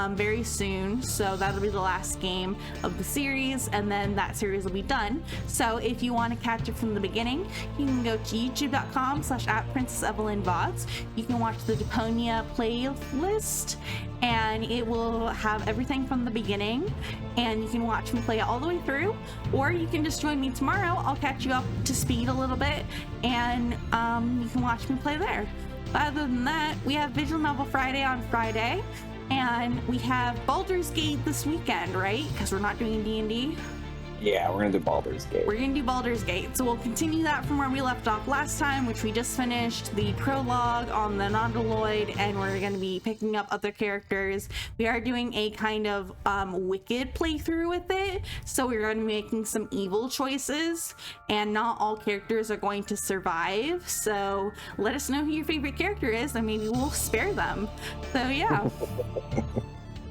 very soon, so that'll be the last game of the series, and then that series will be done. So if you want to catch it from the beginning, you can go to youtube.com/@princessevillanvods. You can watch the Deponia playlist, and it will have everything from the beginning, and you can watch me play it all the way through, or you can just join me tomorrow. I'll catch you up to speed a little bit, and you can watch me play there. But other than that, we have Visual Novel Friday on Friday, and we have Baldur's Gate this weekend, right? Because we're not doing D&D. Yeah, we're gonna do Baldur's Gate. We're gonna do Baldur's Gate. So we'll continue that from where we left off last time, which we just finished the prologue on the Nautiloid, and we're gonna be picking up other characters. We are doing a kind of Wicked playthrough with it, so we're gonna be making some evil choices, and not all characters are going to survive. So let us know who your favorite character is, and maybe we'll spare them. So yeah.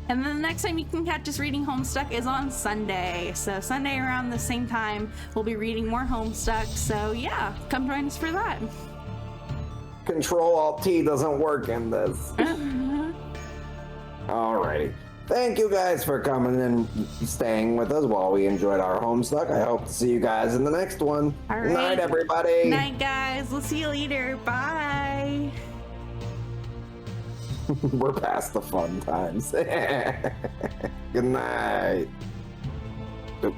And then the next time you can catch us reading Homestuck is on Sunday. So Sunday around the same time, we'll be reading more Homestuck. So yeah, come join us for that. Control-Alt-T doesn't work in this. Alrighty. Thank you guys for coming and staying with us while we enjoyed our Homestuck. I hope to see you guys in the next one. All right. Night, everybody. Night, guys. We'll see you later. Bye. We're past the fun times. Good night. Oop.